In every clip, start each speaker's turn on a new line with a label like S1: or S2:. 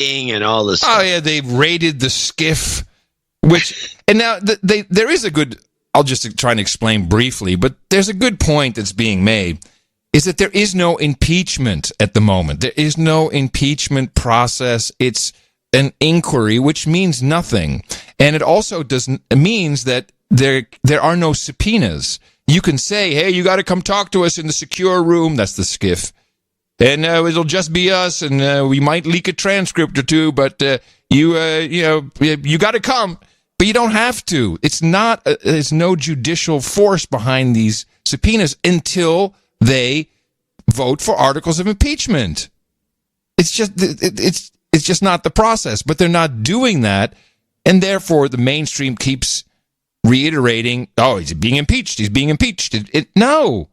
S1: raiding and all this
S2: stuff. Oh, yeah, they raided the skiff, and now there is a good, I'll just try and explain briefly, but there's a good point that's being made, is that there is no impeachment at the moment. There is no impeachment process. It's an inquiry, which means nothing. And it also means that there are no subpoenas. You can say, hey, you got to come talk to us in the secure room. That's the skiff. And it'll just be us, and we might leak a transcript or two, but you got to come. But you don't have to. There's no judicial force behind these subpoenas until they vote for articles of impeachment. It's just not the process. But they're not doing that, and therefore the mainstream keeps reiterating, "Oh, he's being impeached. He's being impeached." No,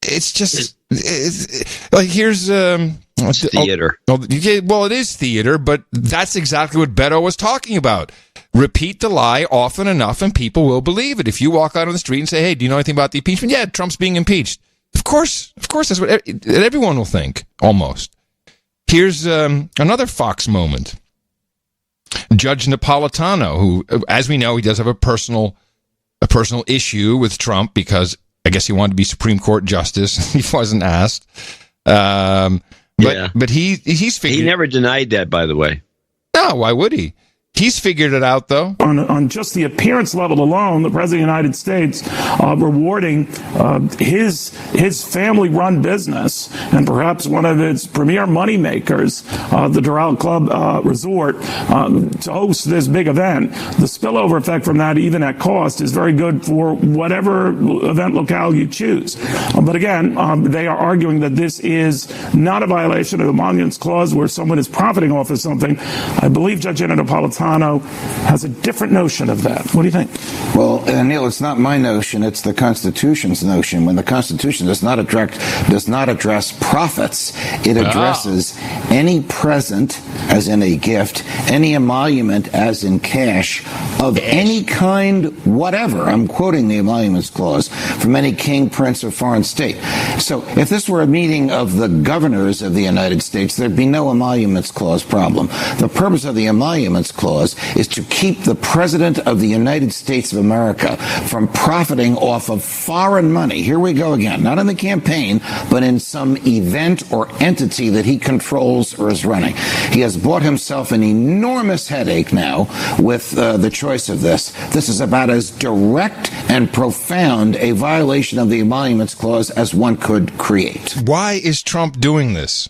S2: it's just here's
S1: theater.
S2: Well, it is theater, but that's exactly what Beto was talking about. Repeat the lie often enough, and people will believe it. If you walk out on the street and say, "Hey, do you know anything about the impeachment?" Yeah, Trump's being impeached. Of course, that's what everyone will think. Almost. Here's another Fox moment. Judge Napolitano, who, as we know, he does have a personal issue with Trump because I guess he wanted to be Supreme Court justice. He wasn't asked. But he's figured.
S1: He never denied that, by the way.
S2: No, why would he? He's figured it out, though.
S3: On just the appearance level alone, the President of the United States rewarding his family-run business and perhaps one of its premier moneymakers, the Doral Club Resort, to host this big event. The spillover effect from that, even at cost, is very good for whatever event locale you choose. But again, they are arguing that this is not a violation of the Emoluments Clause where someone is profiting off of something. I believe Judge Napolitano has a different notion of that. What do you think?
S4: Well, Neil, it's not my notion. It's the Constitution's notion. When the Constitution does not address profits, it addresses any present, as in a gift, any emolument, as in cash, of any kind, whatever. I'm quoting the Emoluments Clause, from any king, prince, or foreign state. So if this were a meeting of the governors of the United States, there'd be no Emoluments Clause problem. The purpose of the Emoluments Clause is to keep the President of the United States of America from profiting off of foreign money. Here we go again. Not in the campaign, but in some event or entity that he controls or is running. He has bought himself an enormous headache now with the choice of this. This is about as direct and profound a violation of the Emoluments Clause as one could create.
S2: Why is Trump doing this?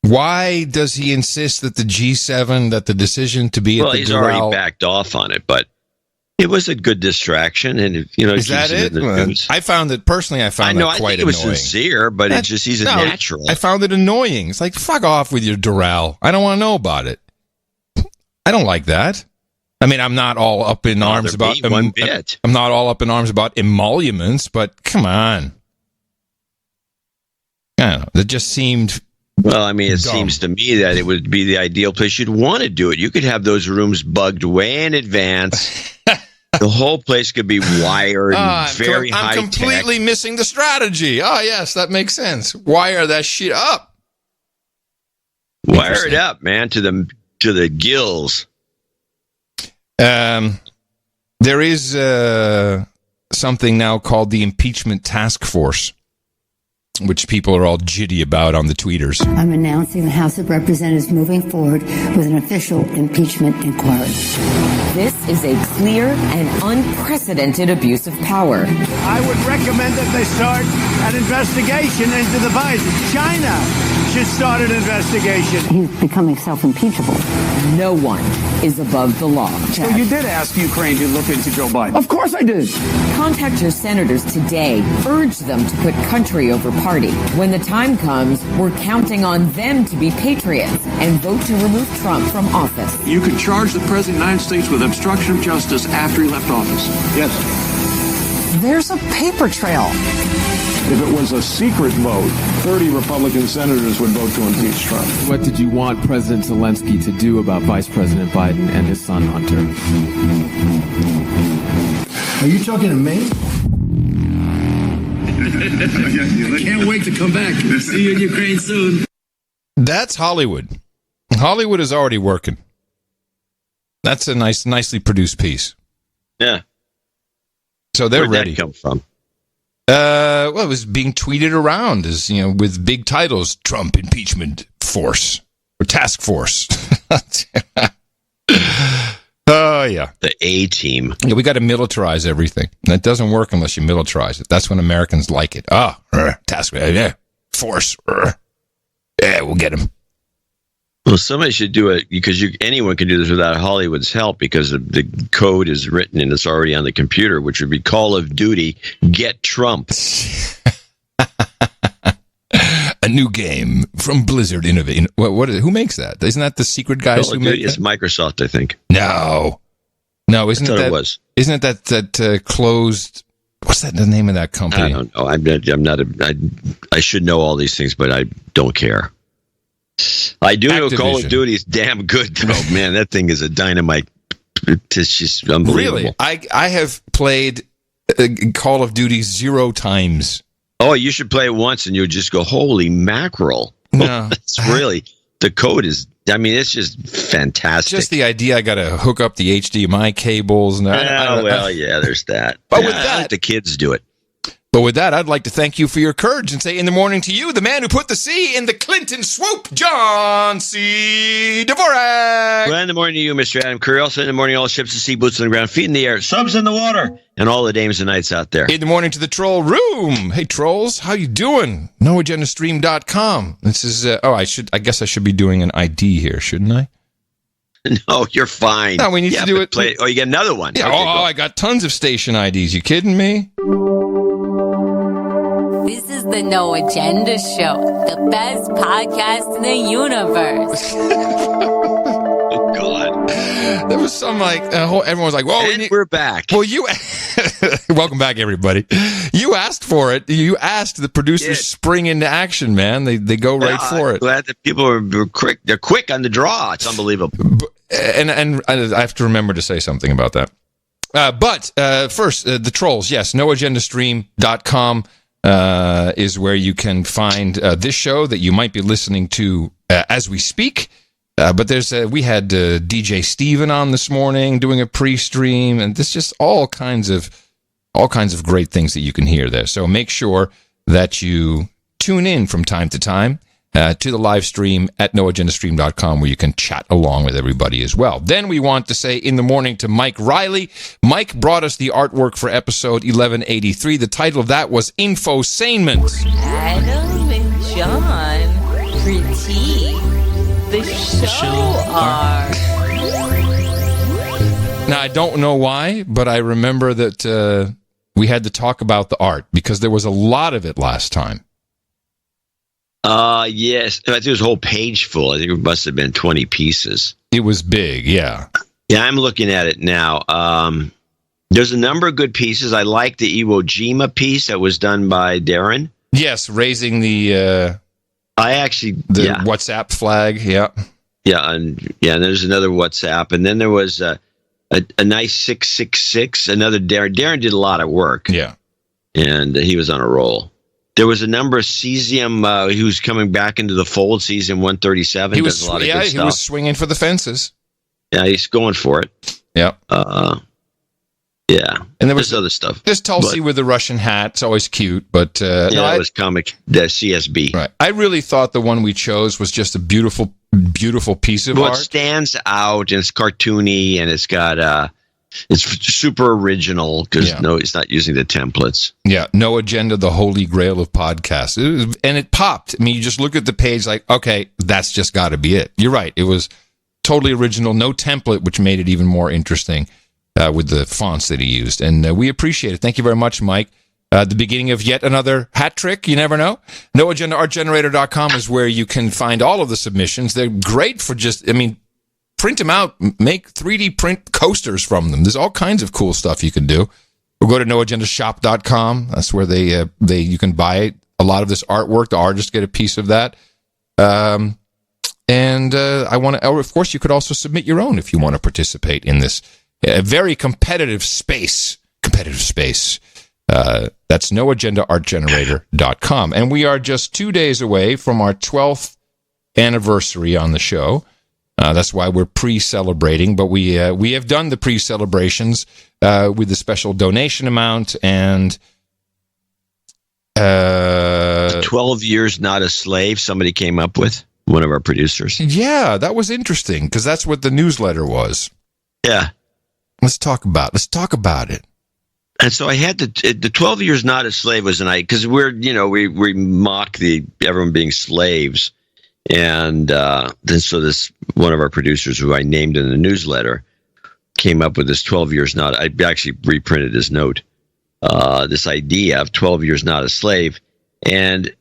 S2: Why does he insist that the G7, that the decision to be at the
S1: he's
S2: Doral...
S1: already backed off on it, but it was a good distraction, and
S2: is that it? I found it quite annoying.
S1: I think it was sincere, but he's a natural.
S2: I found it annoying. It's like, fuck off with your Doral. I don't want to know about it. I don't like that. I mean, I'm not all up in arms about
S1: one bit.
S2: I'm not all up in arms about emoluments, but come on. I don't know. It just seemed.
S1: Well, I mean, it seems to me that it would be the ideal place you'd want to do it. You could have those rooms bugged way in advance. The whole place could be wired and very high tech.
S2: I'm completely missing the strategy. Oh, yes, that makes sense. Wire that shit up.
S1: Wire it up, man, to the gills.
S2: There is something now called the Impeachment Task Force, which people are all jitty about on the tweeters.
S5: I'm announcing the House of Representatives moving forward with an official impeachment inquiry.
S6: This is a clear and unprecedented abuse of power.
S7: I would recommend that they start an investigation into the bias. China should start an investigation.
S5: He's becoming self-impeachable.
S6: No one is above the law.
S7: So you did ask Ukraine to look into Joe Biden?
S3: Of course I did.
S6: Contact your senators today. Urge them to put country over party. When the time comes, we're counting on them to be patriots and vote to remove Trump from office.
S8: You could charge the President of the United States with obstruction of justice after he left office.
S3: Yes.
S7: There's a paper trail.
S9: If it was a secret vote, 30 Republican senators would vote to impeach Trump.
S10: What did you want President Zelensky to do about Vice President Biden and his son Hunter?
S11: Are you talking to me?
S12: Can't wait to come back. See you in Ukraine soon.
S2: That's Hollywood. Hollywood is already working. That's a nicely produced piece.
S1: Yeah.
S2: So they're
S1: Where'd
S2: ready.
S1: that come from?
S2: Well, it was being tweeted around as, with big titles, Trump impeachment force or task force. Oh, yeah.
S1: The A-team.
S2: Yeah, we got to militarize everything. That doesn't work unless you militarize it. That's when Americans like it. Task force. Yeah, we'll get him.
S1: Well, somebody should do it because anyone can do this without Hollywood's help because the code is written and it's already on the computer, which would be Call of Duty, Get Trump.
S2: A new game from Blizzard Innovate. What is it? Who makes that? Isn't that the secret guys who make it?
S1: It's Microsoft, I think.
S2: No, isn't it that? It was. Isn't it that closed? What's that? The name of that company?
S1: I don't know. I'm not. I should know all these things, but I don't care. I do know Call of Duty is damn good, though. Man, that thing is a dynamite. It's just unbelievable.
S2: Really, I have played Call of Duty 0 times.
S1: Oh, you should play it once, and you'll just go, "Holy mackerel!"
S2: No,
S1: it's really the code is. I mean, it's just fantastic.
S2: Just the idea, I got to hook up the HDMI cables.
S1: Yeah, there's that.
S2: But with that,
S1: let the kids do it.
S2: But with that, I'd like to thank you for your courage and say in the morning to you, the man who put the C in the Clinton swoop, John C. Dvorak.
S1: Well, in the morning to you, Mr. Adam Curry. Also in the morning, all ships at sea, boots on the ground, feet in the air, subs in the water, and all the dames and knights out there.
S2: In the morning to the troll room. Hey, trolls, how you doing? NoAgendaStream.com. This is, I guess I should be doing an ID here, shouldn't I?
S1: No, you're fine.
S2: No, we need to do it.
S1: Oh, you get another one.
S2: Yeah,
S1: okay,
S2: I got tons of station IDs. You kidding me?
S12: This is the No Agenda Show, the best podcast in the universe.
S1: Oh, God.
S2: There was some everyone was like, "Whoa,
S1: we're back."
S2: Well, welcome back, everybody. You asked for it. You asked the producers spring into action, man. They go right for it.
S1: Glad that people are quick. They're quick on the draw. It's unbelievable.
S2: And I have to remember to say something about that. But first, the trolls. Yes, NoAgendaStream.com. Is where you can find this show that you might be listening to as we speak. But we had DJ Steven on this morning doing a pre-stream, and there's just all kinds of great things that you can hear there. So make sure that you tune in from time to time to the live stream at noagendastream.com where you can chat along with everybody as well. Then we want to say in the morning to Mike Riley. Mike brought us the artwork for episode 1183. The title of that was Infosainment.
S12: Adam and John critique the show art.
S2: Now, I don't know why, but I remember that we had to talk about the art because there was a lot of it last time.
S1: Yes. I think it was a whole page full. I think it must have been 20 pieces.
S2: It was big, yeah.
S1: Yeah, I'm looking at it now. There's a number of good pieces. I like the Iwo Jima piece that was done by Darren.
S2: Yes, raising the WhatsApp flag, yeah.
S1: Yeah, and there's another WhatsApp. And then there was a nice 666, another Darren. Darren did a lot of work.
S2: Yeah.
S1: And he was on a roll. There was a number of Cesium who's coming back into the fold. Cesium 137 does a lot of good stuff.
S2: He was swinging for the fences.
S1: Yeah, he's going for it.
S2: Yeah.
S1: Yeah.
S2: And there was
S1: other stuff.
S2: There's Tulsi with the Russian hat. It's always cute, but
S1: that was comic. The CSB.
S2: Right. I really thought the one we chose was just a beautiful, beautiful piece of art.
S1: It stands out, and it's cartoony, and it's got it's super original because it's not using the templates.
S2: Yeah, No Agenda, the holy grail of podcasts. And it popped. I mean, you just look at the page like, okay, that's just got to be it. You're right. It was totally original, no template, which made it even more interesting with the fonts that he used. And we appreciate it. Thank you very much, Mike. The beginning of yet another hat trick. You never know. NoAgendaArtGenerator.com is where you can find all of the submissions. They're great for print them out, make 3D print coasters from them. There's all kinds of cool stuff you can do. We'll go to noagendashop.com. That's where you can buy a lot of this artwork. The artists get a piece of that. And of course, you could also submit your own if you want to participate in this very competitive space. That's noagendaartgenerator.com. And we are just 2 days away from our 12th anniversary on the show. That's why we're pre-celebrating, but we have done the pre-celebrations with the special donation amount and
S1: 12 years not a slave. Somebody came up with, one of our producers.
S2: Yeah, that was interesting because that's what the newsletter was.
S1: Yeah,
S2: let's talk about it.
S1: And so I had the 12 years not a slave was because we mock everyone being slaves. And then so this one of our producers who I named in the newsletter came up with this 12 years not. I actually reprinted his note. This idea of 12 years not a slave, and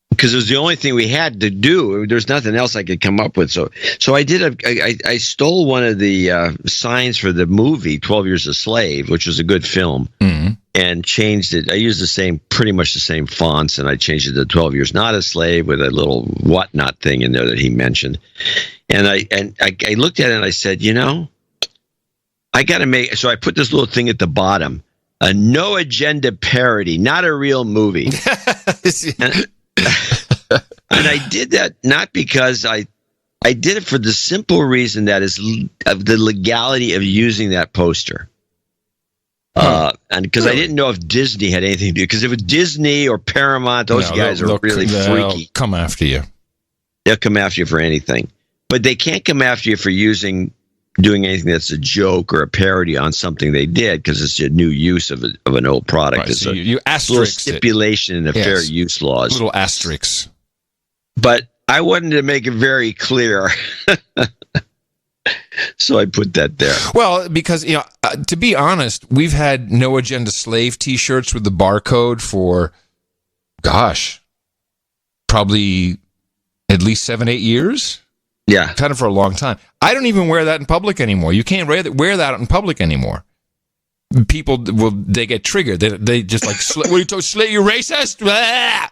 S1: because it was the only thing we had to do. There's nothing else I could come up with. So I did. I stole one of the signs for the movie 12 Years a Slave, which was a good film.
S2: Mm-hmm.
S1: And changed it. I used pretty much the same fonts, and I changed it to 12 Years Not a Slave with a little whatnot thing in there that he mentioned. And I looked at it and I said, I got to make. So I put this little thing at the bottom, a no agenda parody, not a real movie. And I did that not because I did it for the simple reason that is of the legality of using that poster. And because I didn't know if Disney had anything to do, because if it's Disney or Paramount, those guys are really freaky.
S2: They'll come after you.
S1: They'll come after you for anything, but they can't come after you for doing anything that's a joke or a parody on something they did, because it's a new use of an old product.
S2: Right,
S1: it's
S2: so you asterisk
S1: stipulation in the fair use laws.
S2: Little asterisks.
S1: But I wanted to make it very clear. So I put that there.
S2: Well, because, to be honest, we've had No Agenda Slave T-shirts with the barcode for, probably at least 7-8 years.
S1: Yeah.
S2: I've had it for a long time. I don't even wear that in public anymore. You can't wear that in public anymore. People they get triggered. They just like, what are you talking, slave, you racist?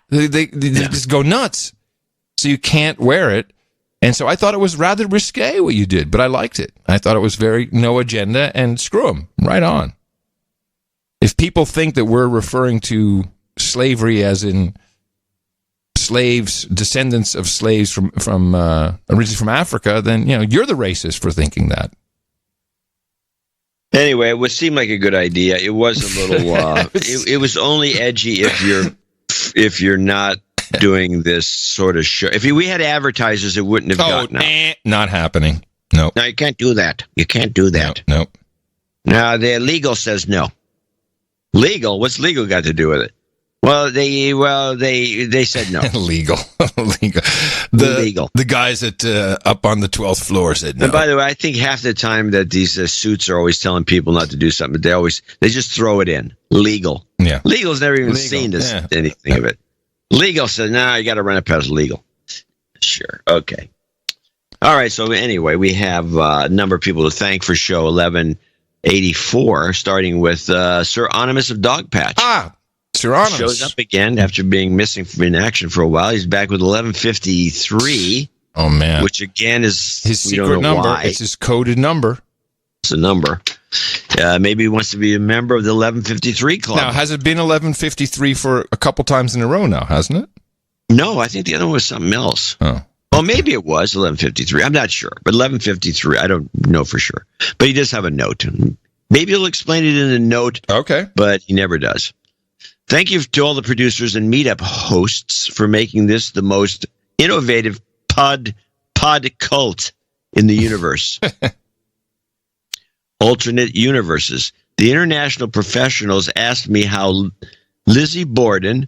S2: They just go nuts. So you can't wear it. And so I thought it was rather risque what you did, but I liked it. I thought it was very no agenda, and screw them, right on. If people think that we're referring to slavery as in slaves, descendants of slaves from originally from Africa, then you're the racist for thinking that.
S1: Anyway, it seemed like a good idea. It was a little. It was only edgy if you're not doing this sort of show. If we had advertisers, it wouldn't have gotten out.
S2: Not happening. No.
S1: No, you can't do that. You can't do that.
S2: No.
S1: Now, the legal says no. Legal? What's legal got to do with it? Well, they said no.
S2: Legal.
S1: Legal.
S2: The guys at up on the 12th floor said no.
S1: And by the way, I think half the time that these suits are always telling people not to do something, they just throw it in. Legal.
S2: Yeah.
S1: Legal's never even seen anything of it. Legal says, you got to run it past legal. Sure. Okay. All right. So anyway, we have a number of people to thank for show 1184, starting with Sir Onimus of Dogpatch.
S2: Sir Onimus
S1: shows up again after being missing in action for a while. He's back with 1153.
S2: Oh, man.
S1: Which, again, is
S2: his secret number.
S1: Why.
S2: It's his coded number.
S1: It's a number. Maybe he wants to be a member of the 1153 club.
S2: Now, has it been 1153 for a couple times in a row now, hasn't it?
S1: No, I think the other one was something else.
S2: Oh.
S1: Well, maybe it was 1153. I'm not sure. But 1153, I don't know for sure. But he does have a note. Maybe he'll explain it in a note.
S2: Okay.
S1: But he never does. Thank you to all the producers and meetup hosts for making this the most innovative pod cult in the universe. Alternate universes. The international professionals asked me how Lizzie Warren,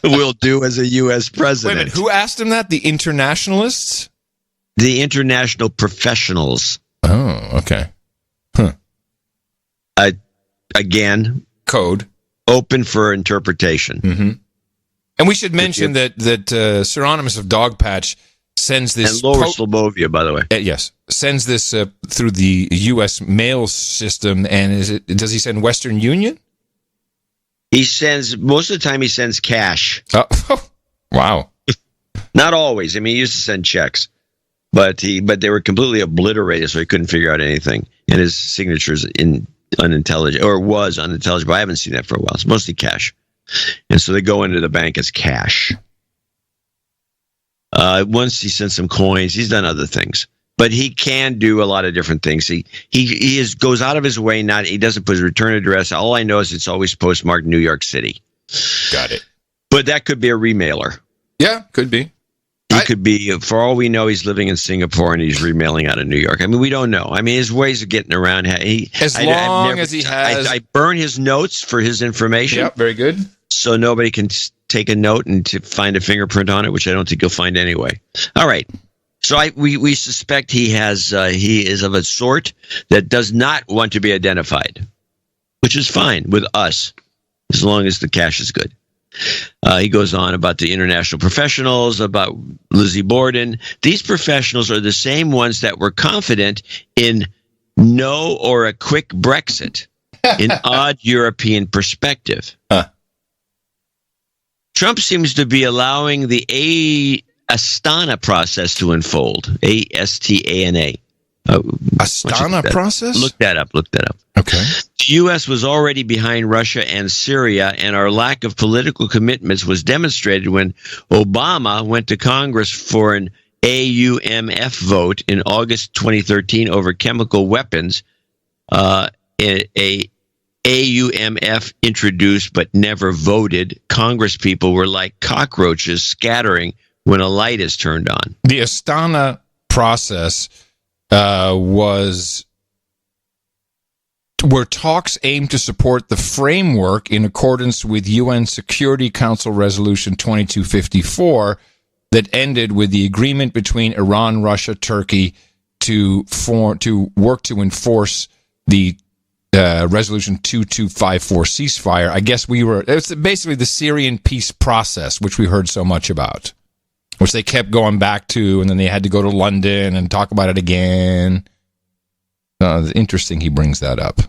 S1: will do as a U.S. president.
S2: Wait a minute, who asked him that? The internationalists?
S1: The international professionals.
S2: Oh, okay. Huh.
S1: Again,
S2: code.
S1: Open for interpretation.
S2: Mm-hmm. And we should mention that Sir Onimus of Dogpatch sends this...
S1: And Lower Slobovia, by the way.
S2: Yes. Sends this through the U.S. mail system. And does he send Western Union?
S1: He sends... Most of the time, he sends cash.
S2: Oh, wow.
S1: Not always. I mean, he used to send checks. But they were completely obliterated, so he couldn't figure out anything. And his signature's unintelligible, or was unintelligible. I haven't seen that for a while. It's mostly cash. And so they go into the bank as cash. Once he sent some coins. He's done other things. But he can do a lot of different things. He goes out of his way. He doesn't put his return address. All I know is it's always postmarked New York City.
S2: Got it.
S1: But that could be a remailer.
S2: Yeah, could be.
S1: He could be, for all we know, he's living in Singapore and he's remailing out of New York. I mean, we don't know. I mean, his ways of getting around.
S2: As long as he has.
S1: I burn his notes for his information.
S2: Yep, very good.
S1: So nobody can take a note and to find a fingerprint on it, which I don't think you'll find anyway. All right. So we suspect he is of a sort that does not want to be identified, which is fine with us as long as the cash is good. He goes on about the international professionals, about Lizzie Borden. These professionals are the same ones that were confident in no or a quick Brexit, in odd European perspective. Trump seems to be allowing the Astana process to unfold. Astana.
S2: Astana process?
S1: Look that up.
S2: Okay.
S1: The U.S. was already behind Russia and Syria, and our lack of political commitments was demonstrated when Obama went to Congress for an AUMF vote in August 2013 over chemical weapons. A AUMF introduced but never voted. Congress people were like cockroaches scattering when a light is turned on.
S2: The Astana process were talks aimed to support the framework in accordance with UN Security Council Resolution 2254 that ended with the agreement between Iran, Russia, Turkey to work to enforce the Resolution 2254 ceasefire. I guess it's basically the Syrian peace process, which we heard so much about, which they kept going back to, and then they had to go to London and talk about it again. It's interesting he brings that up.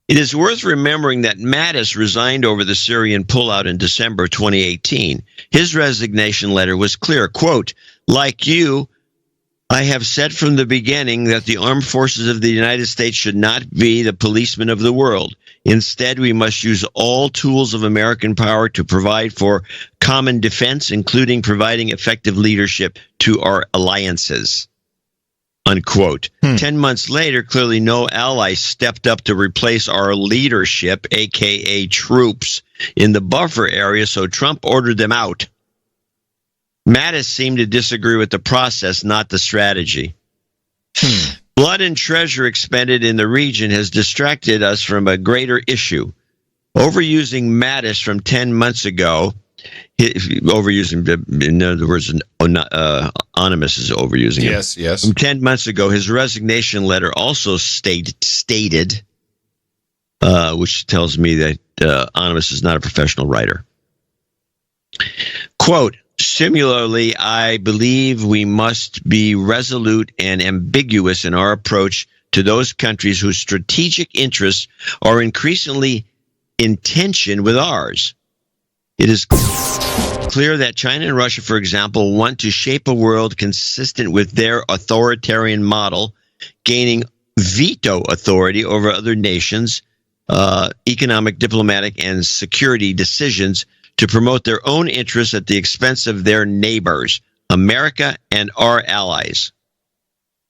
S1: It is worth remembering that Mattis resigned over the Syrian pullout in December 2018. His resignation letter was clear, quote, "Like you, I have said from the beginning that the armed forces of the United States should not be the policemen of the world. Instead, we must use all tools of American power to provide for common defense, including providing effective leadership to our alliances." Unquote. 10 months later, clearly no ally stepped up to replace our leadership, a.k.a. troops, in the buffer area, so Trump ordered them out. Mattis seemed to disagree with the process, not the strategy. Blood and treasure expended in the region has distracted us from a greater issue. Overusing Mattis from 10 months ago, overusing, in other words, Anonymous is overusing him.
S2: Yes.
S1: From 10 months ago, his resignation letter also stated, which tells me that Anonymous is not a professional writer. Quote, "Similarly, I believe we must be resolute and ambiguous in our approach to those countries whose strategic interests are increasingly in tension with ours. It is clear that China and Russia, for example, want to shape a world consistent with their authoritarian model, gaining veto authority over other nations, economic, diplomatic, and security decisions to promote their own interests at the expense of their neighbors, America and our allies.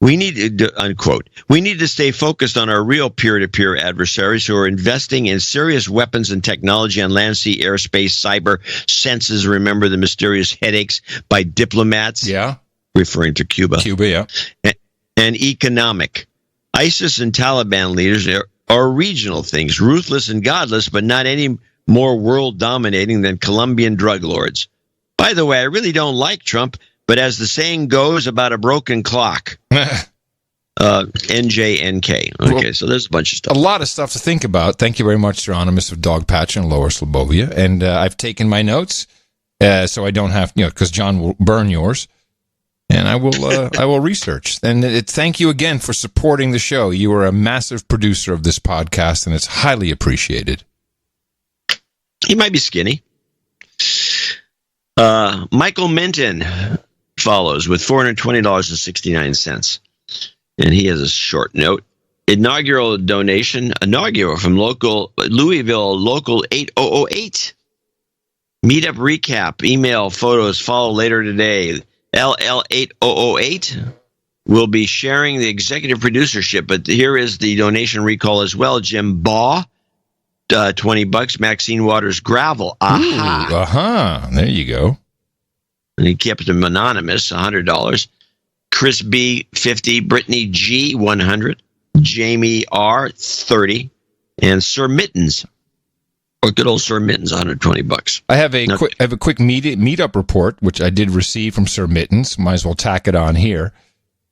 S1: We need, unquote, we need to stay focused on our real peer-to-peer adversaries who are investing in serious weapons and technology on land, sea, airspace, cyber, senses. Remember the mysterious headaches by diplomats?
S2: Yeah.
S1: Referring to Cuba.
S2: Yeah.
S1: And economic. ISIS and Taliban leaders are regional things, ruthless and godless, but not any more world-dominating than Colombian drug lords. By the way, I really don't like Trump, but as the saying goes about a broken clock, NJNK. Okay, well, so there's a bunch of stuff.
S2: A lot of stuff to think about. Thank you very much, Geronimo of Dogpatch and Lower Slobovia. And I've taken my notes, so I don't have, because John will burn yours. And I will research. And thank you again for supporting the show. You are a massive producer of this podcast, and it's highly appreciated.
S1: He might be skinny. Michael Minton follows with $420.69. And he has a short note. Inaugural donation, from local Louisville, local 8008. Meetup recap, email, photos follow later today LL8008 will be sharing the executive producership. But here is the donation recall as well. Jim Baugh, $20. Maxine Waters Gravel.
S2: Aha. There you go.
S1: And he kept them anonymous, $100. Chris B, 50. Brittany G, 100. Jamie R, 30. And Sir Mittens. Oh, good old Sir Mittens, $120.
S2: I have a quick meetup report, which I did receive from Sir Mittens. Might as well tack it on here.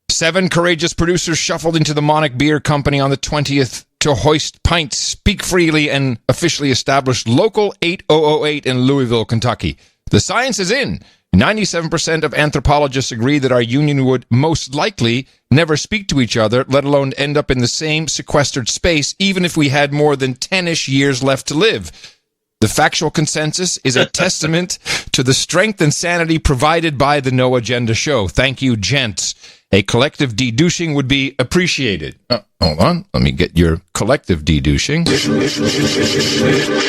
S2: 7 courageous producers shuffled into the Monarch Beer Company on the 20th to hoist pints, speak freely, and officially establish Local 8008 in Louisville, Kentucky. The science is in. 97% of anthropologists agree that our union would most likely never speak to each other, let alone end up in the same sequestered space, even if we had more than 10-ish years left to live. The factual consensus is a testament to the strength and sanity provided by the No Agenda show. Thank you, gents. A collective de-douching would be appreciated. Hold on. Let me get your collective de-douching.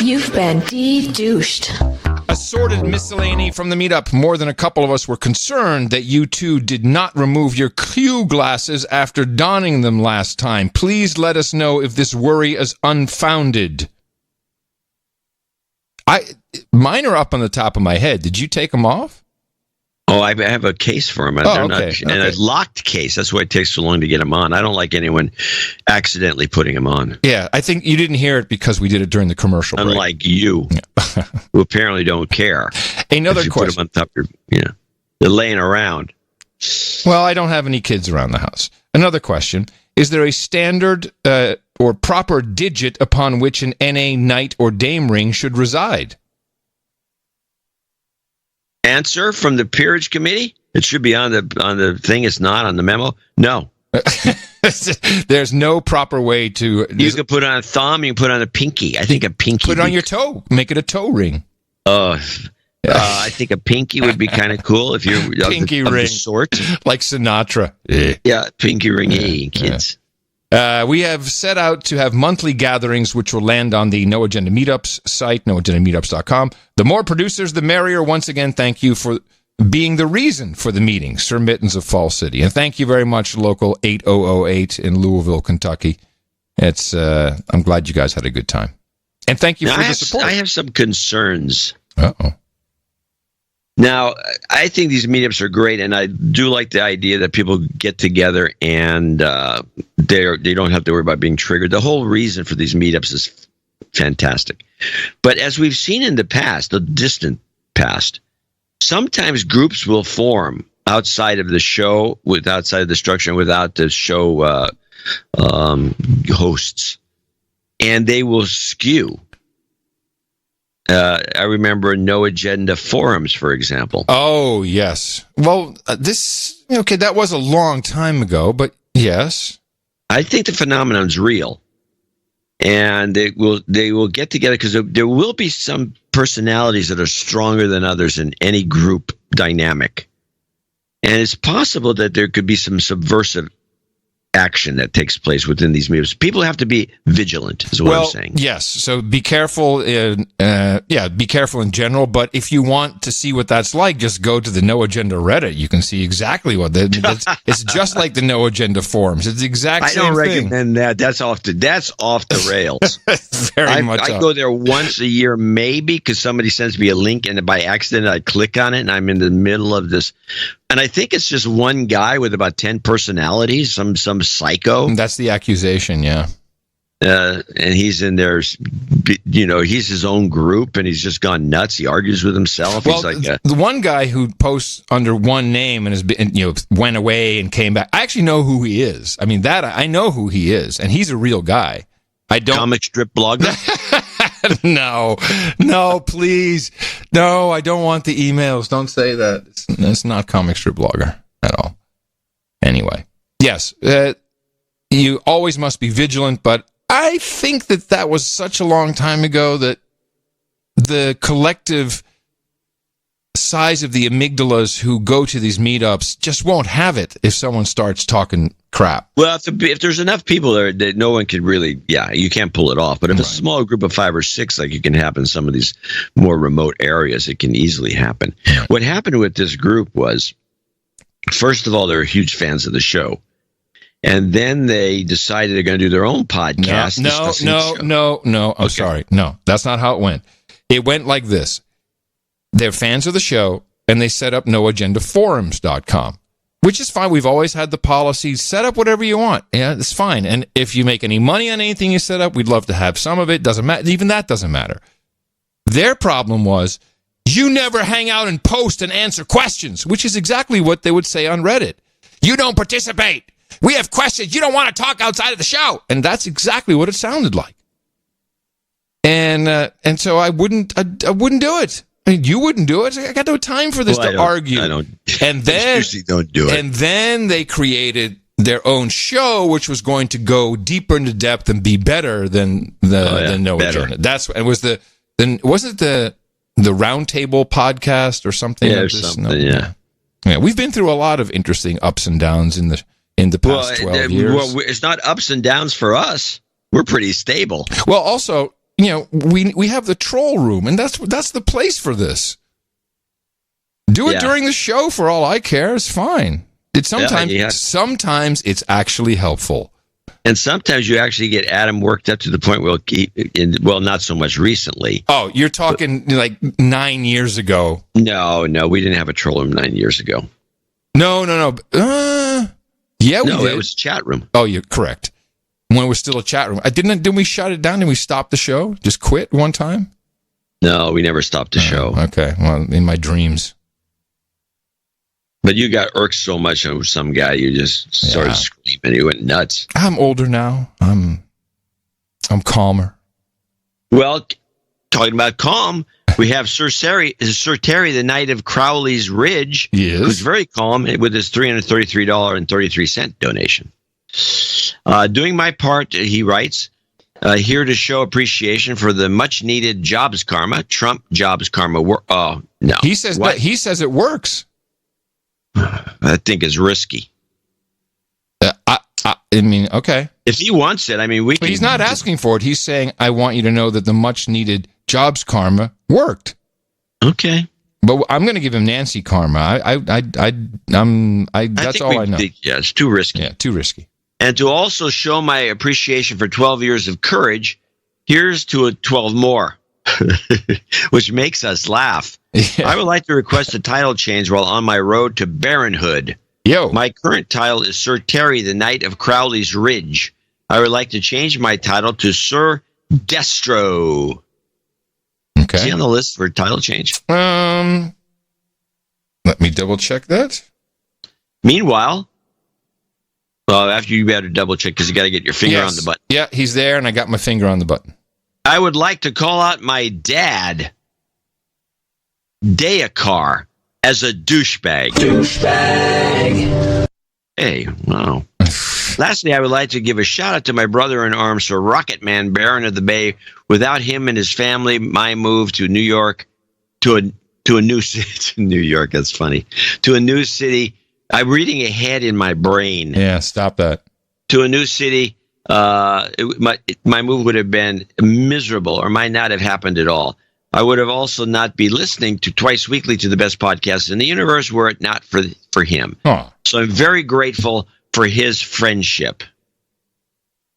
S13: You've been de-douched.
S2: Assorted miscellany from the meetup. More than a couple of us were concerned that you two did not remove your Q glasses after donning them last time. Please let us know if this worry is unfounded. Mine are up on the top of my head. Did you take them off?
S1: Oh, I have a case for them. And a locked case. That's why it takes so long to get them on. I don't like anyone accidentally putting them on.
S2: Yeah, I think you didn't hear it because we did it during the commercial break.
S1: Unlike you, who apparently don't care.
S2: Another
S1: if you
S2: question.
S1: Put them on top, they're laying around.
S2: Well, I don't have any kids around the house. Another question. Is there a standard or proper digit upon which an NA knight or dame ring should reside?
S1: Answer from the Peerage Committee. It should be on the thing. It's not on the memo. No.
S2: There's no proper way to.
S1: You can put on a thumb. You can put on a pinky. I think a pinky.
S2: Put it on your toe. Make it a toe ring.
S1: I think a pinky would be kind of cool if you're
S2: pinky
S1: of
S2: ring
S1: the sort,
S2: like Sinatra.
S1: Yeah, pinky ring, kids.
S2: We have set out to have monthly gatherings, which will land on the No Agenda Meetups site, noagendameetups.com. The more producers, the merrier. Once again, thank you for being the reason for the meeting, Sir Mittens of Fall City. And thank you very much, Local 8008 in Louisville, Kentucky. I'm glad you guys had a good time. And thank you for the support.
S1: I have some concerns.
S2: Uh-oh.
S1: Now, I think these meetups are great, and I do like the idea that people get together and they don't have to worry about being triggered. The whole reason for these meetups is fantastic. But as we've seen in the past, the distant past, sometimes groups will form outside of the show, outside of the structure, and without the show hosts, and they will skew. I remember No Agenda forums, for example.
S2: Oh, yes. Well, that was a long time ago, but yes.
S1: I think the phenomenon's real. And they will get together because there will be some personalities that are stronger than others in any group dynamic. And it's possible that there could be some subversive action that takes place within these meetings. People have to be vigilant, is what I'm saying.
S2: Yes. So be careful. Be careful in general. But if you want to see what that's like, just go to the No Agenda Reddit. You can see exactly what it's just like the No Agenda forums. It's the exact same thing.
S1: I don't recommend that. That's off the rails. I go there once a year, maybe, because somebody sends me a link, and by accident I click on it, and I'm in the middle of this. And I think it's just one guy with about 10 personalities, some psycho.
S2: That's the accusation, yeah.
S1: And he's in there, he's his own group, and he's just gone nuts. He argues with himself.
S2: Well,
S1: he's like
S2: the one guy who posts under one name and has been, went away and came back. I actually know who he is. I mean, I know who he is, and he's a real guy. I don't
S1: comic strip blogger.
S2: No, please. No, I don't want the emails. Don't say that. It's not comic strip blogger at all. Anyway, yes, you always must be vigilant, but I think that was such a long time ago that the collective size of the amygdalas who go to these meetups just won't have it if someone starts talking crap.
S1: Well, if there's enough people there that no one can really, you can't pull it off. But if it's a small group of 5 or 6, like it can happen in some of these more remote areas, it can easily happen. What happened with this group was First of all, they're huge fans of the show. And then they decided they're going to do their own podcast.
S2: No. I'm sorry. No, that's not how it went. It went like this. They're fans of the show, and they set up noagendaforums.com, which is fine. We've always had the policy, set up whatever you want. Yeah, it's fine. And if you make any money on anything you set up, we'd love to have some of it. Doesn't matter. Even that doesn't matter. Their problem was, you never hang out and post and answer questions, which is exactly what they would say on Reddit. You don't participate. We have questions. You don't want to talk outside of the show. And that's exactly what it sounded like. And so I wouldn't do it. I mean, you wouldn't do it. I got no time for this to argue.
S1: I don't.
S2: And then
S1: usually don't do it.
S2: And then they created their own show, which was going to go deeper into depth and be better than No Agenda. Wasn't the Roundtable podcast or something?
S1: Yeah, like this? Something. No.
S2: Yeah. We've been through a lot of interesting ups and downs in the past 12 years.
S1: Well, it's not ups and downs for us. We're pretty stable.
S2: Well, also, we have the troll room, and that's the place for this. Do it during the show for all I care. It's fine. Sometimes it's actually helpful.
S1: And sometimes you actually get Adam worked up to the point where not so much recently.
S2: Oh, you're talking like 9 years ago.
S1: No, we didn't have a troll room 9 years ago.
S2: No. Yeah, we did.
S1: It was a chat room.
S2: Oh, you're correct. When it was still a chat room. Didn't we shut it down? Didn't we stop the show? Just quit one time?
S1: No, we never stopped the show.
S2: Okay, well, in my dreams.
S1: But you got irked so much of some guy, you just started screaming. You went nuts.
S2: I'm older now. I'm calmer.
S1: Well, talking about calm, we have Sir Terry, the Knight of Crowley's Ridge, who's very calm with his $333.33 donation. Doing my part, he writes, here to show appreciation for the much-needed jobs karma. Trump jobs karma. No.
S2: He says it works.
S1: I think it's risky.
S2: I mean, okay.
S1: If he wants it,
S2: But he's not asking for it. He's saying, I want you to know that the much-needed jobs karma worked.
S1: Okay.
S2: But I'm going to give him Nancy karma. That's all I know.
S1: It's too risky.
S2: Yeah, too risky.
S1: And to also show my appreciation for 12 years of courage, here's to 12 more, which makes us laugh. Yeah. I would like to request a title change while on my road to baronhood. My current title is Sir Terry, the Knight of Crowley's Ridge. I would like to change my title to Sir Destro.
S2: Okay.
S1: Is he on the list for title change?
S2: Let me double check that.
S1: Meanwhile, after you better double check because you got to get your finger on the button.
S2: Yeah, he's there, and I got my finger on the button.
S1: I would like to call out my dad, Dayakar, as a douchebag. Hey, wow. Lastly, I would like to give a shout out to my brother-in-arms, Sir Rocket Man, Baron of the Bay. Without him and his family, my move to New York, to a new city. New York, that's funny. To a new city. I'm reading ahead in my brain.
S2: Yeah, stop that.
S1: To a new city. My move would have been miserable or might not have happened at all. I would have also not be listening to twice weekly to the best podcast in the universe were it not for him.
S2: Huh.
S1: So I'm very grateful for his friendship.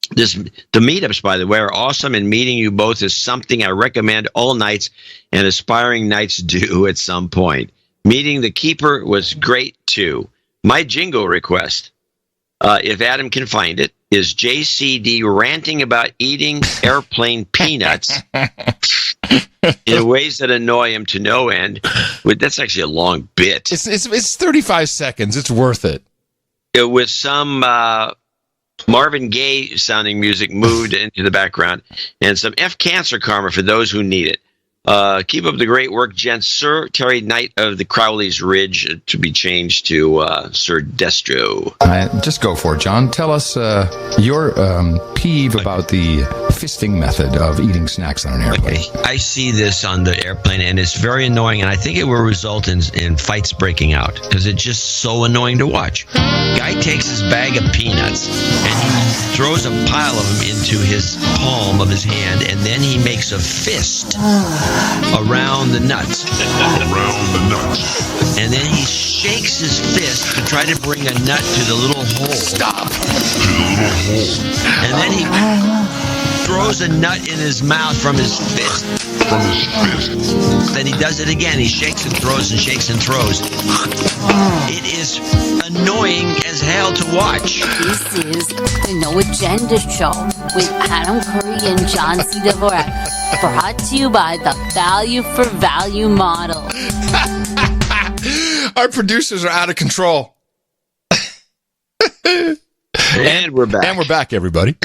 S1: The meetups, by the way, are awesome, and meeting you both is something I recommend all knights and aspiring knights do at some point. Meeting the Keeper was great, too. My jingle request, if Adam can find it, is JCD ranting about eating airplane peanuts in ways that annoy him to no end. That's actually a long bit.
S2: It's 35 seconds. It's worth it.
S1: With some Marvin Gaye sounding music moved into the background and some Cancer karma for those who need it. Keep up the great work, gents. Sir Terry, Knight of the Crowley's Ridge, to be changed to Sir Destro.
S2: Just go for it, John. Tell us your peeve about the fisting method of eating snacks on an airplane.
S1: Okay. I see this on the airplane, and it's very annoying, and I think it will result in fights breaking out, because it's just so annoying to watch. Guy takes his bag of peanuts, and he throws a pile of them into his palm of his hand, and then he makes a fist around the nuts.
S14: Around the nuts.
S1: And then he shakes his fist to try to bring a nut to the little hole.
S14: Stop. To the little hole.
S1: And then he throws a nut in his mouth from his fist.
S14: From his fist.
S1: Then he does it again. He shakes and throws and shakes and throws. It is annoying as hell to watch.
S12: This is the No Agenda Show with Adam Curry and John C. Dvorak. Brought to you by the Value for Value model.
S2: Our producers are out of control.
S1: And we're back.
S2: And we're back, everybody.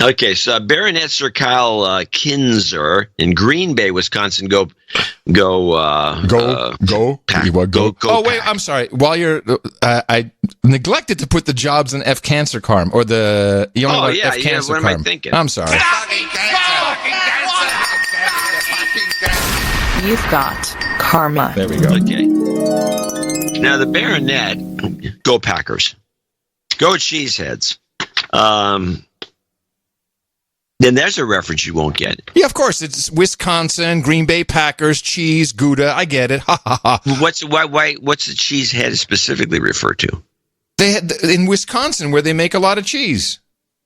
S1: Okay, so Baronet Sir Kyle Kinzer in Green Bay, Wisconsin. Go.
S2: Oh, wait, I'm sorry. While you're, I neglected to put the Jobs and F Cancer Karma, or the F Cancer
S1: What am I thinking?
S2: I'm sorry.
S15: You've got karma.
S2: There we go.
S1: Okay. Now the Baronet, go Packers, go Cheeseheads. Then there's a reference you won't get.
S2: Yeah, of course. It's Wisconsin, Green Bay Packers, cheese, Gouda. I get it. Ha ha ha.
S1: What's the cheesehead specifically referred to?
S2: They had in Wisconsin where they make a lot of cheese.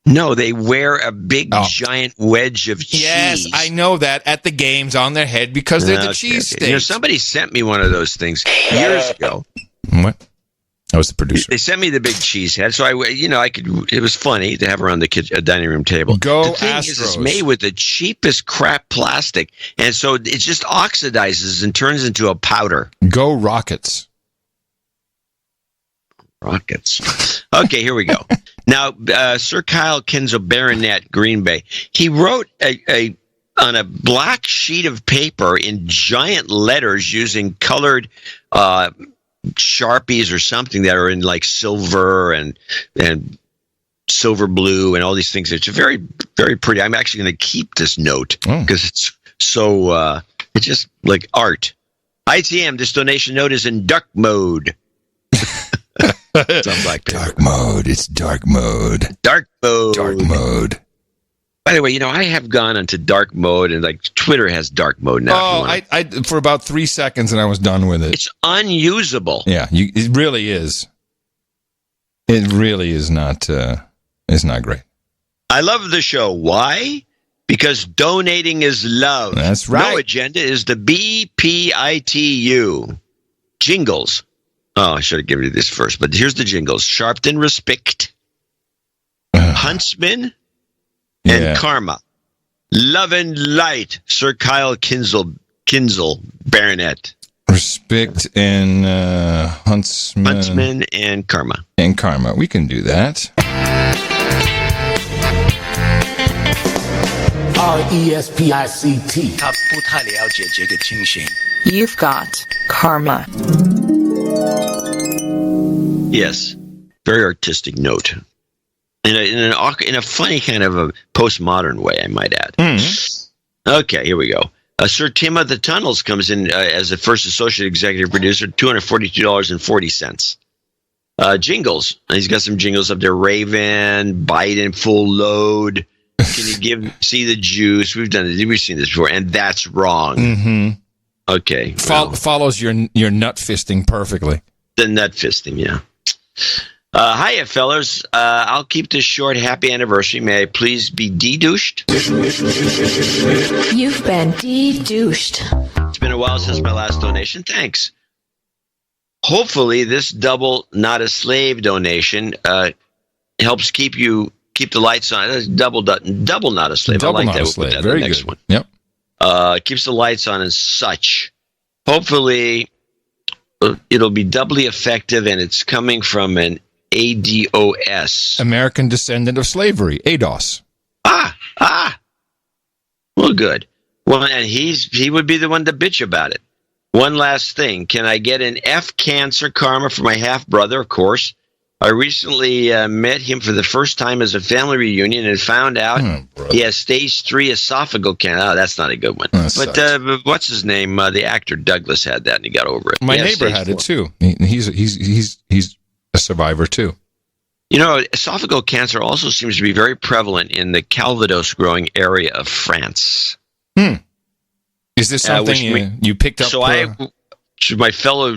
S1: No, they wear a big giant wedge of cheese.
S2: Yes, I know that at the games on their head because they're the cheese steaks.
S1: You know, somebody sent me one of those things years ago.
S2: What? I was the producer.
S1: They sent me the big cheese head, so I could. It was funny to have her on the dining room table.
S2: Go
S1: the thing
S2: Astros.
S1: Is, it's made with the cheapest crap plastic, and so it just oxidizes and turns into a powder.
S2: Go Rockets.
S1: Rockets. Okay, here we go. Now, Sir Kyle Kinzer, Baronet, Green Bay. He wrote on a black sheet of paper in giant letters using colored Sharpies or something that are in like silver and silver blue and all these things. It's very, very pretty. I'm actually going to keep this note because it's so it's just like art. ITM, this donation note is in dark mode. Sounds like
S2: dark mode. It's dark mode.
S1: Dark mode.
S2: Dark mode.
S1: By the way, I have gone into dark mode, and like Twitter has dark mode now.
S2: Oh, I for about 3 seconds, and I was done with it.
S1: It's unusable.
S2: Yeah, it really is. It really is not. It's not great.
S1: I love the show. Why? Because donating is love.
S2: That's right.
S1: No Agenda is the BPITU. Jingles. Oh, I should have given you this first, but here's the jingles. Sharpton Respect. Huntsman. And Karma. Love and Light, Sir Kyle Kinzel, Baronet.
S2: Respect and Huntsman
S1: and Karma.
S2: And Karma. We can do that.
S15: RESPICT. You've got karma.
S1: Yes. Very artistic note. In a funny kind of a postmodern way, I might add. Mm-hmm. Okay, here we go. Sir Tim of the Tunnels comes in as the first associate executive producer, $242.40. Jingles. He's got some jingles up there. Raven, Biden, Full Load. Can you see the juice? We've done it. We've seen this before, and that's wrong.
S2: Mm-hmm.
S1: Okay.
S2: Follows your nut fisting perfectly.
S1: The nut fisting, yeah. Hiya, fellas. I'll keep this short. Happy anniversary. May I please be de-douched?
S13: You've been de-douched.
S1: It's been a while since my last donation. Thanks. Hopefully, this double not a slave donation helps keep the lights on. Double not a slave.
S2: Double
S1: I like
S2: not
S1: that.
S2: a slave.
S1: We'll put that
S2: Very
S1: in the next
S2: good.
S1: one.
S2: Yep.
S1: Keeps the lights on and such. Hopefully, it'll be doubly effective, and it's coming from an ADOS.
S2: American descendant of slavery, ADOS.
S1: Well, good. Well, and he would be the one to bitch about it. One last thing. Can I get an F Cancer Karma for my half-brother, of course? I recently met him for the first time as a family reunion and found out he has stage 3 esophageal cancer. Oh, that's not a good one. But what's his name? The actor Douglas had that, and he got over it.
S2: My neighbor had it too. He's a survivor too.
S1: Esophageal cancer also seems to be very prevalent in the Calvados growing area of France.
S2: Is this something you picked up?
S1: So to my fellow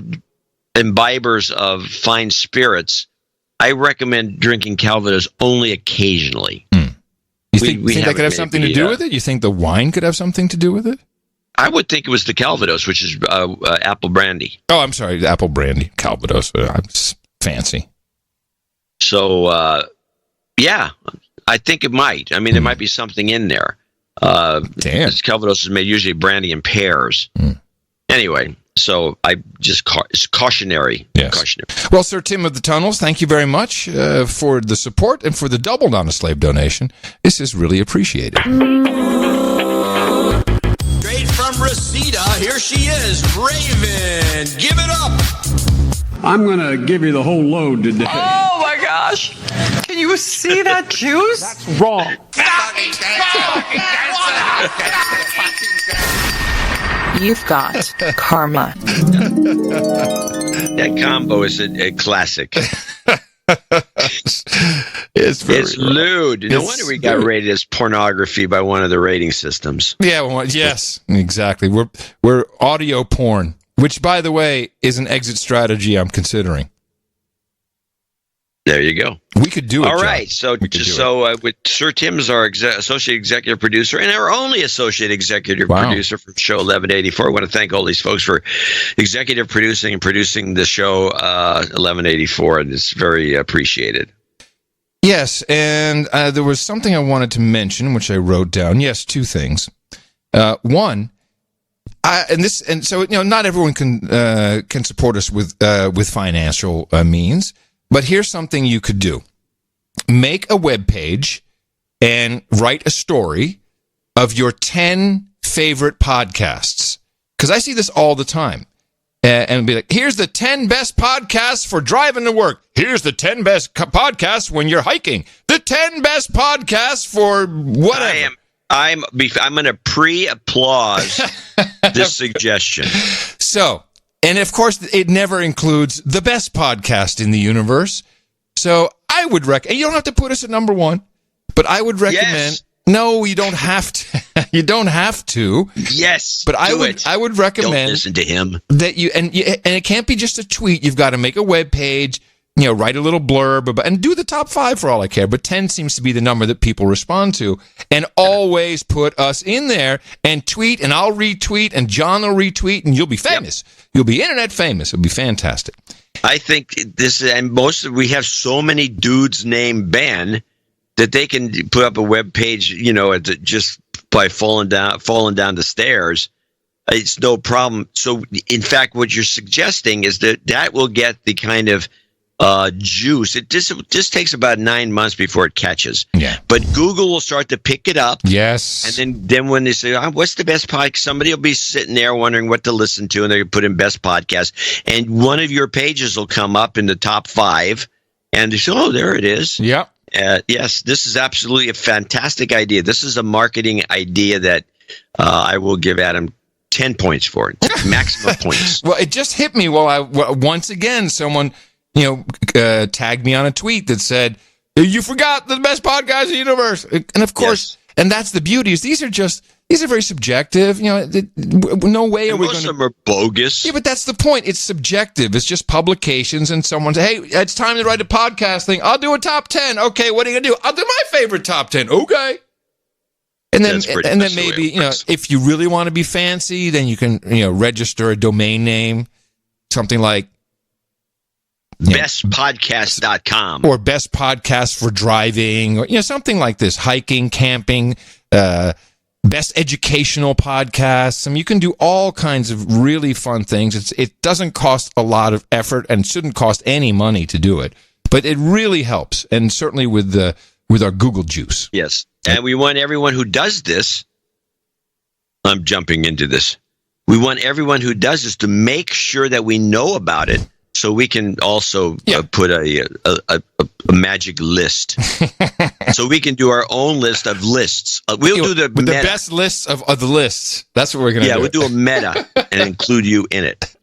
S1: imbibers of fine spirits, I recommend drinking Calvados only occasionally.
S2: You think that could have something to do with it? You think the wine could have something to do with it?
S1: I would think it was the Calvados, which is apple brandy.
S2: Oh, I'm sorry, the apple brandy, Calvados. It's fancy.
S1: So, I think it might. I mean, there might be something in there.
S2: Damn.
S1: Calvados is made usually brandy and pears. Anyway, so I just it's cautionary.
S2: Yes.
S1: Cautionary.
S2: Well, Sir Tim of the Tunnels, thank you very much for the support and for the doubled on a slave donation. This is really appreciated.
S16: Straight from Reseda, here she is, Raven. Give it up.
S9: I'm going to give you the whole load today.
S17: Oh my gosh. Can you see that juice?
S9: That's wrong.
S15: You've got karma.
S1: That combo is a classic.
S2: It's
S1: lewd. No wonder we got rated as pornography by one of the rating systems.
S2: Yeah, well, yes, exactly. We're audio porn, which, by the way, is an exit strategy I'm considering.
S1: There you go.
S2: We could do it.
S1: All right. So with Sir Tim's our associate executive producer and our only associate executive producer from show 1184. I want to thank all these folks for executive producing and producing the show 1184, and it's very appreciated.
S2: Yes, and there was something I wanted to mention, which I wrote down. Yes, two things. One, so not everyone can support us with financial means. But here's something you could do. Make a web page and write a story of your 10 favorite podcasts. Because I see this all the time. And be like, here's the 10 best podcasts for driving to work. Here's the 10 best podcasts when you're hiking. The 10 best podcasts for whatever.
S1: I'm going to pre-applause this suggestion.
S2: So... And, of course, it never includes the best podcast in the universe. So I would recommend, you don't have to put us at number one, but I would recommend,
S1: yes.
S2: No, you don't have to. You don't have to.
S1: Yes,
S2: but I would recommend.
S1: Don't listen to him.
S2: That and it can't be just a tweet. You've got to make a web page, write a little blurb and do the top 5 for all I care. But 10 seems to be the number that people respond to. And always put us in there and tweet, and I'll retweet, and John will retweet, and you'll be famous. Yep. You'll be internet famous. It'll be fantastic.
S1: I think we have so many dudes named Ben that they can put up a web page, just by falling down the stairs. It's no problem. So, in fact, what you're suggesting is that will get the kind of juice. It just takes about 9 months before it catches.
S2: Yeah.
S1: But Google will start to pick it up.
S2: Yes.
S1: And then when they say, what's the best podcast? Somebody will be sitting there wondering what to listen to, and they put in best podcast. And one of your pages will come up in the top 5. And they say, oh, there it is.
S2: Yep.
S1: Yes, this is absolutely a fantastic idea. This is a marketing idea that I will give Adam 10 points for it. Maximum points.
S2: Well, it just hit me once again, someone... tagged me on a tweet that said, you forgot the best podcast in the universe. And of course, yes. And that's the beauty is these are very subjective. No way are we going to.
S1: Most of them are bogus.
S2: Yeah, but that's the point. It's subjective. It's just publications and someone say, hey, it's time to write a podcast thing. I'll do a top 10. Okay, what are you going to do? I'll do my favorite top 10. Okay. And then maybe, if you really want to be fancy, then you can, register a domain name, something like
S1: bestpodcast.com
S2: or best podcast for driving, or something like this, hiking, camping, best educational podcasts. I mean, you can do all kinds of really fun things. It doesn't cost a lot of effort and shouldn't cost any money to do it, but it really helps, and certainly with our Google juice.
S1: Yes, and we want everyone who does this. I'm jumping into this. We want everyone who does this to make sure that we know about it. So we can also put a magic list. So we can do our own list of lists. We'll do the
S2: best lists of the lists. That's what we're going to do.
S1: Yeah, we'll do a meta and include you in it.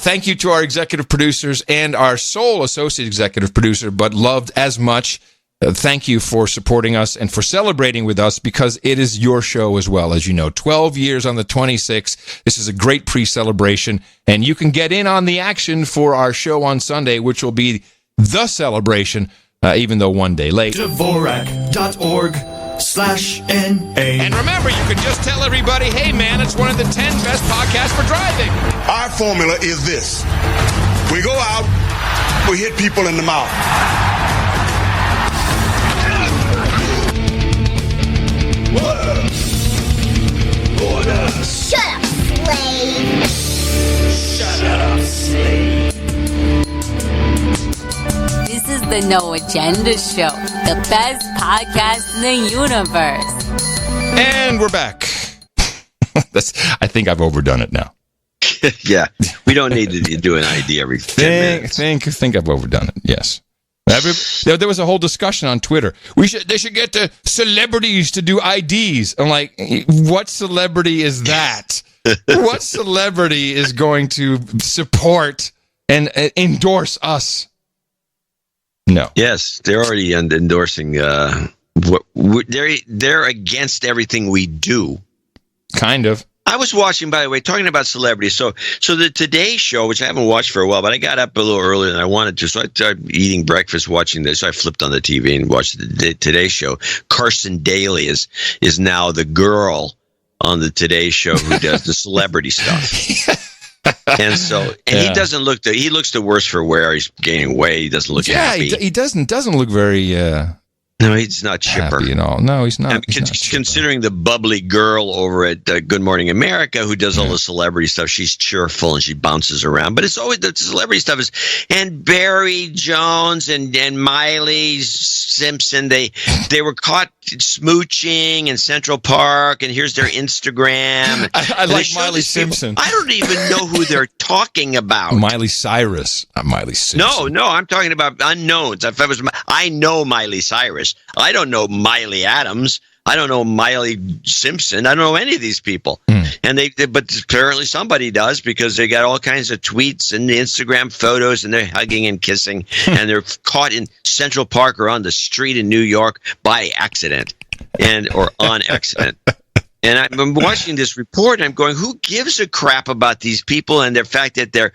S2: Thank you to our executive producers and our sole associate executive producer, but loved as much. Thank you for supporting us and for celebrating with us, because it is your show as well, as you know. 12 years on the 26th. This is a great pre-celebration, and you can get in on the action for our show on Sunday, which will be the celebration, even though one day late.
S18: Dvorak.org/NA.
S2: And remember, you can just tell everybody, hey, man, it's one of the 10 best podcasts for driving.
S19: Our formula is this. We go out, we hit people in the mouth.
S14: Order.
S20: Shut up, slave.
S14: Shut up, slave.
S12: This is the No Agenda Show, the best podcast in the universe.
S2: And we're back. I think I've overdone it now.
S1: Yeah, we don't need to do an ID every 10 minutes.
S2: I think I've overdone it. Yes. There was a whole discussion on Twitter. They should get the celebrities to do IDs. I'm like, what celebrity is that? What celebrity is going to support and endorse us? No.
S1: Yes, they're already endorsing. They're against everything we do.
S2: Kind of.
S1: I was watching, by the way, talking about celebrities. So the Today Show, which I haven't watched for a while, but I got up a little earlier than I wanted to. So I started eating breakfast, watching this. So I flipped on the TV and watched the Today Show. Carson Daly is now the girl on the Today Show who does the celebrity stuff. And he doesn't look he looks the worse for wear. He's gaining weight. He doesn't look happy.
S2: He doesn't look very
S1: no, he's not chipper.
S2: Happy and all. No, he's not.
S1: Considering the bubbly girl over at Good Morning America who does all the celebrity stuff, she's cheerful and she bounces around. But it's always the celebrity stuff is. And Barry Jones and Miley Simpson, they were caught smooching in Central Park, and here's their Instagram.
S2: I like Miley Simpson.
S1: I don't even know who they're talking about.
S2: Miley Cyrus, not Miley Simpson.
S1: No, I'm talking about unknowns. I know Miley Cyrus. I don't know Miley Adams. I don't know Miley Simpson. I don't know any of these people. And but apparently somebody does, because they got all kinds of tweets and Instagram photos, and they're hugging and kissing, and they're caught in Central Park or on the street in New York by accident or on accident. And I'm watching this report, and I'm going, who gives a crap about these people and the fact that they're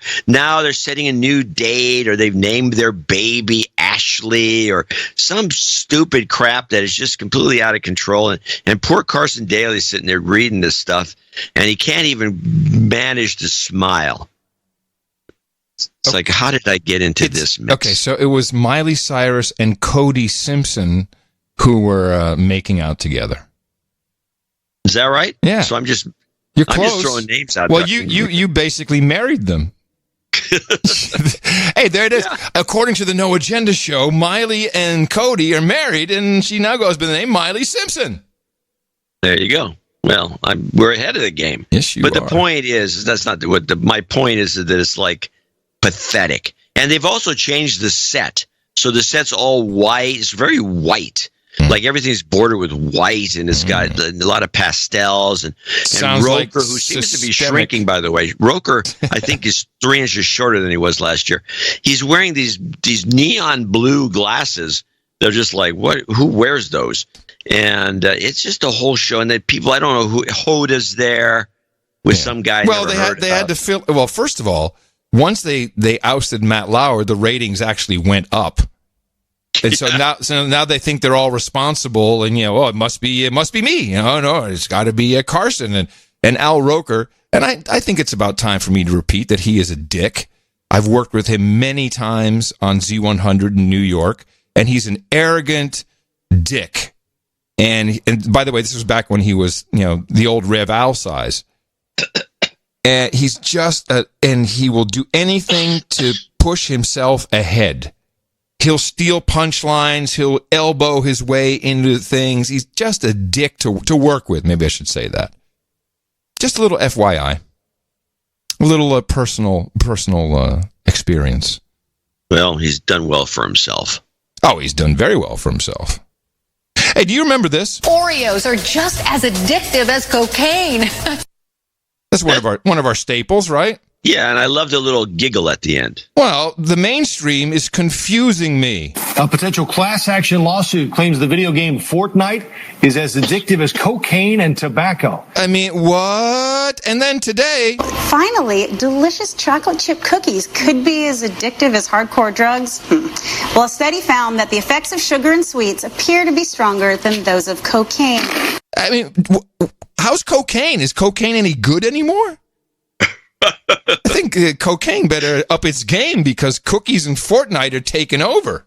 S1: setting a new date, or they've named their baby Ashley, or some stupid crap that is just completely out of control. And poor Carson Daly's sitting there reading this stuff, and he can't even manage to smile. It's like, how did I get into this mix?
S2: Okay, so it was Miley Cyrus and Cody Simpson who were making out together.
S1: Is that right?
S2: Yeah.
S1: So I'm just throwing names out.
S2: Well, you basically married them. Hey, there it is. Yeah. According to the No Agenda Show, Miley and Cody are married, and she now goes by the name Miley Simpson.
S1: There you go. Well, we're ahead of the game.
S2: Yes, you are.
S1: But the point is, that's not my point is that it's like pathetic. And they've also changed the set. So the set's all white. It's very white. Like everything's bordered with white, and it's got a lot of pastels. And Roker,
S2: like
S1: who seems to be shrinking, by the way. Roker, I think, is 3 inches shorter than he was last year. He's wearing these neon blue glasses. They're just like, what? Who wears those? And it's just a whole show. And then people, I don't know who Hoda's there with some guy.
S2: Well, they had to fill. Well, first of all, once they ousted Matt Lauer, the ratings actually went up. And so now they think they're all responsible, and it must be me. No, it's got to be Carson and Al Roker. And I think it's about time for me to repeat that he is a dick. I've worked with him many times on Z100 in New York, and he's an arrogant dick. And by the way, this was back when he was the old Rev Al size. And he's just and he will do anything to push himself ahead. He'll steal punchlines. He'll elbow his way into things. He's just a dick to work with. Maybe I should say that. Just a little FYI. A little personal experience.
S1: Well, he's done well for himself.
S2: Oh, he's done very well for himself. Hey, do you remember this?
S13: Oreos are just as addictive as cocaine.
S2: That's one of our staples, right?
S1: Yeah, and I love the little giggle at the end.
S2: Well, the mainstream is confusing me.
S11: A potential class action lawsuit claims the video game Fortnite is as addictive as cocaine and tobacco.
S2: I mean, what? And then today...
S18: Finally, delicious chocolate chip cookies could be as addictive as hardcore drugs. Well, a study found that the effects of sugar and sweets appear to be stronger than those of cocaine.
S2: I mean, how's cocaine? Is cocaine any good anymore? I think cocaine better up its game because cookies and Fortnite are taking over.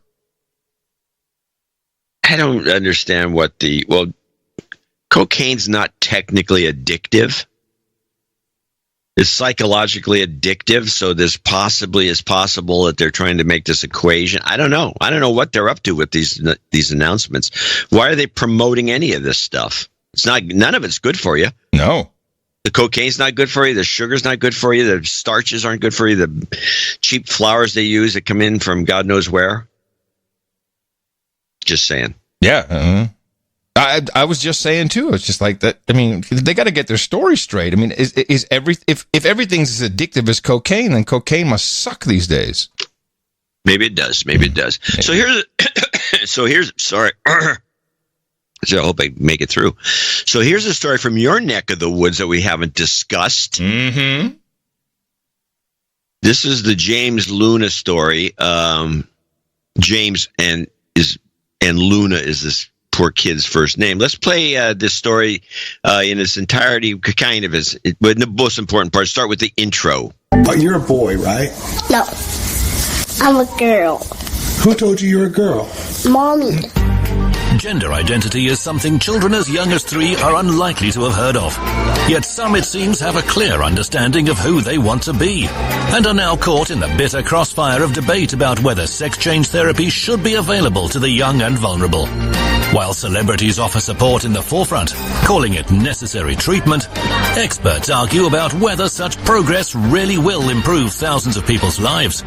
S1: I don't understand cocaine's not technically addictive. It's psychologically addictive, so this possibly is possible that they're trying to make this equation. I don't know. I don't know what they're up to with these announcements. Why are they promoting any of this stuff? None of it's good for you.
S2: No.
S1: The cocaine's not good for you. The sugar's not good for you. The starches aren't good for you. The cheap flours they use that come in from God knows where. Just saying.
S2: Yeah. I was just saying, too. It's just like that. I mean, they got to get their story straight. I mean, if everything's as addictive as cocaine, then cocaine must suck these days.
S1: Maybe it does. Maybe it does. So here's sorry. So I hope I make it through. So here's a story from your neck of the woods that we haven't discussed.
S2: Mm-hmm.
S1: This is the James Luna story. James and Luna is this poor kid's first name. Let's play this story in its entirety, but the most important part. Start with the intro.
S11: You're a boy, right?
S20: No, I'm a girl.
S11: Who told you you're a girl?
S20: Mommy.
S21: Gender identity is something children as young as 3 are unlikely to have heard of. Yet some, it seems, have a clear understanding of who they want to be, and are now caught in the bitter crossfire of debate about whether sex change therapy should be available to the young and vulnerable. While celebrities offer support in the forefront, calling it necessary treatment, experts argue about whether such progress really will improve thousands of people's lives,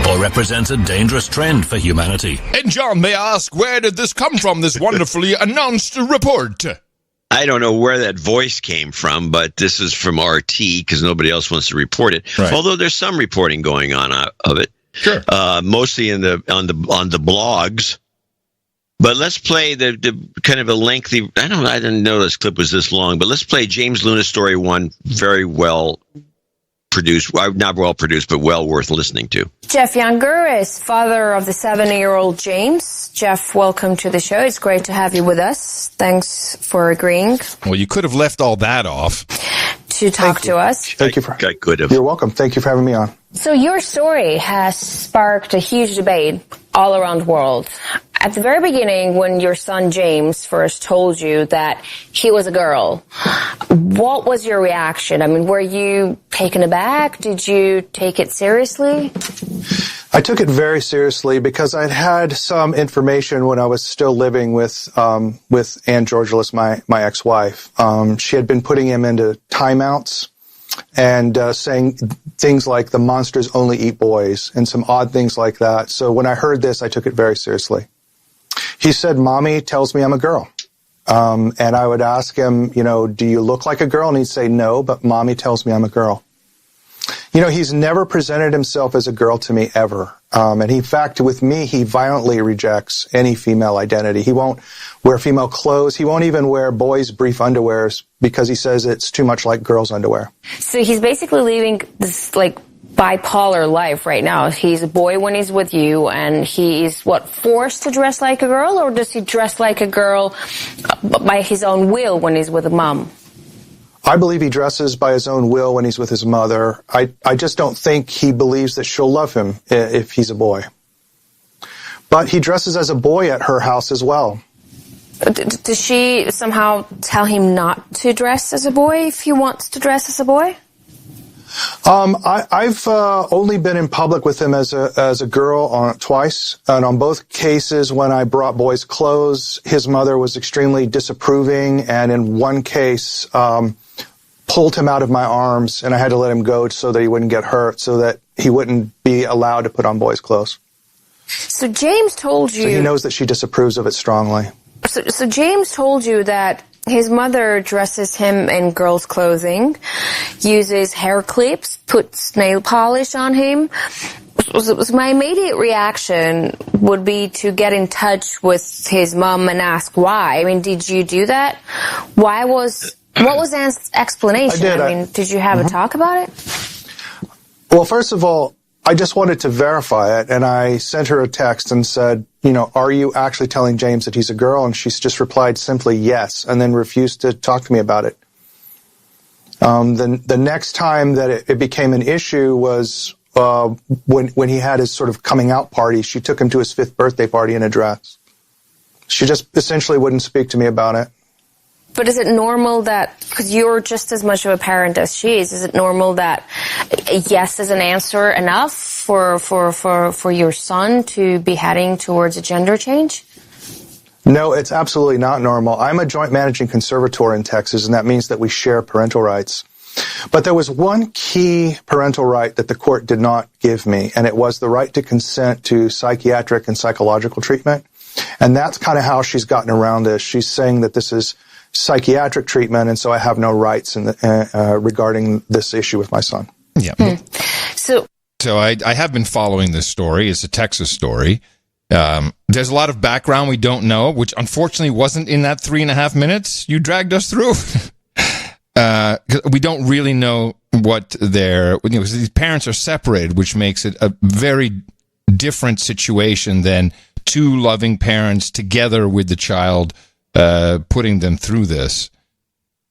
S21: or represent a dangerous trend for humanity.
S2: And John, may I ask, where did this come from, this wonderfully announced report?
S1: I don't know where that voice came from, but this is from RT because nobody else wants to report it. Right. Although there's some reporting going on of it,
S2: sure,
S1: mostly on the blogs. But let's play the kind of a lengthy. I didn't know this clip was this long, but let's play James Luna story 1. Very well produced, not well produced, but well worth listening to.
S22: Jeff Younger is father of the 7-year-old James. Jeff, welcome to the show. It's great to have you with us. Thanks for agreeing.
S2: Well, you could have left all that off
S22: to talk to us.
S11: Thank you.
S1: I could have.
S11: You're welcome. Thank you for having me on.
S22: So your story has sparked a huge debate all around the world. At the very beginning, when your son James first told you that he was a girl, what was your reaction? I mean, were you taken aback? Did you take it seriously?
S23: I took it very seriously because I'd had some information when I was still living with Ann Georgelis, my ex-wife. She had been putting him into timeouts and saying things like the monsters only eat boys and some odd things like that. So when I heard this, I took it very seriously. He said, "Mommy tells me I'm a girl." And I would ask him, do you look like a girl? And he'd say, "No, but Mommy tells me I'm a girl." He's never presented himself as a girl to me ever. And in fact, with me, he violently rejects any female identity. He won't wear female clothes. He won't even wear boys' brief underwears because he says it's too much like girls' underwear.
S22: So he's basically living this, bipolar life right now. He's a boy when he's with you, and he's, forced to dress like a girl, or does he dress like a girl by his own will when he's with a mom?
S23: I believe he dresses by his own will when he's with his mother. I just don't think he believes that she'll love him if he's a boy. But he dresses as a boy at her house as well.
S22: Does she somehow tell him not to dress as a boy if he wants to dress as a boy?
S23: I've only been in public with him as a girl twice, and on both cases when I brought boys' clothes, his mother was extremely disapproving, and in one case pulled him out of my arms, and I had to let him go so that he wouldn't get hurt, so that he wouldn't be allowed to put on boys' clothes.
S22: So James told you...
S23: So he knows that she disapproves of it strongly.
S22: So James told you that his mother dresses him in girls' clothing, uses hair clips, puts nail polish on him. So my immediate reaction would be to get in touch with his mom and ask why. I mean, did you do that? What was Anne's explanation? I mean, did you have a talk about it?
S23: Well, first of all, I just wanted to verify it, and I sent her a text and said, are you actually telling James that he's a girl? And she's just replied simply yes, and then refused to talk to me about it. The next time that it became an issue was when he had his sort of coming out party. She took him to his 5th birthday party in a dress. She just essentially wouldn't speak to me about it.
S22: But is it normal that, because you're just as much of a parent as she is it normal that a yes is an answer enough for your son to be heading towards a gender change?
S23: No, it's absolutely not normal. I'm a joint managing conservator in Texas, and that means that we share parental rights. But there was one key parental right that the court did not give me, and it was the right to consent to psychiatric and psychological treatment. And that's kind of how she's gotten around this. She's saying that this is psychiatric treatment, and so I have no rights regarding this issue with my son.
S2: Yeah. So I have been following this story. It's a Texas story. There's a lot of background we don't know, which unfortunately wasn't in that 3.5 minutes you dragged us through. We don't really know what because these parents are separated, which makes it a very different situation than two loving parents together with the child, putting them through this.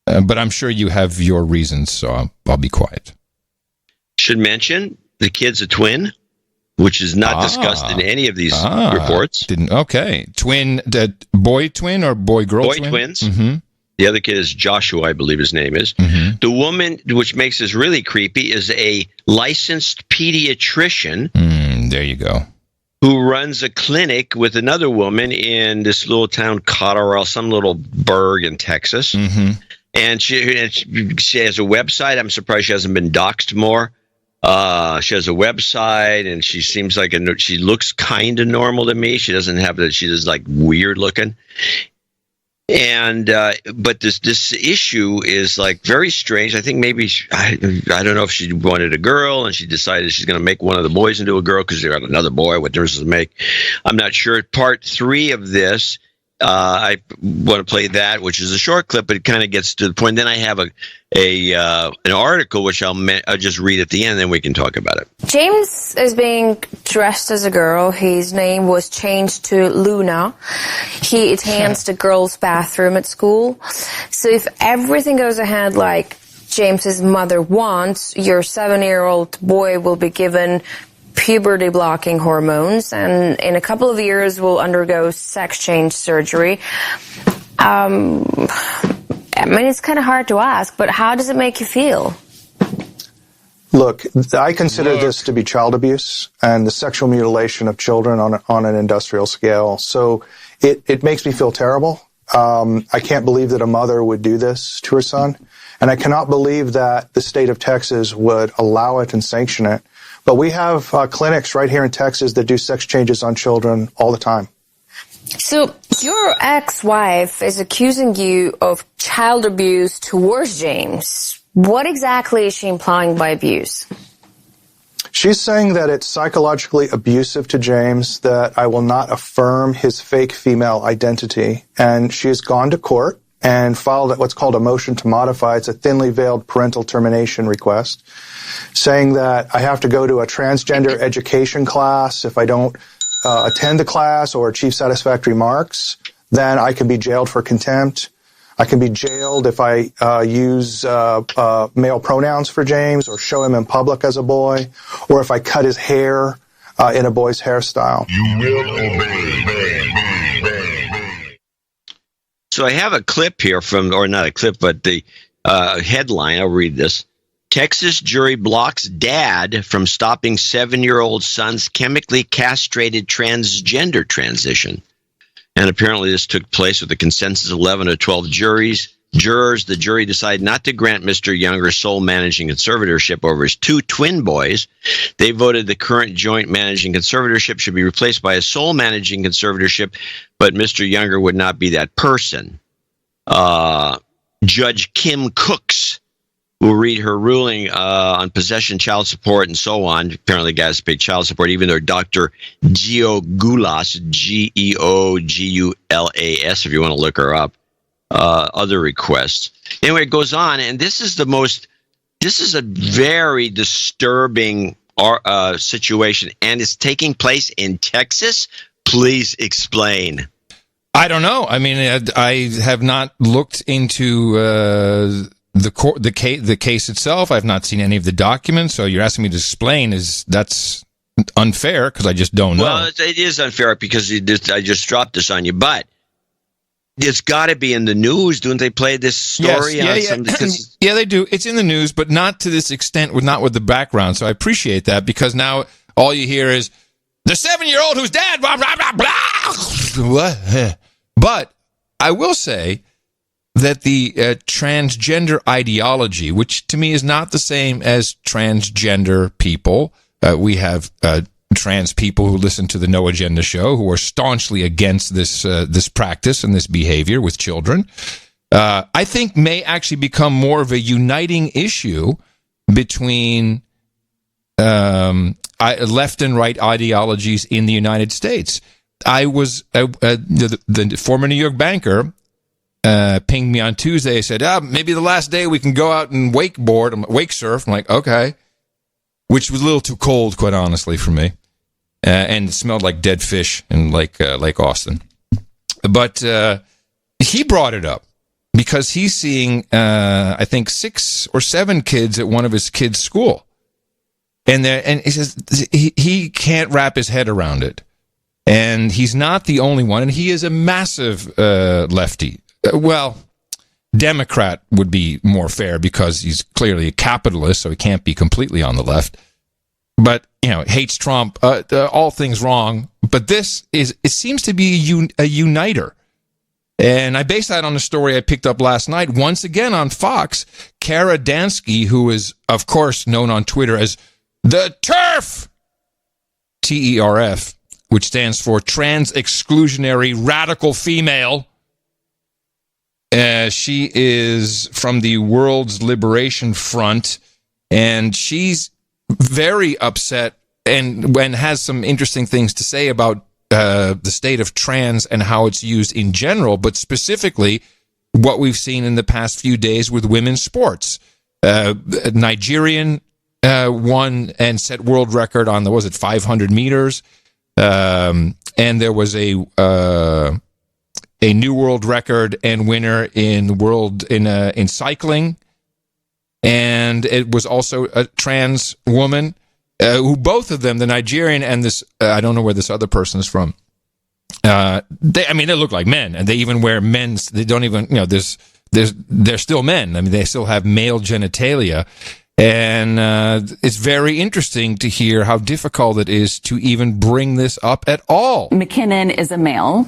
S2: But I'm sure you have your reasons, so I'll be quiet.
S1: Should mention the kid's a twin, which is not discussed in any of these reports.
S2: Twin, boy twin or boy-girl twin?
S1: Boy twins.
S2: Mm-hmm.
S1: The other kid is Joshua, I believe his name is.
S2: Mm-hmm.
S1: The woman, which makes this really creepy, is a licensed pediatrician.
S2: There you go.
S1: Who runs a clinic with another woman in this little town, Cotterell, some little burg in Texas.
S2: Mm-hmm.
S1: And she has a website. I'm surprised she hasn't been doxxed more. She has a website, and she seems like she looks kind of normal to me. She doesn't have that. She's like weird looking. And but this issue is like very strange. I think maybe I don't know if she wanted a girl and she decided she's going to make one of the boys into a girl because they got another boy. What difference does it make? I'm not sure. Part 3 of this, I want to play that, which is a short clip, but it kind of gets to the point. Then I have an article which I'll just read at the end, then we can talk about it.
S22: James is being dressed as a girl. His name was changed to Luna. He attends the girls' bathroom at school. So if everything goes ahead like James's mother wants, your 7-year-old boy will be given puberty blocking hormones, and in a couple of years will undergo sex change surgery. I mean, it's kind of hard to ask, but how does it make you feel?
S23: Look, I consider this to be child abuse and the sexual mutilation of children on an industrial scale. So it makes me feel terrible. I can't believe that a mother would do this to her son, and I cannot believe that the state of Texas would allow it and sanction it. But we have clinics right here in Texas that do sex changes on children all the time.
S22: So your ex-wife is accusing you of child abuse towards James. What exactly is she implying by abuse?
S23: She's saying that it's psychologically abusive to James, that I will not affirm his fake female identity. And she has gone to court and filed what's called a motion to modify. It's a thinly veiled parental termination request, saying that I have to go to a transgender education class. If I don't attend the class or achieve satisfactory marks, then I can be jailed for contempt. I can be jailed if I use male pronouns for James or show him in public as a boy, or if I cut his hair in a boy's hairstyle.
S1: You will obey. So I have a clip here or not a clip, but the headline. I'll read this. Texas jury blocks dad from stopping 7-year-old son's chemically castrated transgender transition. And apparently this took place with a consensus of 11 of 12 jurors. The jury decided not to grant Mr. Younger sole managing conservatorship over his 2 twin boys. They voted the current joint managing conservatorship should be replaced by a sole managing conservatorship, but Mr. Younger would not be that person. Judge Kim Cooks will read her ruling on possession, child support, and so on. Apparently, guys has to pay child support, even though Dr. Geogoulas, Geogulas, if you want to look her up, other requests. Anyway, it goes on, and this is a very disturbing situation, and it's taking place in Texas. Please explain.
S2: I don't know. I mean, I have not looked into the case itself. I've not seen any of the documents. So you're asking me to explain? That's unfair because I just don't know.
S1: Well, it is unfair because I just dropped this on you, but it's got to be in the news. Don't they play this story?
S2: Yes, yeah, they do. It's in the news, but not to this extent, not with the background. So I appreciate that because now all you hear is the 7-year-old who's dead. Blah blah blah blah. What? But I will say that the transgender ideology, which to me is not the same as transgender people, we have trans people who listen to the No Agenda show who are staunchly against this practice and this behavior with children. I think may actually become more of a uniting issue between left and right ideologies in the United States. I was the former New York banker pinged me on Tuesday. Said, maybe the last day we can go out and wake surf. I'm like, okay, which was a little too cold, quite honestly, for me, and it smelled like dead fish in Lake Austin. But he brought it up because he's seeing, I think, 6 or 7 kids at one of his kids' school, and he says he can't wrap his head around it. And he's not the only one, and he is a massive lefty. Well, Democrat would be more fair because he's clearly a capitalist, so he can't be completely on the left. But, hates Trump, all things wrong. But it seems to be a uniter. And I based that on a story I picked up last night, once again on Fox. Kara Dansky, who is, of course, known on Twitter as the TERF, TERF, which stands for Trans Exclusionary Radical Female. She is from the World's Liberation Front, and she's very upset and has some interesting things to say about the state of trans and how it's used in general, but specifically what we've seen in the past few days with women's sports. A Nigerian won and set world record on 500 meters. And there was a new world record and winner in cycling, and it was also a trans woman who both of them, the Nigerian and this, I don't know where this other person is from. They look like men, and they even wear men's. They don't even, they're still men. I mean, they still have male genitalia. And it's very interesting to hear how difficult it is to even bring this up at all.
S4: McKinnon is a male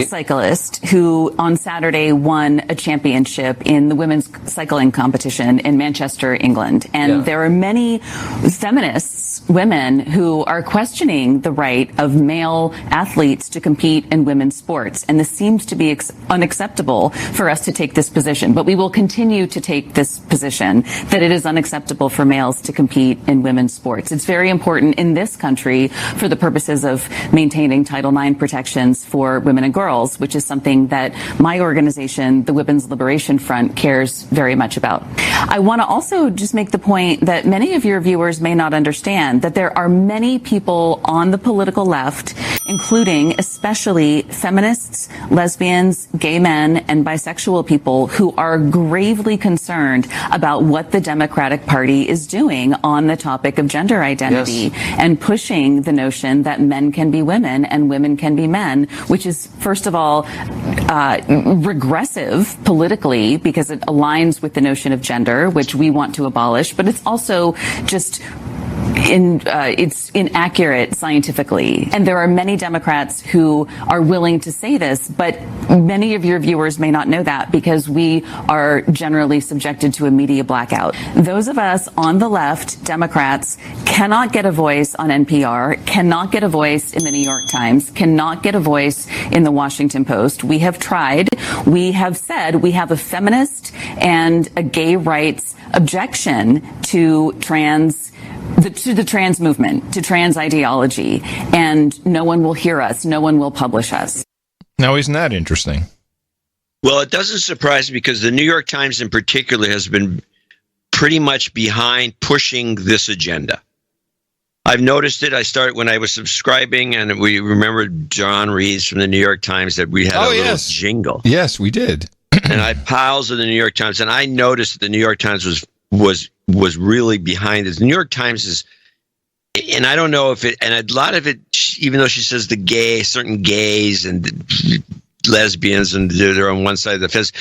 S4: cyclist who on Saturday won a championship in the women's cycling competition in Manchester, England. And there are many feminists, women, who are questioning the right of male athletes to compete in women's sports. And this seems to be unacceptable for us to take this position. But we will continue to take this position that it is unacceptable for males to compete in women's sports. It's very important in this country for the purposes of maintaining Title IX protections for women and girls, which is something that my organization, the Women's Liberation Front, cares very much about. I want to also just make the point that many of your viewers may not understand that there are many people on the political left, including especially feminists, lesbians, gay men, and bisexual people who are gravely concerned about what the Democratic Party is doing on the topic of gender identity and pushing the notion that men can be women and women can be men, which is, first of all, regressive politically because it aligns with the notion of gender, which we want to abolish, but it's also just it's inaccurate scientifically. And there are many Democrats who are willing to say this, but many of your viewers may not know that because we are generally subjected to a media blackout. Those of us on the left, Democrats, cannot get a voice on NPR, cannot get a voice in the New York Times, cannot get a voice in the Washington Post. We have tried. We have said we have a feminist and a gay rights objection to the trans movement, to trans ideology, and no one will hear us. No one will publish us.
S2: Now, isn't that interesting?
S1: Well, it doesn't surprise me because the New York Times in particular has been pretty much behind pushing this agenda. I've noticed it. I started when I was subscribing, and we remembered John Reeves from the New York Times that we had a little jingle.
S2: Yes, we did.
S1: And I had piles of the New York Times, and I noticed that the New York Times was really behind it. The New York Times is, and I don't know if it, and a lot of it, even though she says certain gays and lesbians, and they're on one side of the fence,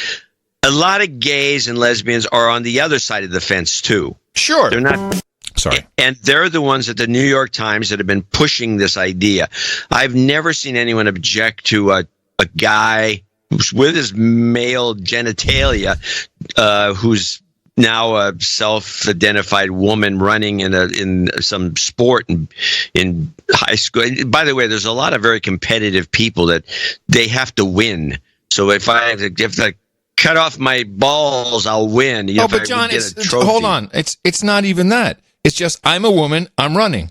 S1: a lot of gays and lesbians are on the other side of the fence too.
S2: Sure.
S1: They're not.
S2: Sorry.
S1: And they're the ones at the New York Times that have been pushing this idea. I've never seen anyone object to a guy who's with his male genitalia, who's now a self-identified woman running in some sport in high school. By the way, there's a lot of very competitive people that they have to win. So if I cut off my balls, I'll win.
S2: But John, hold on. It's not even that. It's just I'm a woman. I'm running.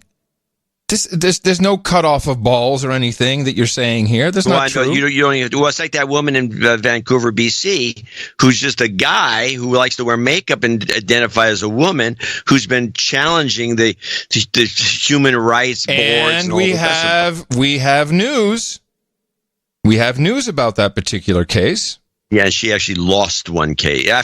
S2: There's no cutoff of balls or anything that you're saying here. That's not true.
S1: You don't even. Well, it's like that woman in Vancouver, BC, who's just a guy who likes to wear makeup and identify as a woman, who's been challenging the human rights boards.
S2: And we have news. We have news about that particular case.
S1: Yeah, she actually lost one case. How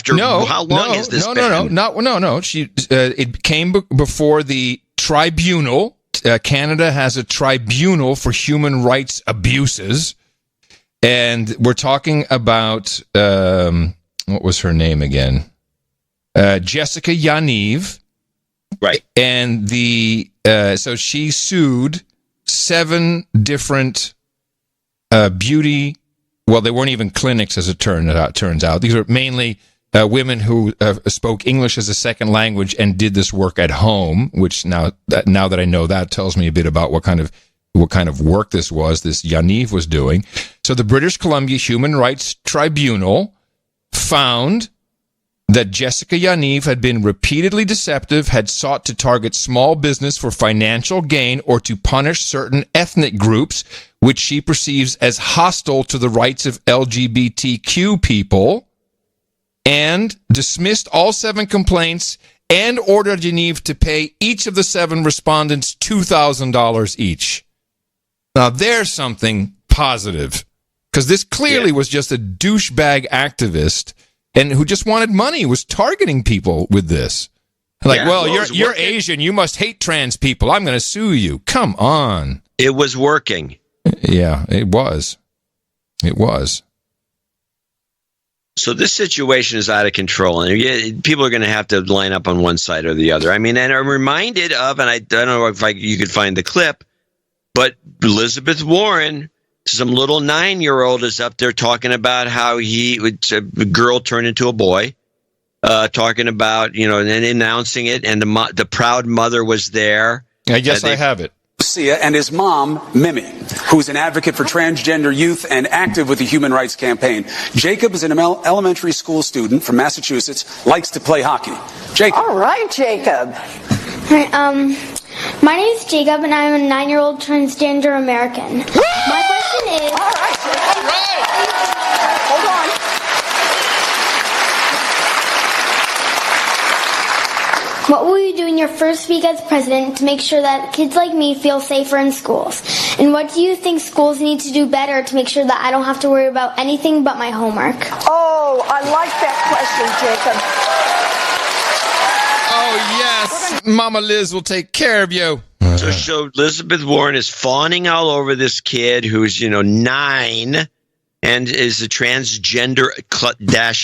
S1: long has this been?
S2: No. It came before the tribunal. Canada has a tribunal for human rights abuses. And we're talking about, what was her name again? Jessica Yaniv.
S1: Right.
S2: And so she sued 7 different beauty. Well, they weren't even clinics, as it turns out. These are mainly women who spoke English as a second language and did this work at home. Which now that I know that, tells me a bit about what kind of work this Yaniv was doing. So the British Columbia Human Rights Tribunal found that Jessica Yaniv had been repeatedly deceptive, had sought to target small business for financial gain or to punish certain ethnic groups, which she perceives as hostile to the rights of LGBTQ people, and dismissed all 7 complaints and ordered Yaniv to pay each of the 7 respondents $2,000 each. Now, there's something positive, because this clearly was just a douchebag activist and who just wanted money, was targeting people with this. You're Asian, you must hate trans people. I'm going to sue you. Come on.
S1: It was working.
S2: Yeah, it was. It was.
S1: So this situation is out of control, and people are going to have to line up on one side or the other. I mean, and I'm reminded of, and I don't know if you could find the clip, but Elizabeth Warren, some little 9-year-old is up there talking about how a girl turned into a boy, talking about, and announcing it, and the proud mother was there.
S2: I guess I have it.
S5: And his mom, Mimi, who's an advocate for transgender youth and active with the Human Rights Campaign. Jacob is an elementary school student from Massachusetts, likes to play hockey. Jacob.
S6: All right, Jacob.
S20: All right, my name is Jacob, and I'm a 9-year-old transgender American. My question is...
S6: All right. Hold on.
S20: What will you do in your first week as president to make sure that kids like me feel safer in schools? And what do you think schools need to do better to make sure that I don't have to worry about anything but my homework?
S6: Oh, I like that question, Jacob.
S2: Oh, yes. Mama Liz will take care of you.
S1: So Elizabeth Warren is fawning all over this kid who's, 9, and is a transgender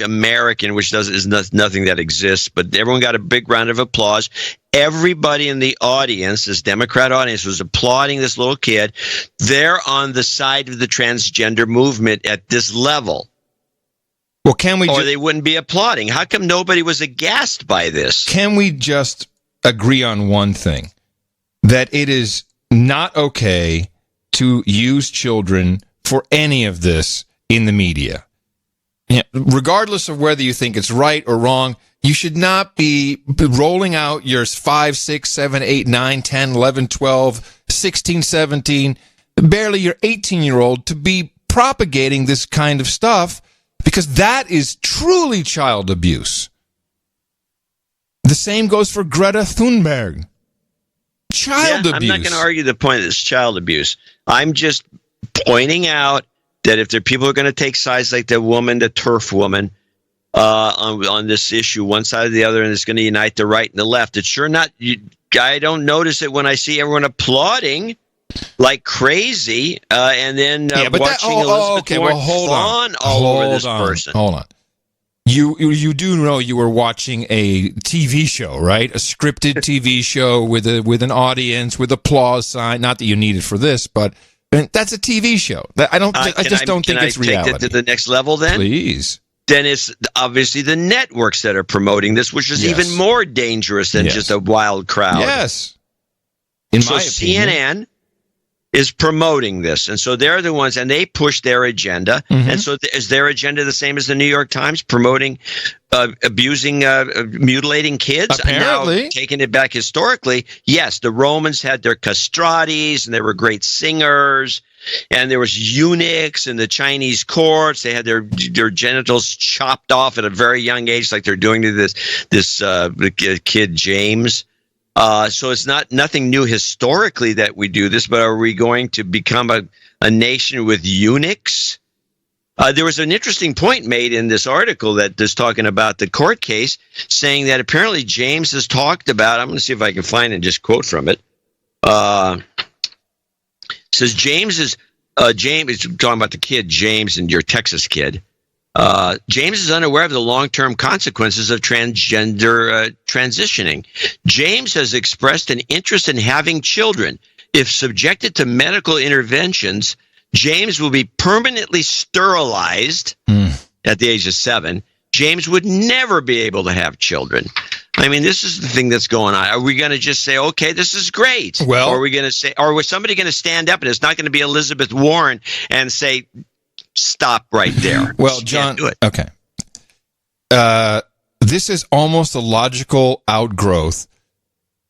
S1: American, which is nothing that exists. But everyone got a big round of applause. Everybody in the audience, this Democrat audience, was applauding this little kid. They're on the side of the transgender movement at this level.
S2: Well, can we?
S1: Or they wouldn't be applauding. How come nobody was aghast by this?
S2: Can we just agree on one thing? That it is not okay to use children for any of this in the media. Yeah, regardless of whether you think it's right or wrong, you should not be rolling out your 5, 6, 7, 8, 9, 10, 11, 12, 16, 17, barely your 18-year-old to be propagating this kind of stuff, because that is truly child abuse. The same goes for Greta Thunberg. Child abuse.
S1: I'm not going to argue the point that it's child abuse. I'm just pointing out that if there are people who are going to take sides like the woman, the turf woman, on this issue, one side or the other, and it's going to unite the right and the left, it's sure not. I don't notice it when I see everyone applauding like crazy, and then watching Elizabeth Warren fawn all over this person.
S2: Hold on. You do know you were watching a TV show, right? A scripted TV show with an audience, with applause sign. Not that you need it for this, but that's a TV show. I just don't think it's reality.
S1: Take that to the next level, then?
S2: Please.
S1: Then it's obviously the networks that are promoting this, which is even more dangerous than just a wild crowd.
S2: Yes.
S1: So CNN is promoting this, and so they're the ones, and they push their agenda. And so is their agenda the same as the New York Times, promoting abusing, mutilating kids?
S2: Apparently.
S1: And now, taking it back historically, yes, the Romans had their castratis, and they were great singers, and there was eunuchs in the Chinese courts. They had their genitals chopped off at a very young age, like they're doing to this kid James. So it's nothing new historically that we do this, but are we going to become a nation with eunuchs? There was an interesting point made in this article that is talking about the court case, saying that apparently James has talked about, I'm going to see if I can find and just quote from it. Says James is talking about the kid, James, and your Texas kid. James is unaware of the long-term consequences of transgender transitioning. James has expressed an interest in having children. If subjected to medical interventions, James will be permanently sterilized at the age of 7. James would never be able to have children. I mean, this is the thing that's going on. Are we going to just say, okay, this is great? Well, or are we going to say, or was somebody going to stand up, and it's not going to be Elizabeth Warren, and say, stop right there?
S2: Well, John, okay. This is almost a logical outgrowth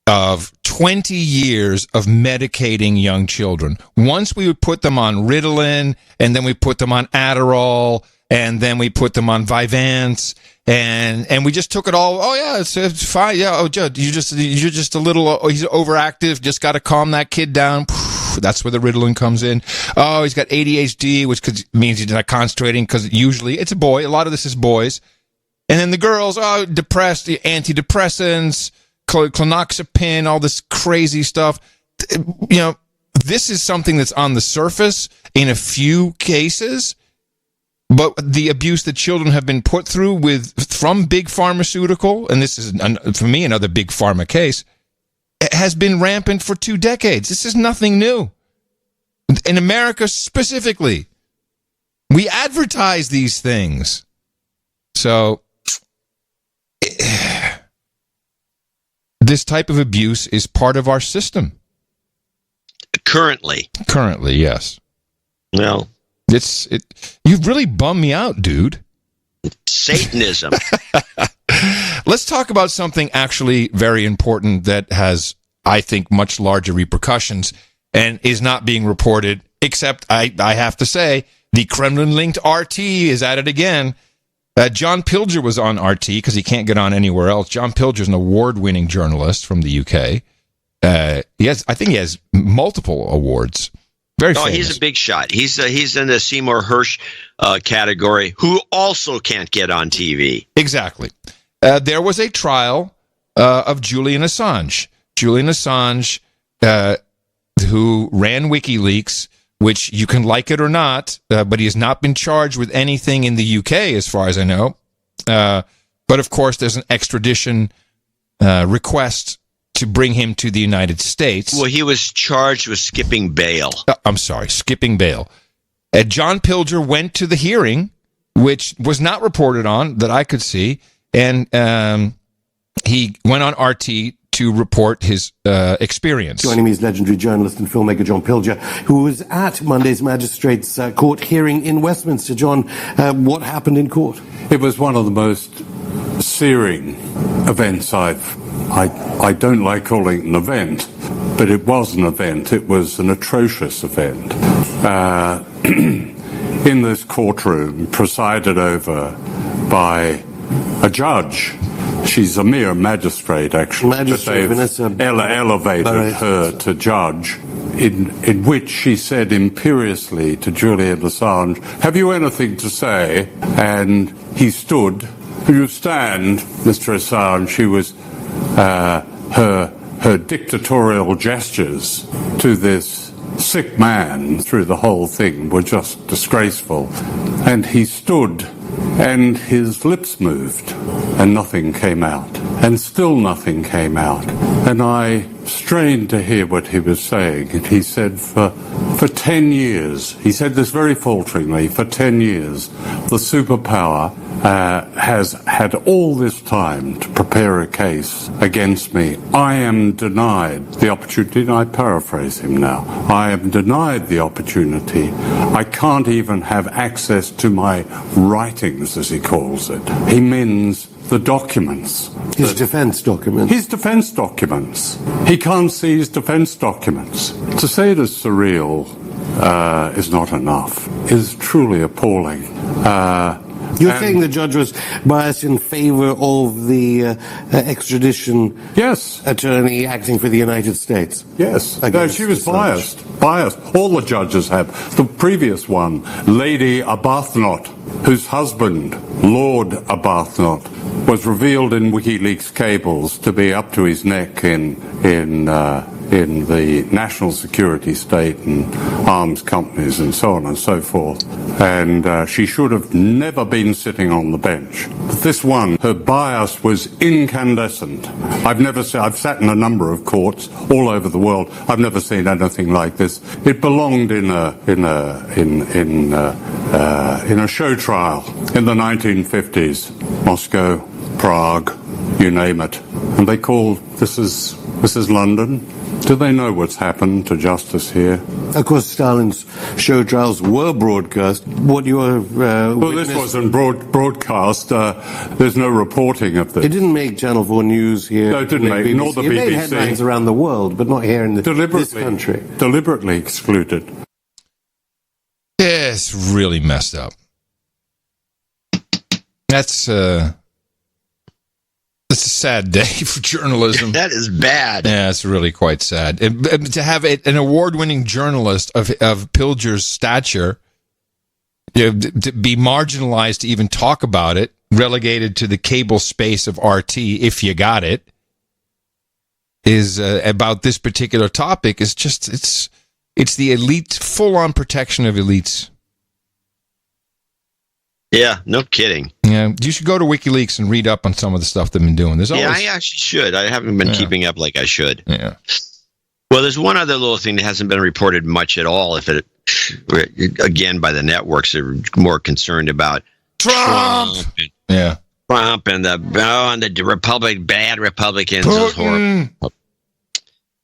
S2: of 20 years of medicating young children. Once we would put them on Ritalin, and then we put them on Adderall, and then we put them on Vyvanse, and we just took it all. Oh yeah, it's fine. Yeah, oh, Judd, you're just a little. He's overactive. Just got to calm that kid down. That's where the Ritalin comes in. Oh, he's got ADHD, which means he's not concentrating, because usually it's a boy. A lot of this is boys. And then the girls, depressed, antidepressants, clonazepam, all this crazy stuff. You know, this is something that's on the surface in a few cases, but the abuse that children have been put through from big pharmaceutical, and this is, for me, another big pharma case, has been rampant for 2 decades. This is nothing new. In America specifically, we advertise these things. So this type of abuse is part of our system.
S1: Currently,
S2: yes.
S1: Well,
S2: you've really bummed me out, dude.
S1: Satanism.
S2: Let's talk about something actually very important that has, I think, much larger repercussions and is not being reported, except I have to say, the Kremlin-linked RT is at it again. John Pilger was on RT because he can't get on anywhere else. John Pilger is an award-winning journalist from the UK. I think he has multiple awards. Very famous.
S1: He's a big shot. He's in the Seymour Hersh category, who also can't get on TV.
S2: Exactly. There was a trial of Julian Assange. Julian Assange, who ran WikiLeaks, which you can like it or not, but he has not been charged with anything in the UK, as far as I know. But of course, there's an extradition request to bring him to the United States.
S1: Well, he was charged with skipping bail.
S2: Skipping bail. John Pilger went to the hearing, which was not reported on that I could see, and he went on RT to report his experience.
S3: Joining me is legendary journalist and filmmaker John Pilger, who was at Monday's magistrates' court hearing in Westminster. John, what happened in court?
S7: It was one of the most searing events I don't like calling it an event, but it was an event. It was an atrocious event. In this courtroom, presided over by a judge. She's a mere magistrate, actually. Elevated her to judge, in which she said imperiously to Julian Assange, "Have you anything to say?" And he stood. "You stand, Mr. Assange." She was her dictatorial gestures to this sick man through the whole thing were just disgraceful. And he stood, and his lips moved, and nothing came out. And still nothing came out. And I strained to hear what he was saying. And he said, for 10 years, he said this very falteringly, for 10 years, the superpower has had all this time to prepare a case against me. I am denied the opportunity, and I paraphrase him now, I am denied the opportunity. I can't even have access to my writings, as he calls it. He means the documents.
S3: His defense documents.
S7: His defense documents. He can't see his defense documents. To say it is surreal is not enough. It is truly appalling.
S3: You're saying the judge was biased in favor of the extradition attorney acting for the United States?
S7: Yes. No, she was biased. Biased. All the judges have. The previous one, Lady Arbuthnot, whose husband, Lord Arbuthnot, was revealed in WikiLeaks cables to be up to his neck in the national security state and arms companies and so on and so forth. And she should have never been sitting on the bench. But this one, her bias was incandescent. I've sat in a number of courts all over the world. I've never seen anything like this. It belonged in a show trial in the 1950s. Moscow, Prague, you name it. And they called, this is London. Do they know what's happened to justice here?
S3: Of course, Stalin's show trials were broadcast. What you were
S7: well, this wasn't broadcast. There's no reporting of this.
S3: It didn't make Channel 4 News here.
S7: No, it didn't make, nor the BBC. It made
S3: headlines around the world, but not here in this country.
S7: Deliberately excluded.
S2: Yeah, it's really messed up. That's a sad day for journalism.
S1: That is bad.
S2: Yeah, it's really quite sad. To have an award-winning journalist of Pilger's stature, to be marginalized to even talk about it, relegated to the cable space of RT, if you got it, is about this particular topic is just it's the elite, full-on protection of elites.
S1: Yeah, no kidding.
S2: Yeah, you should go to WikiLeaks and read up on some of the stuff they've been doing.
S1: I actually should. I haven't been keeping up like I should.
S2: Yeah.
S1: Well, there's one other little thing that hasn't been reported much at all. Again, by the networks, they're more concerned about
S2: Trump
S1: and the bad Republicans.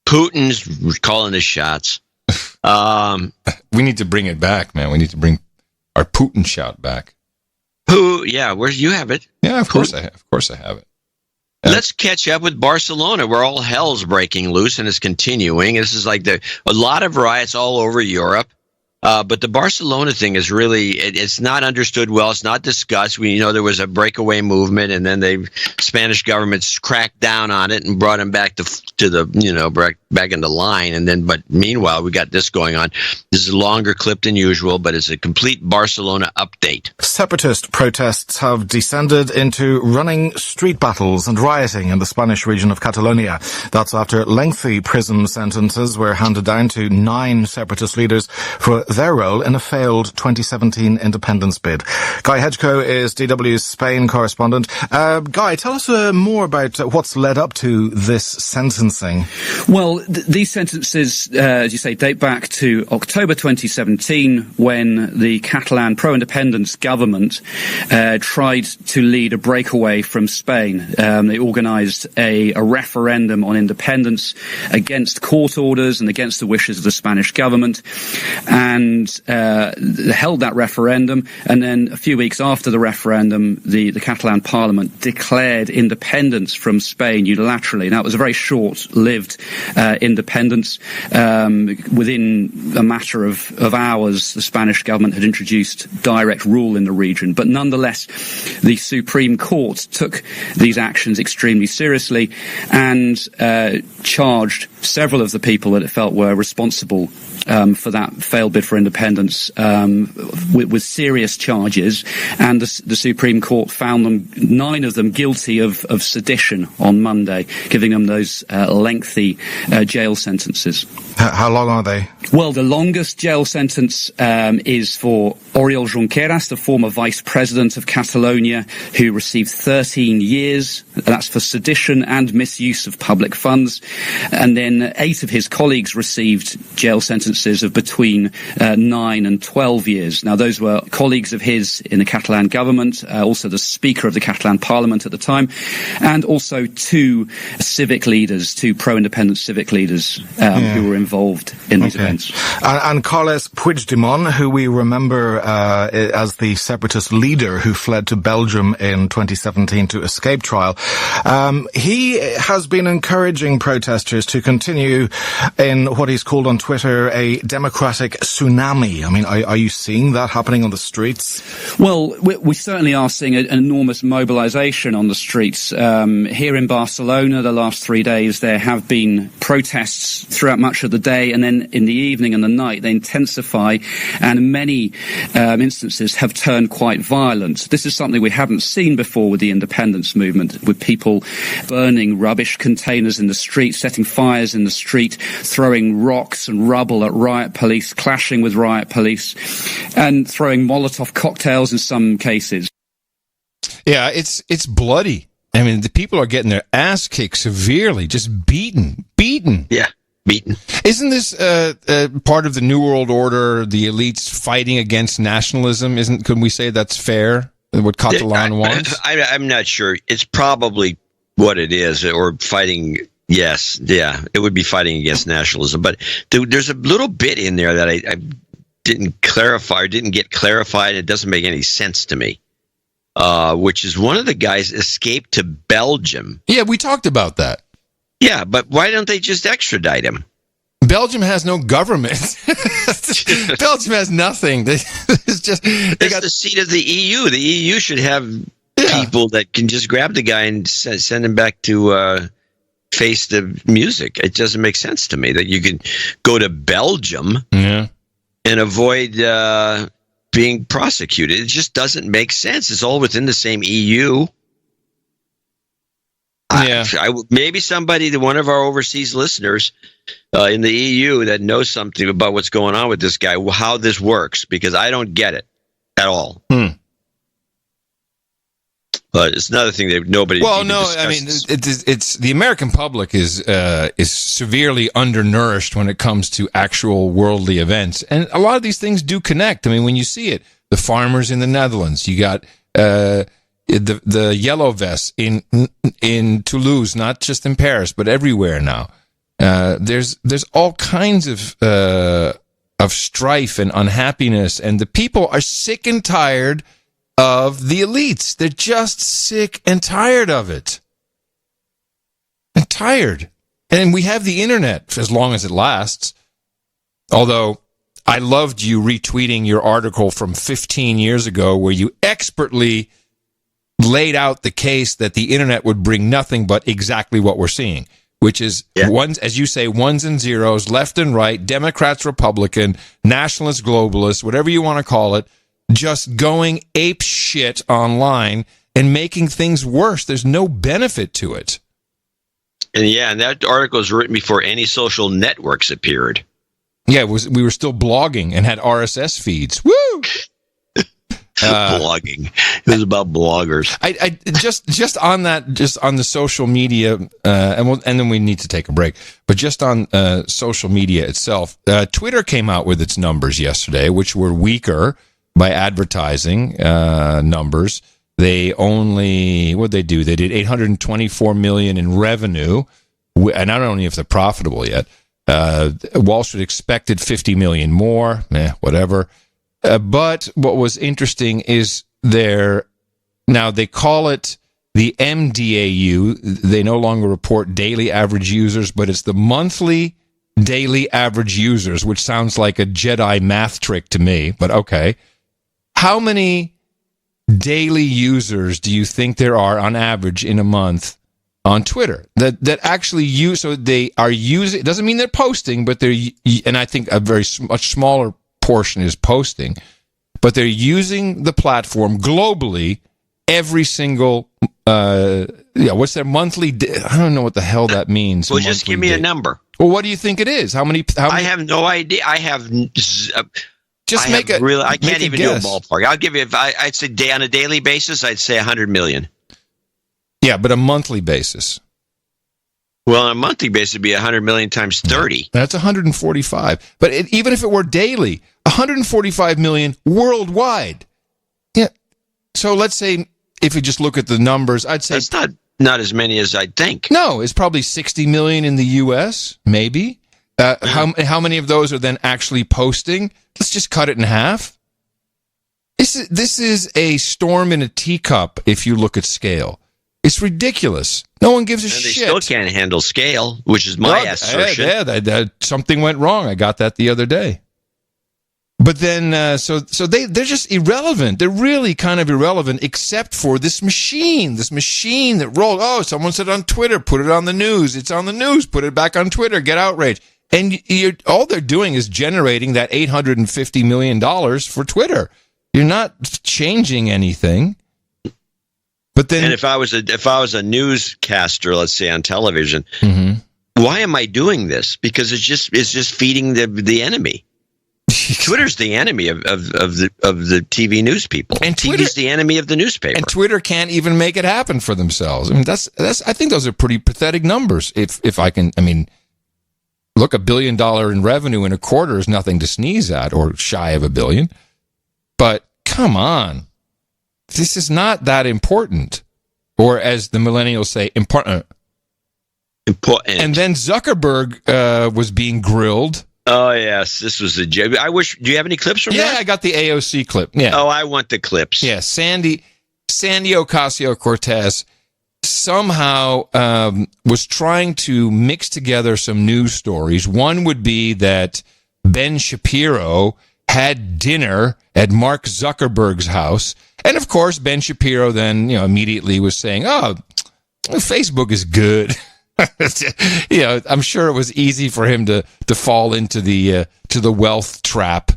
S1: Putin's calling the shots.
S2: We need to bring it back, man. We need to bring our Putin shout back.
S1: Where's you have it?
S2: Yeah, of course I have. Of course I have it.
S1: Let's catch up with Barcelona, where all hell's breaking loose and is continuing. This is like a lot of riots all over Europe. But the Barcelona thing is really, it's not understood well. It's not discussed. There was a breakaway movement, and then the Spanish government cracked down on it and brought them back to the back into line. But meanwhile, we got this going on. This is a longer clip than usual, but it's a complete Barcelona update.
S8: Separatist protests have descended into running street battles and rioting in the Spanish region of Catalonia. That's after lengthy prison sentences were handed down to 9 separatist leaders for their role in a failed 2017 independence bid. Guy Hedgecoe is DW's Spain correspondent. Guy, tell us more about what's led up to this sentencing.
S10: Well, these sentences, as you say, date back to October 2017, when the Catalan pro-independence government tried to lead a breakaway from Spain. They organised a referendum on independence against court orders and against the wishes of the Spanish government, and held that referendum. And then a few weeks after the referendum, the Catalan parliament declared independence from Spain unilaterally. Now, it was a very short-lived independence. Within a matter of hours, the Spanish government had introduced direct rule in the region. But nonetheless, the Supreme Court took these actions extremely seriously and charged several of the people that it felt were responsible for that failed bid for independence with serious charges. And the Supreme Court found 9 of them guilty of sedition on Monday, giving them those lengthy jail sentences.
S8: How long are they?
S10: Well, the longest jail sentence is for Oriol Junqueras, the former vice president of Catalonia, who received 13 years. That's for sedition and misuse of public funds. And then 8 of his colleagues received jail sentences of between 9 and 12 years. Now, those were colleagues of his in the Catalan government, also the Speaker of the Catalan Parliament at the time, and also 2 civic leaders, 2 pro-independence civic leaders who were involved in these events.
S8: And Carles Puigdemont, who we remember as the separatist leader who fled to Belgium in 2017 to escape trial, he has been encouraging protesters to continue in what he's called on Twitter a democratic tsunami. I mean, are you seeing that happening on the streets?
S10: Well, we certainly are seeing an enormous mobilization on the streets. Here in Barcelona, the last 3 days, there have been protests throughout much of the day, and then in the evening and the night, they intensify, and many instances have turned quite violent. This is something we haven't seen before with the independence movement, with people burning rubbish containers in the street, setting fires in the street, throwing rocks and rubble at riot police, clashing with riot police, and throwing Molotov cocktails in some cases.
S2: Yeah, it's bloody. I mean, the people are getting their ass kicked severely, just beaten.
S1: Yeah, beaten.
S2: Isn't this part of the New World Order, the elites fighting against nationalism? Couldn't we say that's fair, what Catalan wants?
S1: I'm not sure. It's probably what it is, or fighting. Yes, yeah, it would be fighting against nationalism. But there's a little bit in there that I didn't clarify, or didn't get clarified. It doesn't make any sense to me. Which is one of the guys escaped to Belgium.
S2: Yeah, we talked about that.
S1: Yeah, but why don't they just extradite him?
S2: Belgium has no government. Belgium has nothing. It's just
S1: got the seat of the EU. The EU should have people that can just grab the guy and send him back to face the music. It doesn't make sense to me that you can go to Belgium and avoid being prosecuted. It just doesn't make sense. It's all within the same EU.
S2: Yeah,
S1: maybe one of our overseas listeners in the EU that knows something about what's going on with this guy, how this works, because I don't get it at all. But it's another thing that nobody.
S2: Well, no, I mean, it's the American public is severely undernourished when it comes to actual worldly events, and a lot of these things do connect. I mean, when you see it, the farmers in the Netherlands, you got the yellow vests in Toulouse, not just in Paris, but everywhere now. There's all kinds of strife and unhappiness, and the people are sick and tired of the elites. They're just sick and tired of it. And tired. And we have the internet for as long as it lasts. Although I loved you retweeting your article from 15 years ago where you expertly laid out the case that the internet would bring nothing but exactly what we're seeing. which is ones, as you say, ones and zeros, left and right, Democrats, Republican, nationalists, globalists, whatever you want to call it, just going ape shit online and making things worse. There's no benefit to it.
S1: And that article was written before any social networks appeared.
S2: Yeah, we were still blogging and had RSS feeds. Woo!
S1: Blogging. It was about bloggers.
S2: I just on that, just on the social media, and then we need to take a break. But just on social media itself, Twitter came out with its numbers yesterday, which were weaker by advertising numbers. They only, what'd they do? They did $824 million in revenue, and I don't know if they're profitable yet. Wall Street expected $50 million more. Whatever. But what was interesting is now they call it the MDAU. They no longer report daily average users, but it's the monthly daily average users, which sounds like a Jedi math trick to me, but okay. How many daily users do you think there are on average in a month on Twitter that actually use? So they are using, it doesn't mean they're posting, but and I think a much smaller portion is posting, but they're using the platform globally every single, what's their monthly, I don't know what the hell that means.
S1: Well, just give me a number.
S2: Well, what do you think it is? How many?
S1: I have no idea. I can't even do a ballpark. I'll give you, I'd say on a daily basis, I'd say 100 million.
S2: Yeah, but a monthly basis.
S1: Well, on a monthly basis, it'd be 100 million times 30.
S2: That's 145. But even if it were daily, 145 million worldwide. Yeah. So let's say, if you just look at the numbers, I'd say
S1: it's not as many as I'd think.
S2: No, it's probably 60 million in the U.S., maybe. How many of those are then actually posting? Let's just cut it in half. This is a storm in a teacup if you look at scale. It's ridiculous. No one gives a shit.
S1: They still can't handle scale, which is my assertion.
S2: Yeah, something went wrong. I got that the other day. But then, so they're just irrelevant. They're really kind of irrelevant, except for this machine that rolled. Oh, someone said on Twitter, put it on the news. It's on the news. Put it back on Twitter. Get outraged. And all they're doing is generating that $850 million for Twitter. You're not changing anything. But then,
S1: and if I was a newscaster, let's say on television, why am I doing this? Because it's just feeding the enemy. Twitter's the enemy of the TV news people, and TV's the enemy of the newspaper.
S2: And Twitter can't even make it happen for themselves. I mean, that's. I think those are pretty pathetic numbers. If I can, I mean, look, $1 billion in revenue in a quarter is nothing to sneeze at, or shy of $1 billion. But come on. This is not that important, or as the millennials say, important.
S1: Important.
S2: And then Zuckerberg was being grilled.
S1: Oh yes, this was a joke. I wish. Do you have any clips from that?
S2: Yeah, I got the AOC clip. Yeah.
S1: Oh, I want the clips.
S2: Yeah, Sandy Ocasio-Cortez somehow was trying to mix together some news stories. One would be that Ben Shapiro had dinner at Mark Zuckerberg's house. And of course, Ben Shapiro then, immediately was saying, "Oh, Facebook is good." I'm sure it was easy for him to fall into the wealth trap,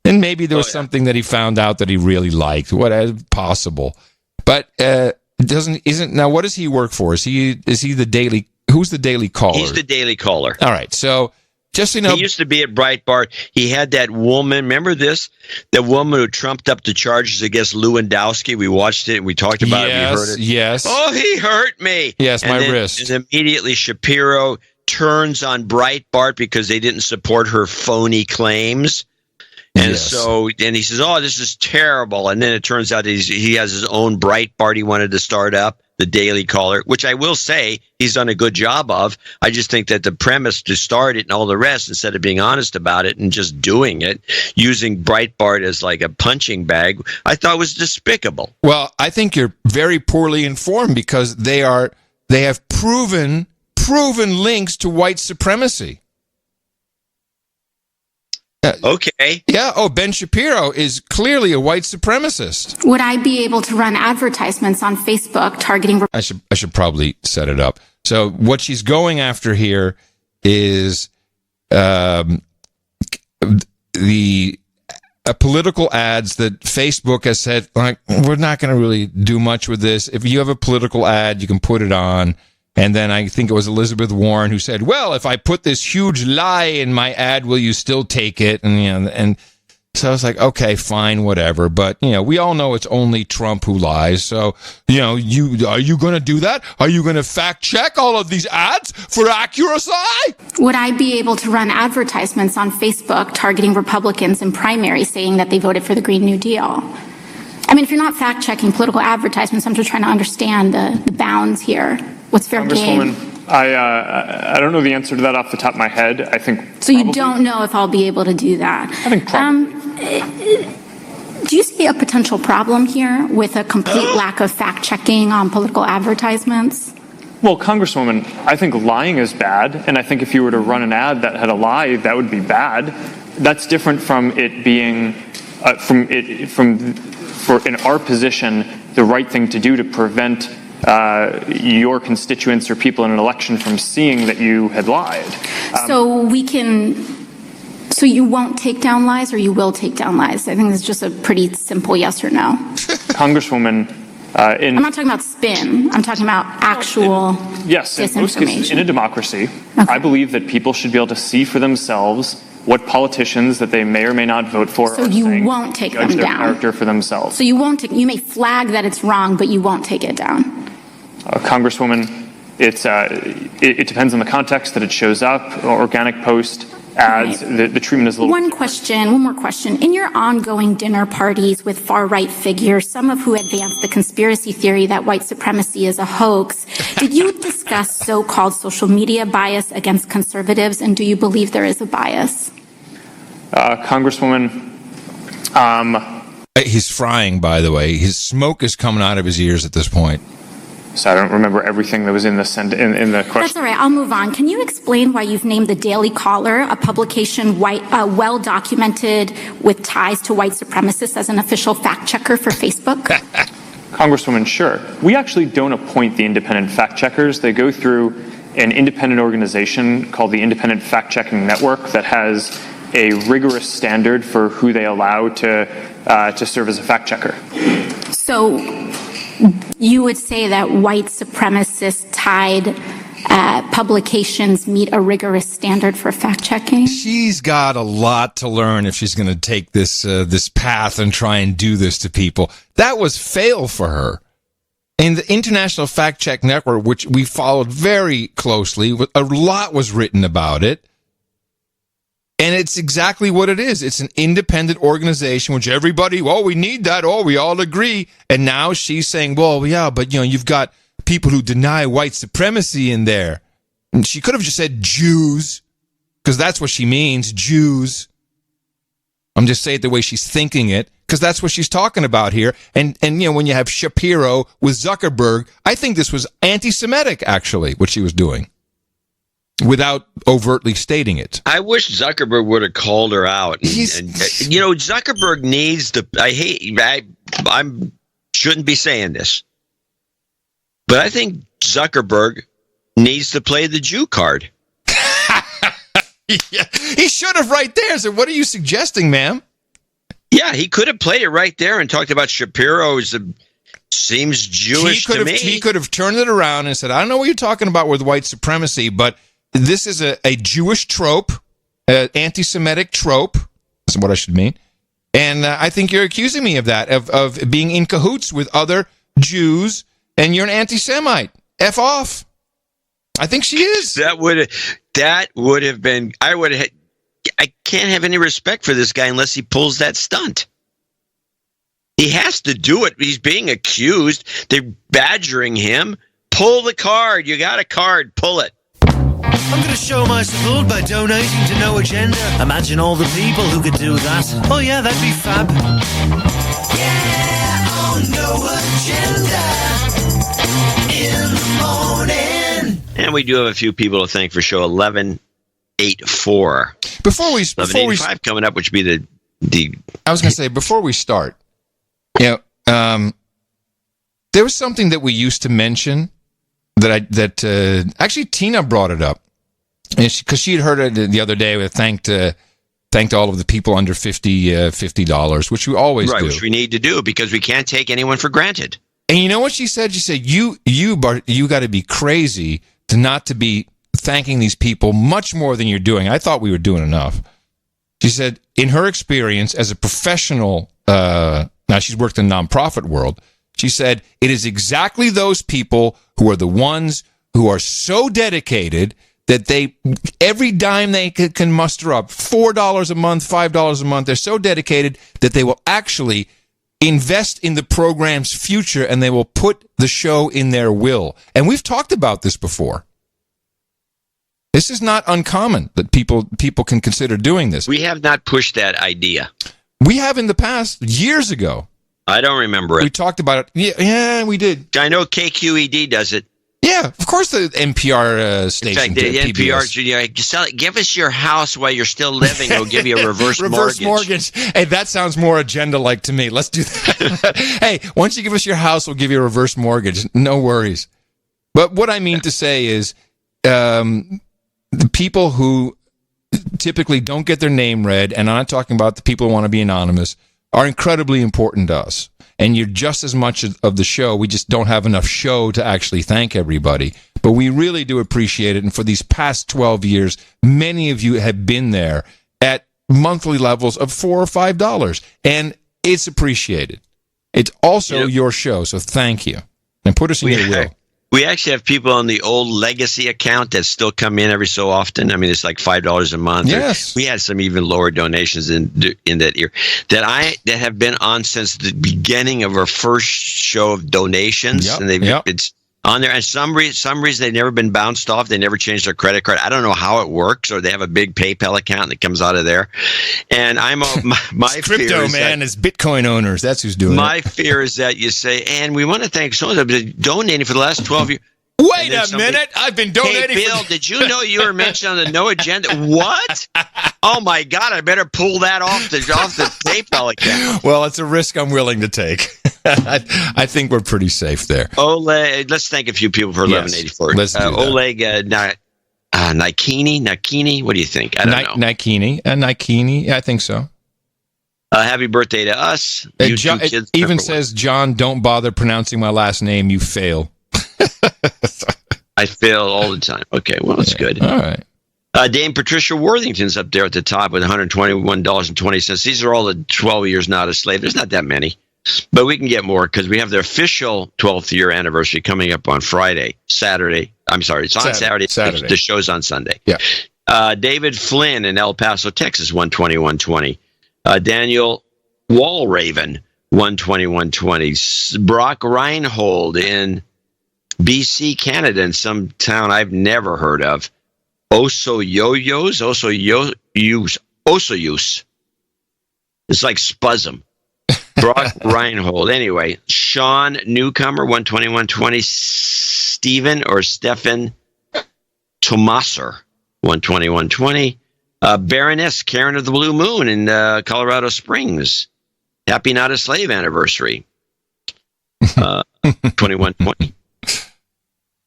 S2: and maybe there was something that he found out that he really liked. What possible? But now what does he work for? Is he the daily? Who's the Daily Caller?
S1: He's the Daily Caller.
S2: All right, so. Just so you know,
S1: he used to be at Breitbart. He had that woman. Remember this? The woman who trumped up the charges against Lewandowski. We watched it and we talked about it. We heard it.
S2: Yes.
S1: Oh, he hurt me.
S2: Yes, my wrist.
S1: And immediately Shapiro turns on Breitbart because they didn't support her phony claims. And and he says, "Oh, this is terrible." And then it turns out he has his own Breitbart he wanted to start up, the Daily Caller, which I will say he's done a good job of. I just think that the premise to start it and all the rest, instead of being honest about it and just doing it, using Breitbart as like a punching bag, I thought was despicable.
S2: Well, I think you're very poorly informed because they have proven links to white supremacy.
S1: Okay.
S2: Yeah. Oh, Ben Shapiro is clearly a white supremacist.
S9: Would I be able to run advertisements on Facebook targeting?
S2: I should probably set it up. So what she's going after here is political ads that Facebook has said, like, we're not going to really do much with this. If you have a political ad, you can put it on. And then I think it was Elizabeth Warren who said, well, if I put this huge lie in my ad, will you still take it? And so I was like, okay, fine, whatever. But, we all know it's only Trump who lies. So, are you going to do that? Are you going to fact check all of these ads for accuracy?
S9: Would I be able to run advertisements on Facebook targeting Republicans in primaries saying that they voted for the Green New Deal? I mean, if you're not fact checking political advertisements, I'm just trying to understand the bounds here. What's fair game?
S16: I don't know the answer to that off the top of my head. I think
S9: so. You don't know if I'll be able to do that.
S16: I think probably.
S9: Do you see a potential problem here with a complete lack of fact checking on political advertisements?
S16: Well, Congresswoman, I think lying is bad, and I think if you were to run an ad that had a lie, that would be bad. That's different from it being, for in our position, the right thing to do to prevent your constituents or people in an election from seeing that you had lied.
S9: So you won't take down lies, or you will take down lies? I think it's just a pretty simple yes or no.
S16: Congresswoman,
S9: I'm not talking about spin. I'm talking about actual
S16: yes, in most cases, in a democracy,
S9: okay.
S16: I believe that people should be able to see for themselves what politicians that they may or may not vote for
S9: so
S16: are
S9: you
S16: saying,
S9: won't take
S16: judge
S9: them
S16: their
S9: down.
S16: Character for themselves.
S9: So you won't. You may flag that it's wrong, but you won't take it down.
S16: Congresswoman, it depends on the context that it shows up. Organic post, ads, right. the treatment is a little.
S9: One more question. In your ongoing dinner parties with far-right figures, some of who advance the conspiracy theory that white supremacy is a hoax, did you discuss so-called social media bias against conservatives, and do you believe there is a bias?
S16: Congresswoman,
S2: he's frying, by the way. His smoke is coming out of his ears at this point.
S16: So I don't remember everything that was in the question.
S9: That's all right. I'll move on. Can you explain why you've named the Daily Caller, a publication well documented with ties to white supremacists, as an official fact checker for Facebook?
S16: Congresswoman, sure. We actually don't appoint the independent fact checkers. They go through an independent organization called the Independent Fact Checking Network that has a rigorous standard for who they allow to serve as a fact checker.
S9: So you would say that white supremacist-tied publications meet a rigorous standard for fact-checking?
S2: She's got a lot to learn if she's going to take this path and try and do this to people. That was fail for her. And the International Fact Check Network, which we followed very closely, a lot was written about it. And it's exactly what it is. It's an independent organization, which everybody, we need that. We all agree. And now she's saying, well, yeah, but, you've got people who deny white supremacy in there. And she could have just said Jews, because that's what she means, Jews. I'm just saying it the way she's thinking it, because that's what she's talking about here. And when you have Shapiro with Zuckerberg, I think this was anti-Semitic, actually, what she was doing, without overtly stating it.
S1: I wish Zuckerberg would have called her out. And Zuckerberg needs to. I shouldn't be saying this, but I think Zuckerberg needs to play the Jew card.
S2: Yeah, he should have right there. So what are you suggesting, ma'am?
S1: Yeah, he could have played it right there and talked about Shapiro. Seems Jewish to me.
S2: He could have turned it around and said, I don't know what you're talking about with white supremacy, but this is a Jewish trope, an anti-Semitic trope. That's what I should mean. And I think you're accusing me of that, of being in cahoots with other Jews, and you're an anti-Semite. F off. I think she is.
S1: That would have been. I can't have any respect for this guy unless he pulls that stunt. He has to do it. He's being accused. They're badgering him. Pull the card. You got a card. Pull it.
S14: I'm going to show my support by donating to No Agenda. Imagine all the people who could do that. Oh yeah, that'd be fab. Yeah, on No Agenda in the morning.
S1: And we do have a few people to thank for show 1184.
S2: Before we
S1: 1185 coming up, which would be the.
S2: I was going to say before we start, there was something that we used to mention actually Tina brought it up, and because she had heard it the other day. We thanked all of the people under $50, which we always do.
S1: Which we need to do because we can't take anyone for granted.
S2: And you know what she said? She said, "You got to be crazy to be thanking these people much more than you're doing." I thought we were doing enough. She said, in her experience as a professional, now she's worked in the nonprofit world. She said, it is exactly those people who are the ones who are so dedicated that every dime they can muster up, $4 a month, $5 a month, they're so dedicated that they will actually invest in the program's future and they will put the show in their will. And we've talked about this before. This is not uncommon that people can consider doing this.
S1: We have not pushed that idea.
S2: We have in the past, years ago.
S1: I don't remember it.
S2: We talked about it. Yeah, we did.
S1: I know KQED does it.
S2: Yeah, of course the NPR station.
S1: In fact, the NPR, give us your house while you're still living. We'll give you a reverse mortgage.
S2: Hey, that sounds more agenda-like to me. Let's do that. Hey, once you give us your house, we'll give you a reverse mortgage. No worries. But what I mean to say is the people who typically don't get their name read, and I'm not talking about the people who want to be anonymous, are incredibly important to us. And you're just as much of the show. We just don't have enough show to actually thank everybody. But we really do appreciate it. And for these past 12 years, many of you have been there at monthly levels of $4 or $5. And it's appreciated. It's also your show. So thank you. And put us in your will.
S1: We actually have people on the old legacy account that still come in every so often. I mean, it's like $5 a month.
S2: Yes.
S1: We had some even lower donations in that year that have been on since the beginning of our first show of donations.
S2: Yep.
S1: And it's on there. And some reason they've never been bounced off. They never changed their credit card. I don't know how it works, or they have a big PayPal account that comes out of there. And my
S2: crypto
S1: fear
S2: man is Bitcoin owners. That's who's doing it.
S1: My fear is that you say, and we want to thank someone that's been donating for the last 12 years.
S2: Wait a minute. I've been donating.
S1: Hey, Bill, did you know you were mentioned on the No Agenda? What? Oh, my God. I better pull that off the PayPal account.
S2: Well, it's a risk I'm willing to take. I think we're pretty safe there.
S1: Oleg, let's thank a few people for 1184.
S2: Let's do that.
S1: Oleg Nikini, what do you think? I don't know.
S2: Nikini, I think so.
S1: Happy birthday to us.
S2: It even says, John, don't bother pronouncing my last name. You fail.
S1: I fail all the time. Okay, well, that's good.
S2: All right.
S1: Dame Patricia Worthington's up there at the top with $121.20. These are all the 12 years not a slave. There's not that many. But we can get more because we have their official 12th year anniversary coming up on Saturday. I'm sorry, it's on Saturday. The show's on Sunday.
S2: Yeah.
S1: David Flynn in El Paso, Texas, $121.20. Daniel Walraven, $121.20. Brock Reinhold in BC, Canada, in some town I've never heard of. Osoyoyos. It's like spasm. Brock Reinhold. Anyway, Sean Newcomer, $121.20. Stephen Tomaser, $121.20. Baroness Karen of the Blue Moon in Colorado Springs. Happy Not a Slave anniversary. $21.20.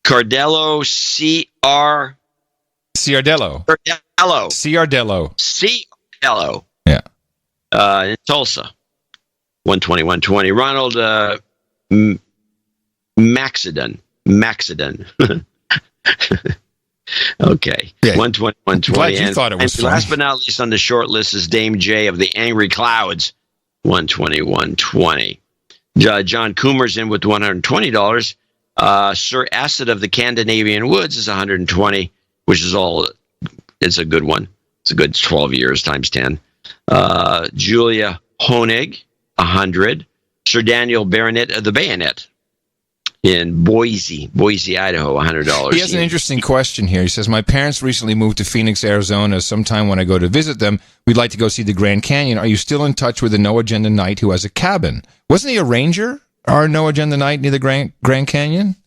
S1: Cardello Ciardello.
S2: Yeah.
S1: In Tulsa. $121.20. Ronald Maxidon. Okay. Yeah. $121.20.
S2: Glad you thought it was funny.
S1: Last but not least on the short list is Dame J of the Angry Clouds. $121.20. John Coomer's in with $120. Sir Acid of the Scandinavian Woods is $120, which is it's a good one. It's a good 12 years times 10. Julia Honig, $100. Sir Daniel Baronet of the Bayonet in Boise, Idaho, $100.
S2: He has an interesting question here. He says, my parents recently moved to Phoenix, Arizona. Sometime when I go to visit them, we'd like to go see the Grand Canyon. Are you still in touch with the No Agenda Knight who has a cabin? Wasn't he a ranger? Our No Agenda Knight near the Grand Canyon?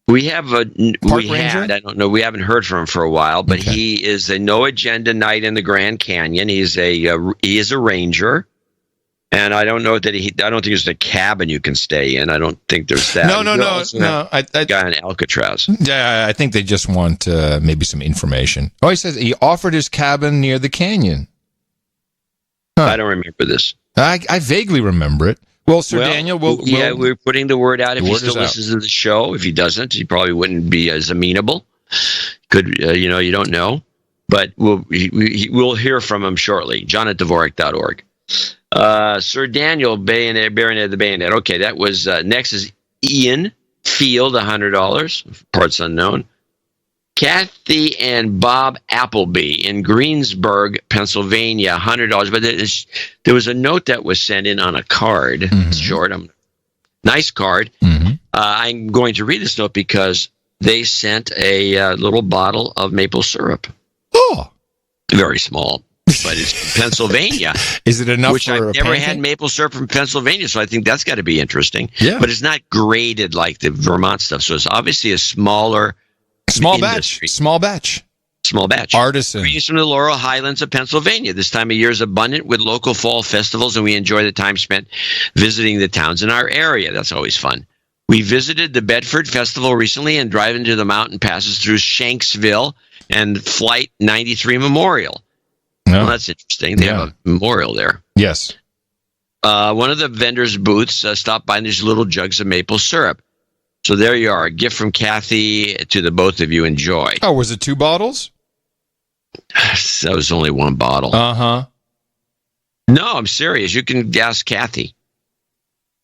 S1: We have I don't know. We haven't heard from him for a while, but he is a No Agenda Knight in the Grand Canyon. He is a ranger, And I don't know that I don't think there's a cabin you can stay in. I don't think there's that.
S2: No.
S1: I guy in Alcatraz.
S2: Yeah, I think they just want maybe some information. Oh, he says he offered his cabin near the canyon. Huh.
S1: I don't remember this.
S2: I vaguely remember it. Well, Sir Daniel,
S1: we're putting the word out. If he still listens to the show, if he doesn't, he probably wouldn't be as amenable. Could you don't know, but we'll hear from him shortly. John at Dvorak.org. Sir Daniel, Baronet of the Bayonet. Okay, that was next is Ian Field, $100, parts unknown. Kathy and Bob Appleby in Greensburg, Pennsylvania, $100. But there was a note that was sent in on a card. Mm-hmm. It's short. Nice card. Mm-hmm. I'm going to read this note because they sent a little bottle of maple syrup.
S2: Oh,
S1: very small. But it's from Pennsylvania.
S2: Is it enough
S1: which
S2: for
S1: I've
S2: a
S1: never
S2: pancake?
S1: had maple syrup from Pennsylvania, so I think that's got to be interesting.
S2: Yeah.
S1: But it's not graded like the Vermont stuff, so it's obviously a small
S2: batch. Artisan.
S1: Greetings from the Laurel Highlands of Pennsylvania. This time of year is abundant with local fall festivals, and we enjoy the time spent visiting the towns in our area. That's always fun. We visited the Bedford Festival recently and drive into the mountain passes through Shanksville and Flight 93 Memorial.
S2: No.
S1: Well, that's interesting. They have a memorial there.
S2: Yes.
S1: One of the vendors' booths stopped by, and there's little jugs of maple syrup. So there you are. A gift from Kathy to the both of you. Enjoy.
S2: Oh, was it 2 bottles?
S1: That was only 1 bottle.
S2: Uh-huh.
S1: No, I'm serious. You can ask Kathy.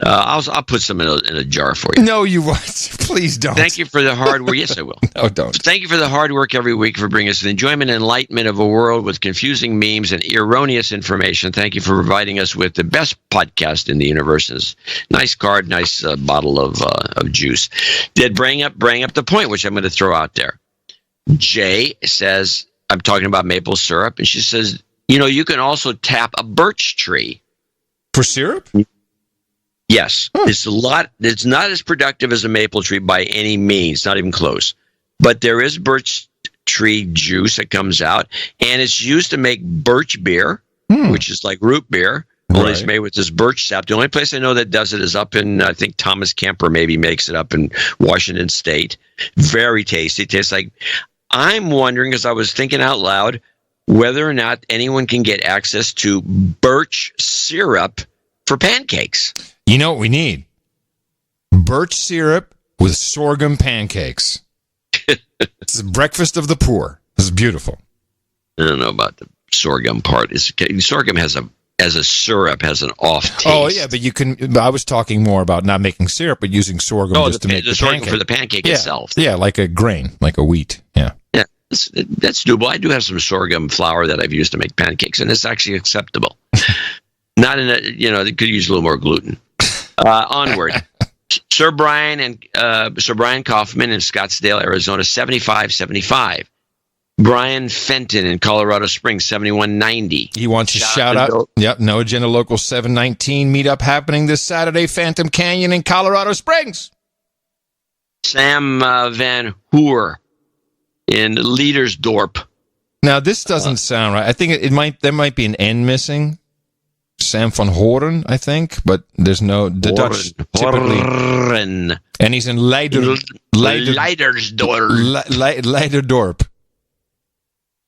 S1: I'll put some in a jar for you.
S2: No, you won't. Please don't.
S1: Thank you for the hard work. Yes, I will.
S2: No, don't.
S1: Thank you for the hard work every week for bringing us the enjoyment and enlightenment of a world with confusing memes and erroneous information. Thank you for providing us with the best podcast in the universe. Nice card, nice bottle of juice. Did bring up the point, which I'm going to throw out there. Jay says, I'm talking about maple syrup, and she says, you can also tap a birch tree.
S2: For syrup?
S1: Yes, it's not as productive as a maple tree by any means, not even close. But there is birch tree juice that comes out, and it's used to make birch beer, which is like root beer, only it's made with this birch sap. The only place I know that does it is up in, I think Thomas Kemper maybe makes it up in Washington State. Very tasty. It tastes like, I'm wondering, as I was thinking out loud, whether or not anyone can get access to birch syrup for pancakes.
S2: You know what we need? Birch syrup with sorghum pancakes. It's the breakfast of the poor. This is beautiful.
S1: I don't know about the sorghum part. Sorghum has a syrup has an off taste.
S2: Oh yeah, but you can. I was talking more about not making syrup, but using sorghum just to make the
S1: sorghum
S2: pancake.
S1: for the pancake itself.
S2: Yeah, like a grain, like a wheat. Yeah.
S1: Yeah, that's doable. I do have some sorghum flour that I've used to make pancakes, and it's actually acceptable. Not in a, they could use a little more gluten. Onward. Sir Brian Kaufman in Scottsdale, Arizona, 75.75. Brian Fenton in Colorado Springs, 71.90.
S2: He wants a shout out. Yep, No Agenda Local 719 meetup happening this Saturday, Phantom Canyon in Colorado Springs.
S1: Sam Van Hoer in Leadersdorp.
S2: Now this doesn't sound right. I think there might be an N missing. Sam van Horen, I think, but there's no the Dutch typically.
S1: Horen.
S2: And he's in Leiderdorp.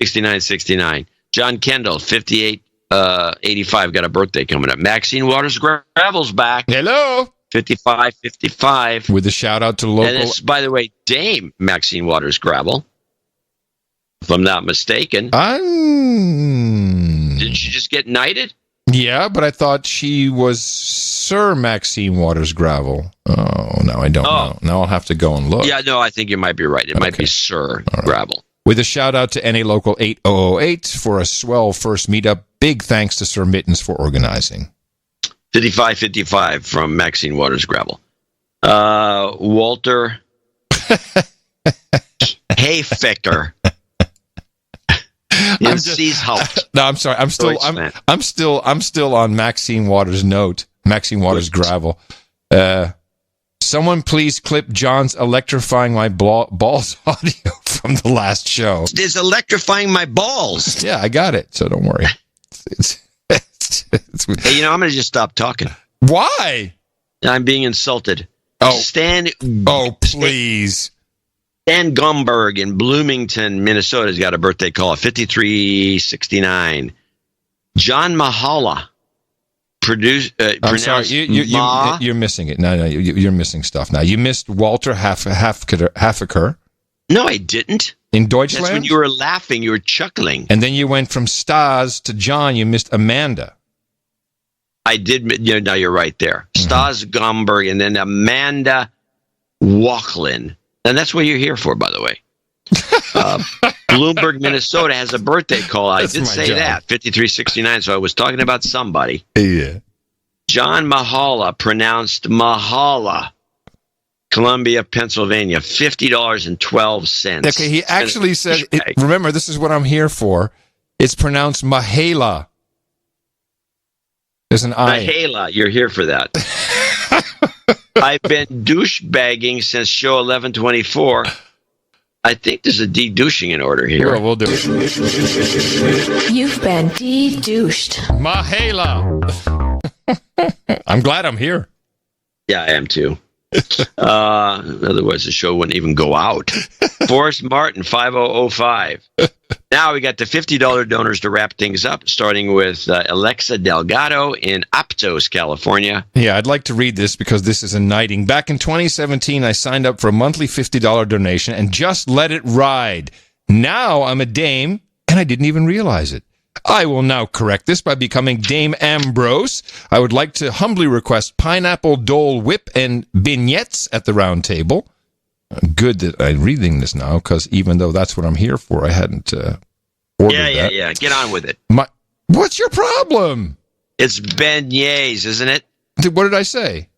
S1: 69.69. John Kendall, 58.85. Got a birthday coming up. Maxine Waters Gravel's back.
S2: Hello.
S1: 55.55.
S2: With a shout out to local.
S1: And it's, by the way, Dame Maxine Waters Gravel. If I'm not mistaken. Didn't she just get knighted?
S2: Yeah, but I thought she was Sir Maxine Waters Gravel. Oh, no, I don't know. Now I'll have to go and look.
S1: Yeah, no, I think you might be right. It might be Sir Gravel.
S2: With a shout out to NA Local 8008 for a swell first meetup. Big thanks to Sir Mittens for organizing.
S1: 55.55 from Maxine Waters Gravel. Walter Hayfecker. I'm
S2: sorry. I'm still on Maxine Waters' note. Maxine Waters Gravel. Someone please clip John's electrifying my balls audio from the last show.
S1: It's electrifying my balls.
S2: Yeah, I got it. So don't worry. It's
S1: Hey, I'm going to just stop talking.
S2: Why?
S1: I'm being insulted.
S2: Oh,
S1: please. Stan Gumberg in Bloomington, Minnesota has got a birthday call at 5369. John Mahala
S2: I'm sorry, you're missing it. No, you're missing stuff now. You missed Walter Hafeker.
S1: No, I didn't.
S2: In Deutschland?
S1: That's when you were laughing. You were chuckling.
S2: And then you went from Stas to John. You missed Amanda.
S1: I did. No, you're right there. Stas Gomberg and then Amanda Walklin. And that's what you're here for, by the way. Bloomberg, Minnesota has a birthday call. I did say that, 5369. So I was talking about somebody.
S2: Yeah.
S1: John Mahala, pronounced Mahala. Columbia, Pennsylvania, $50.12.
S2: Okay, he actually said, remember, this is what I'm here for. It's pronounced Mahala. There's an I.
S1: Mahala, you're here for that. I've been douchebagging since show 1124. I think there's a de-douching in order here.
S2: Well, we'll do it.
S13: You've been de-douched.
S2: Mahala. I'm glad I'm here.
S1: Yeah, I am too. Otherwise the show wouldn't even go out. Forrest Martin, 5005. Now we got the $50 donors to wrap things up, starting with Alexa Delgado in Aptos, California.
S2: Yeah, I'd like to read this because this is a knighting. Back in 2017, I signed up for a monthly $50 donation and just let it ride. Now I'm a dame, and I didn't even realize it. I will now correct this by becoming Dame Ambrose. I would like to humbly request pineapple Dole Whip and beignets at the round table. Good that I'm reading this now, because even though that's what I'm here for, I hadn't ordered that.
S1: Yeah. Get on with it.
S2: What's your problem?
S1: It's beignets, isn't it?
S2: What did I say?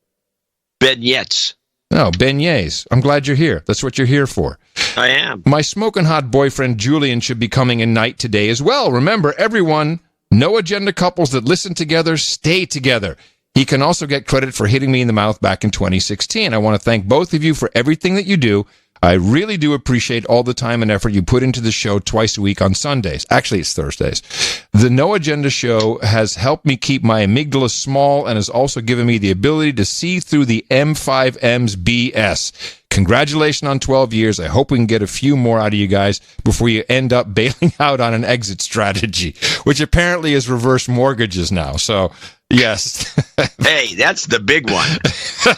S1: Beignets.
S2: No, beignets. I'm glad you're here. That's what you're here for.
S1: I am.
S2: My smoking hot boyfriend Julian should be coming in night today as well. Remember, everyone, no agenda couples that listen together stay together. He can also get credit for hitting me in the mouth back in 2016. I want to thank both of you for everything that you do. I really do appreciate all the time and effort you put into the show twice a week on Sundays. Actually, it's Thursdays. The No Agenda show has helped me keep my amygdala small and has also given me the ability to see through the M5M's BS. Congratulations on 12 years. I hope we can get a few more out of you guys before you end up bailing out on an exit strategy, which apparently is reverse mortgages now. So, yes.
S1: Hey, that's the big one.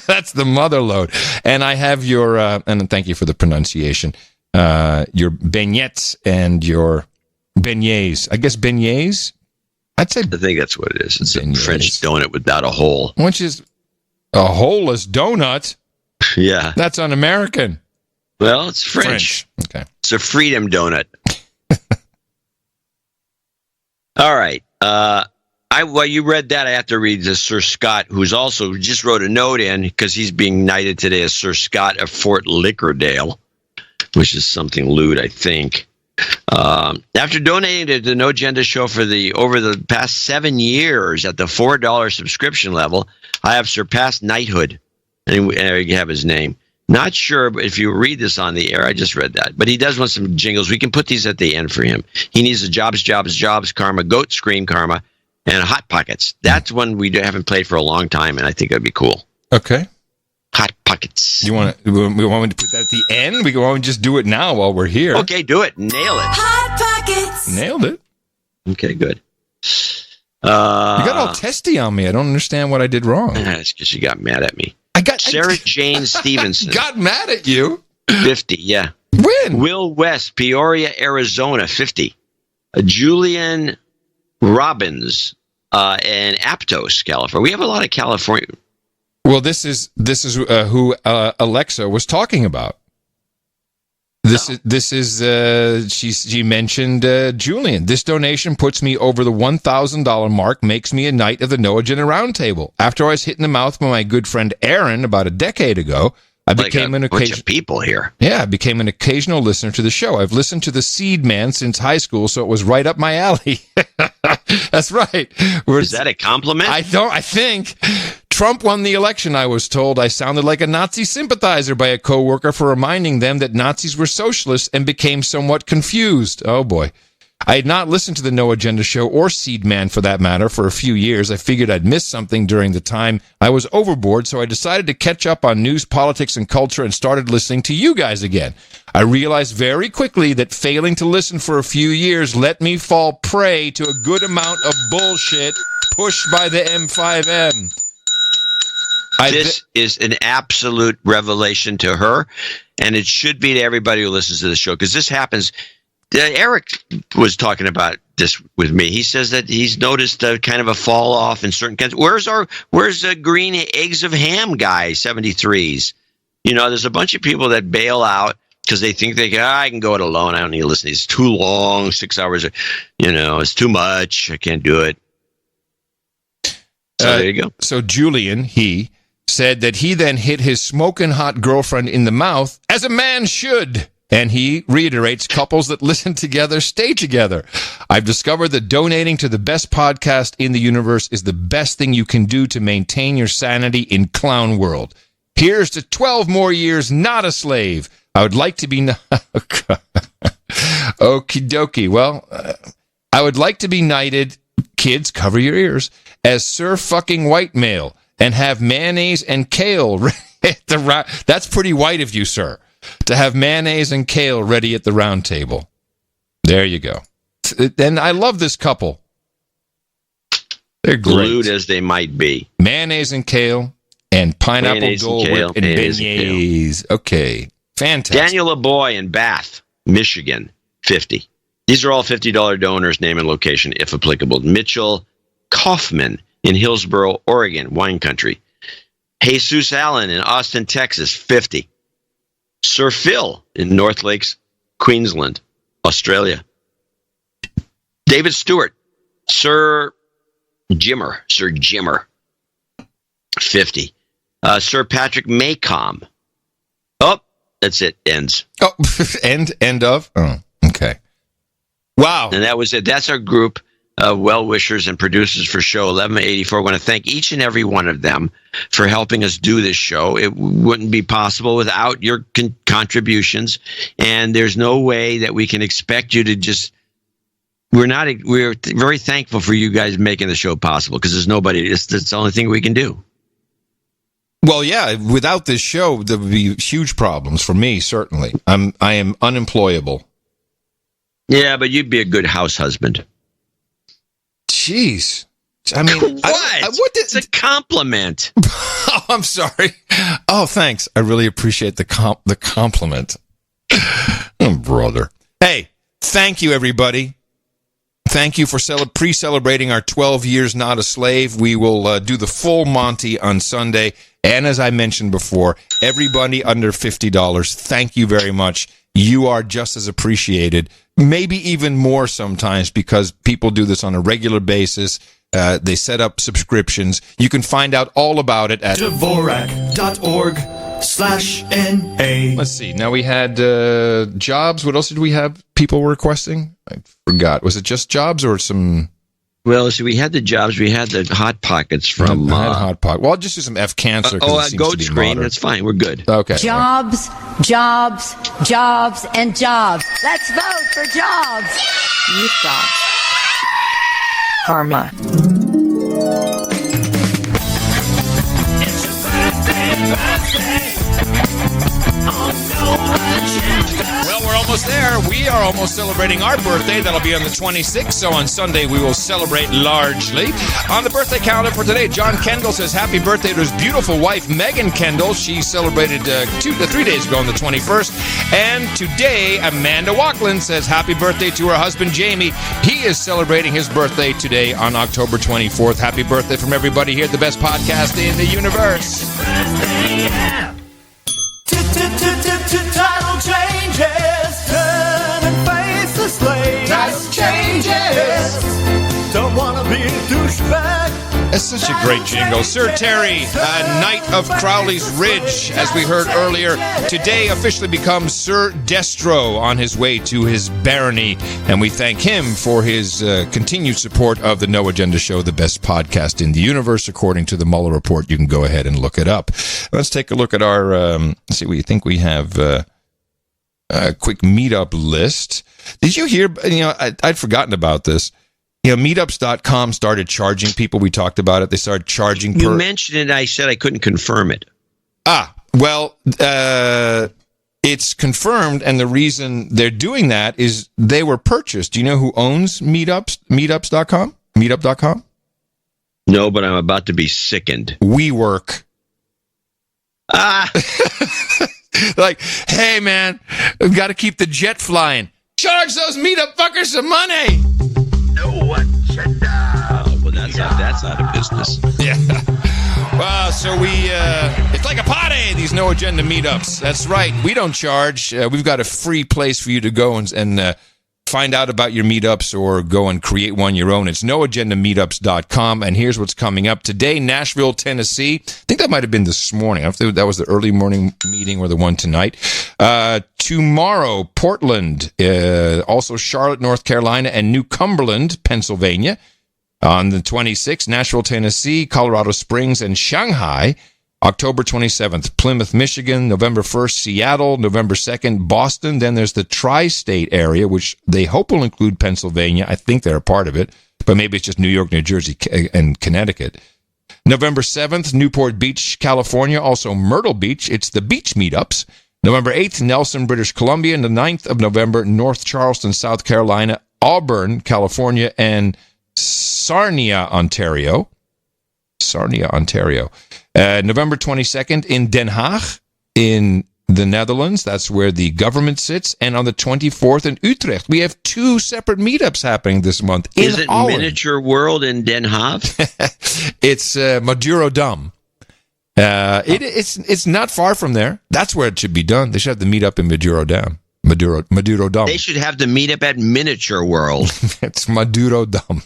S2: That's the mother load. And I have your, and thank you for the pronunciation, your beignets and your beignets. I guess beignets? I think
S1: that's what it is. It's beignets. A French donut without a hole.
S2: Which is a holeless donut.
S1: Yeah.
S2: That's un-American.
S1: Well, it's French.
S2: Okay.
S1: It's a freedom donut. All right. While you read that, I have to read this Sir Scott, who's also just wrote a note in because he's being knighted today as Sir Scott of Fort Lickerdale, which is something lewd, I think. After donating to the No Agenda show over the past 7 years at the $4 subscription level, I have surpassed knighthood. And you have his name. Not sure if you read this on the air. I just read that. But he does want some jingles. We can put these at the end for him. He needs the jobs, karma, goat scream karma, and Hot Pockets. That's one we haven't played for a long time, and I think that'd be cool.
S2: Okay.
S1: Hot Pockets.
S2: We want me to put that at the end? We want to just do it now while we're here.
S1: Okay, do it. Nail it.
S13: Hot Pockets.
S2: Nailed it.
S1: Okay, good.
S2: You got all testy on me. I don't understand what I did wrong.
S1: That's because you got mad at me. Sarah Jane Stevenson.
S2: Got mad at you?
S1: 50, yeah.
S2: When?
S1: Will West, Peoria, Arizona, 50. Julian Robbins in Aptos, California. We have a lot of California.
S2: Well, this is who Alexa was talking about. She mentioned Julian. This donation puts me over the $1,000 mark, makes me a knight of the No Agenda Roundtable. After I was hit in the mouth by my good friend Aaron about a decade ago, I became an
S1: bunch of people here.
S2: Yeah, I became an occasional listener to the show. I've listened to the Seed Man since high school, so it was right up my alley. That's right.
S1: Is that a compliment?
S2: I think. Trump won the election, I was told. I sounded like a Nazi sympathizer by a coworker for reminding them that Nazis were socialists and became somewhat confused. Oh, boy. I had not listened to the No Agenda Show or Seed Man, for that matter, for a few years. I figured I'd missed something during the time I was overboard, so I decided to catch up on news, politics, and culture and started listening to you guys again. I realized very quickly that failing to listen for a few years let me fall prey to a good amount of bullshit pushed by the M5M.
S1: This is an absolute revelation to her, and it should be to everybody who listens to the show, because this happens. Eric was talking about this with me. He says that he's noticed a kind of a fall off in certain kinds. Where's the green eggs of ham guy, 73s? There's a bunch of people that bail out because they think I can go it alone. I don't need to listen. It's too long, 6 hours. It's too much. I can't do it. So there you go.
S2: So Julian, he said that he then hit his smoking hot girlfriend in the mouth, as a man should. And he reiterates, couples that listen together stay together. I've discovered that donating to the best podcast in the universe is the best thing you can do to maintain your sanity in clown world. Here's to 12 more years, not a slave. I would like to be... Okie dokie. Well, I would like to be knighted, kids, cover your ears, as Sir fucking white male and have mayonnaise and kale at the That's pretty white of you, sir. To have mayonnaise and kale ready at the round table. There you go. And I love this couple. They're great.
S1: Glued as they might be.
S2: Mayonnaise and kale and pineapple Dole Whip and beignets. Okay. Fantastic.
S1: Daniel LaBoy in Bath, Michigan, 50. These are all $50 donors, name and location, if applicable. Mitchell Kaufman in Hillsboro, Oregon, wine country. Jesus Allen in Austin, Texas, 50. Sir Phil in North Lakes, Queensland, Australia. David Stewart, Sir Jimmer, 50. Sir Patrick Maycom. Oh, that's it. Ends.
S2: Oh, end of? Oh, okay. Wow.
S1: And that was it. That's our group of well-wishers and producers for show 1184. I want to thank each and every one of them for helping us do this show. It wouldn't be possible without your contributions, and there's no way that we can expect you to just... We're very thankful for you guys making the show possible, because there's nobody... It's the only thing we can do.
S2: Well, yeah, without this show, there would be huge problems for me, certainly. I am unemployable.
S1: Yeah, but you'd be a good house husband.
S2: Jeez. I mean,
S1: what? It's a compliment.
S2: Oh, I'm sorry. Oh, thanks. I really appreciate the compliment. Oh, brother. Hey, thank you, everybody. Thank you for pre-celebrating our 12 years not a slave. We will do the full Monty on Sunday. And as I mentioned before, everybody under $50, thank you very much. You are just as appreciated, maybe even more sometimes, because people do this on a regular basis. They set up subscriptions. You can find out all about it at
S14: Dvorak.org/NA.
S2: Let's see. Now we had jobs. What else did we have people requesting? I forgot. Was it just jobs or some...
S1: Well, see, we had the jobs. We had the Hot Pockets from...
S2: Hot Pocket. Well, I'll just do some F Cancer.
S1: Goat Screen. That's fine. We're good.
S2: Okay.
S13: Jobs, jobs, jobs, and jobs. Let's vote for jobs. You've got karma.
S14: It's your birthday.
S2: Well, we're almost there. We are almost celebrating our birthday. That'll be on the 26th. So on Sunday, we will celebrate largely. On the birthday calendar for today, John Kendall says happy birthday to his beautiful wife, Megan Kendall. She celebrated 2 to 3 days ago on the 21st. And today, Amanda Walkland says happy birthday to her husband, Jamie. He is celebrating his birthday today on October 24th. Happy birthday from everybody here at the best podcast in the universe.
S14: Title changes, turn and face the slave. Title changes, don't wanna be a douchebag.
S2: That's such a great jingle. Sir Terry, Knight of Crowley's Ridge, as we heard earlier, today officially becomes Sir Destro on his way to his barony, and we thank him for his continued support of the No Agenda Show, the best podcast in the universe, according to the Mueller Report. You can go ahead and look it up. Let's take a look at our, let's see, we think we have quick meetup list. Did you hear, I'd forgotten about this. Meetups.com started charging people. We talked about it. They started charging.
S1: You mentioned it. I said I couldn't confirm it.
S2: Well, it's confirmed, and the reason they're doing that is they were purchased. Do you know who owns Meetups? Meetups.com? Meetup.com?
S1: No, but I'm about to be sickened.
S2: WeWork. Like, hey, man, we've got to keep the jet flying. Charge those Meetup fuckers some money.
S1: No agenda. Oh, well, that's out of business.
S2: Yeah. Well, so it's like a party, these No Agenda meetups. That's right. We don't charge. We've got a free place for you to go and find out about your meetups or go and create one your own. It's noagendameetups.com. And here's what's coming up today. Nashville, Tennessee. I think that might have been this morning. I don't know if that was the early morning meeting or the one tonight. Tomorrow, Portland, also Charlotte, North Carolina, and New Cumberland, Pennsylvania. On the 26th, Nashville, Tennessee, Colorado Springs, and Shanghai. October 27th, Plymouth, Michigan. November 1st, Seattle. November 2nd, Boston. Then there's the tri-state area, which they hope will include Pennsylvania. I think they're a part of it, but maybe it's just New York, New Jersey, and Connecticut. November 7th, Newport Beach, California. Also Myrtle Beach. It's the Beach Meetups. November 8th, Nelson, British Columbia. And the 9th of November, North Charleston, South Carolina. Auburn, California. And Sarnia, Ontario. November 22nd in Den Haag in the Netherlands. That's where the government sits. And on the 24th in Utrecht. We have 2 separate meetups happening this month.
S1: Is it Holland. Miniature World in Den Haag?
S2: It's Madurodam. It's not far from there. That's where it should be done. They should have the meetup in Madurodam. Madurodam.
S1: They should have the meetup at Miniature World.
S2: It's Madurodam.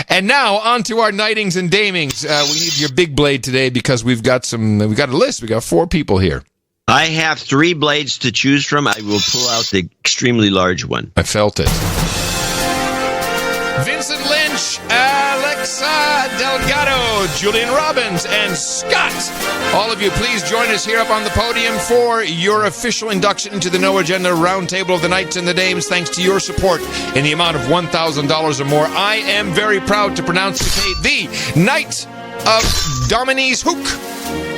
S2: And now on to our knightings and damings. We need your big blade today because we've got a list. We got 4 people here.
S1: I have 3 blades to choose from. I will pull out the extremely large one.
S2: I felt it. Vincent Lynch, Alexa Delgado, Julian Robbins, and Scott. All of you, please join us here up on the podium for your official induction into the No Agenda Roundtable of the Knights and the Dames. Thanks to your support in the amount of $1,000 or more, I am very proud to pronounce today the Knight of Dominie's Hook,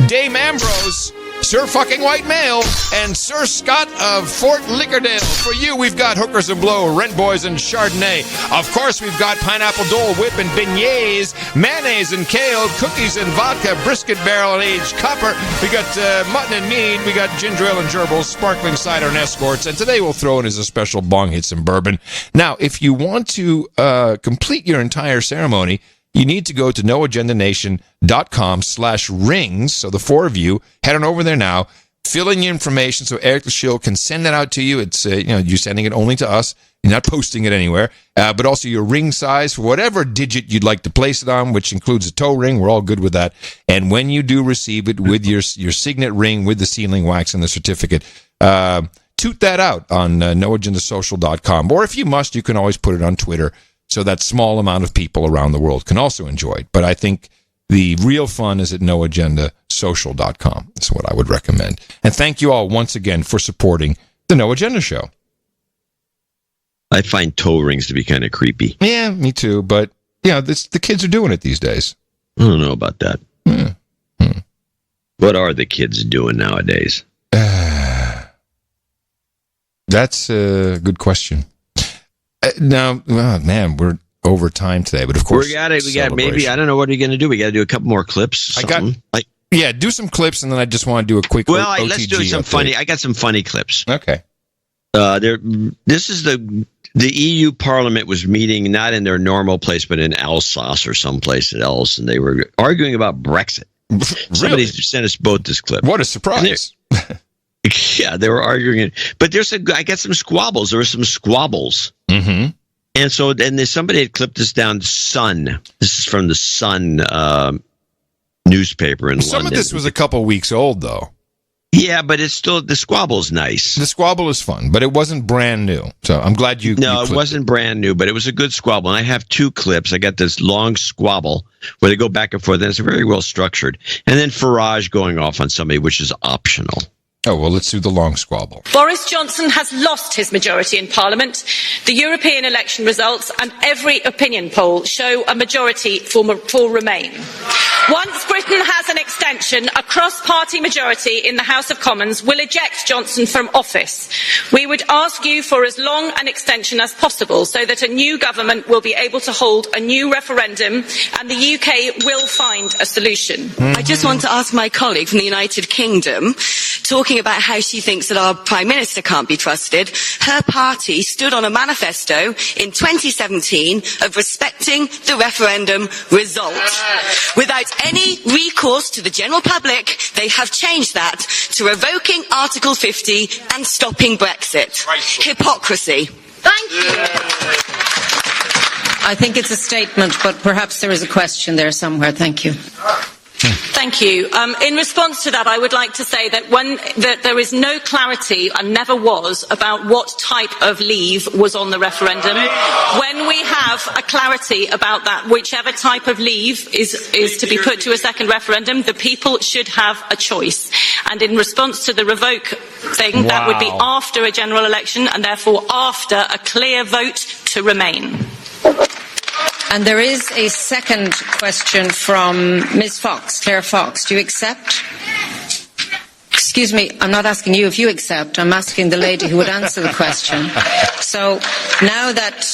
S2: Dame Ambrose, Sir Fucking White Male, and Sir Scott of Fort Lickerdale. For you, we've got Hookers and Blow, Rent Boys and Chardonnay. Of course, we've got Pineapple Dole Whip and beignets, mayonnaise and kale, cookies and vodka, brisket barrel and aged copper. We got mutton and mead. We got ginger ale and gerbils, sparkling cider and escorts. And today we'll throw in as a special bong hit some bourbon. Now, if you want to complete your entire ceremony, you need to go to noagendanation.com/rings. So the 4 of you, head on over there now, fill in your information so Eric the Shill can send that out to you. It's, you're sending it only to us. You're not posting it anywhere. But also your ring size for whatever digit you'd like to place it on, which includes a toe ring. We're all good with that. And when you do receive it with your signet ring with the sealing wax and the certificate, toot that out on noagendasocial.com. Or if you must, you can always put it on Twitter, so that small amount of people around the world can also enjoy it. But I think the real fun is at noagendasocial.com. That's what I would recommend. And thank you all once again for supporting the No Agenda Show.
S1: I find toe rings to be kind of creepy.
S2: Yeah, me too. But, the kids are doing it these days.
S1: I don't know about that. What are the kids doing nowadays?
S2: That's a good question. Now, man, we're over time today, but of course,
S1: we got maybe, I don't know, what are we going to do? We got to do a couple more clips.
S2: Do some clips, and then I just want to do a quick OTG
S1: let's do some
S2: update.
S1: funny. I got some funny clips.
S2: Okay.
S1: This is the EU Parliament was meeting not in their normal place, but in Alsace or someplace else, and they were arguing about Brexit. Somebody sent us both this clip.
S2: What a surprise!
S1: Yeah, they were arguing it, but I got some squabbles. There were some squabbles.
S2: Mm-hmm.
S1: And so, somebody had clipped this down. Sun. This is from the Sun newspaper in London.
S2: Some of this was a couple weeks old, though.
S1: Yeah, but it's still, the squabble's nice.
S2: The squabble is fun, but it wasn't brand new. So I'm glad you.
S1: No, it wasn't brand new, but it was a good squabble. And I have 2 clips. I got this long squabble where they go back and forth, and it's very well structured. And then Farage going off on somebody, which is optional.
S2: Oh, well, let's do the long squabble.
S15: Boris Johnson has lost his majority in Parliament. The European election results and every opinion poll show a majority for Remain. Once Britain has an extension, a cross-party majority in the House of Commons will eject Johnson from office. We would ask you for as long an extension as possible so that a new government will be able to hold a new referendum and the UK will find a solution.
S17: I just want to ask my colleague from the United Kingdom, talking about how she thinks that our Prime Minister can't be trusted. Her party stood on a manifesto in 2017 of respecting the referendum result. Without any recourse to the general public, they have changed that to revoking Article 50 and stopping Brexit. Hypocrisy.
S15: Thank you.
S19: I think it's a statement, but perhaps there is a question there somewhere. Thank you.
S15: Thank you. In response to that, I would like to say that there is no clarity, and never was, about what type of leave was on the referendum. When we have a clarity about that, whichever type of leave is to be put to a second referendum, the people should have a choice. And in response to the revoke thing, that would be after a general election, and therefore after a clear vote to remain.
S19: And there is a second question from Ms. Fox, Claire Fox. Do you accept? Excuse me, I'm not asking you if you accept. I'm asking the lady who would answer the question. So now that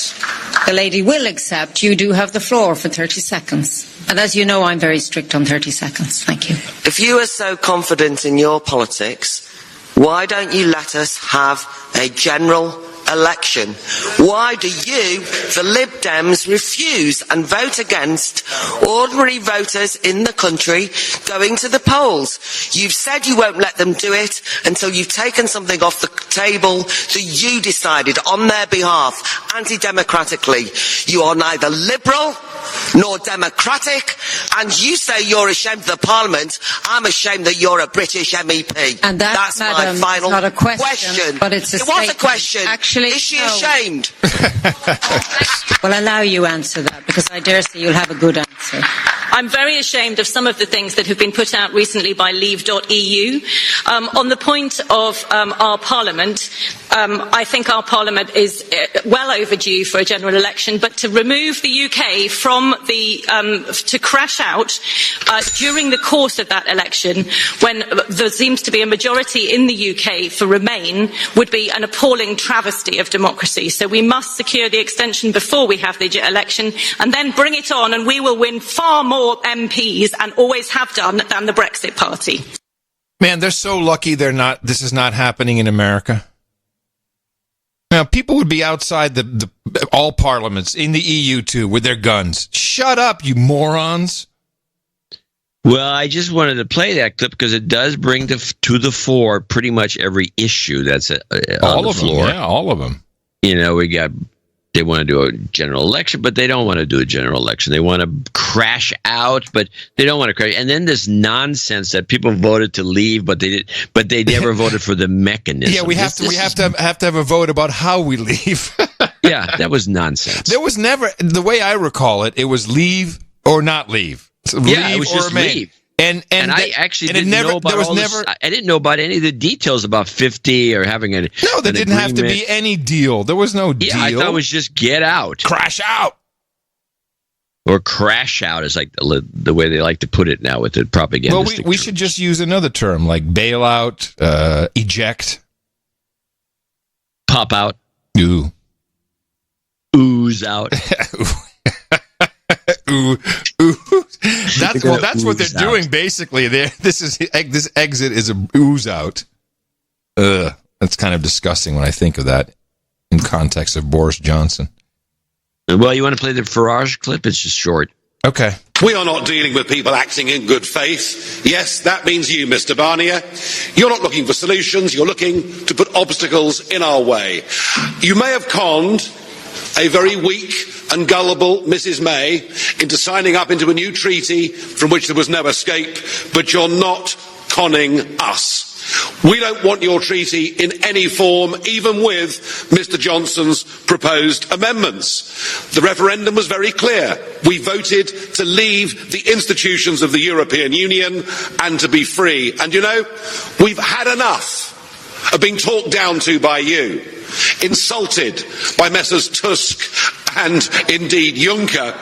S19: the lady will accept, you do have the floor for 30 seconds. And as you know, I'm very strict on 30 seconds. Thank you.
S24: If you are so confident in your politics, why don't you let us have a general election? Why do you, the Lib Dems, refuse and vote against ordinary voters in the country going to the polls? You've said you won't let them do it until you've taken something off the table that you decided on their behalf, anti-democratically. You are neither liberal nor democratic, and you say you're ashamed of the Parliament. I'm ashamed that you're a British MEP.
S19: And that's
S24: my final
S19: not a question, but it's a
S24: statement. It was a question.
S19: Actually,
S24: is she ashamed?
S19: Well, I'll allow you answer that, because I dare say you'll have a good answer.
S15: I'm very ashamed of some of the things that have been put out recently by Leave.eu. On the point of our Parliament, I think our Parliament is well overdue for a general election, but to remove the UK from to crash out during the course of that election, when there seems to be a majority in the UK for Remain, would be an appalling travesty of democracy. So we must secure the extension before we have the election, and then bring it on, and we will win far more MPs, and always have done, than the Brexit Party.
S2: Man, they're so lucky this is not happening in America. Now, people would be outside all parliaments, in the EU too, with their guns. Shut up, you morons.
S1: Well, I just wanted to play that clip because it does bring to the fore pretty much every issue that's on the floor.
S2: Yeah, all of them.
S1: You know, they want to do a general election, but they don't want to do a general election. They want to crash out, but they don't want to crash. And then this nonsense that people voted to leave, but they never voted for the mechanism.
S2: Yeah, we have to have a vote about how we leave.
S1: Yeah, that was nonsense.
S2: There was never, the way I recall it, it was leave or not leave. So
S1: yeah,
S2: leave
S1: it was just leave.
S2: And
S1: I actually didn't know about I didn't know about any of the details about 50 or having a
S2: No, there didn't have to be any deal. There was no deal.
S1: Yeah, I thought it was just get out.
S2: Crash out.
S1: Or crash out is like the way they like to put it now with the propaganda.
S2: Well, we should just use another term like bailout, eject.
S1: Pop out.
S2: Ooh.
S1: Ooze out.
S2: Ooh. That's what they're doing basically. This exit is a ooze out. That's kind of disgusting when I think of that in context of Boris Johnson.
S1: Well, you want to play the Farage clip? It's just short.
S2: Okay.
S25: We are not dealing with people acting in good faith. Yes, that means you, Mr. Barnier. You're not looking for solutions. You're looking to put obstacles in our way. You may have conned a very weak and gullible Mrs. May into signing up into a new treaty from which there was no escape, but you're not conning us. We don't want your treaty in any form, even with Mr Johnson's proposed amendments. The referendum was very clear. We voted to leave the institutions of the European Union and to be free. And you know, we've had enough of being talked down to by you, insulted by Messrs Tusk and indeed Juncker,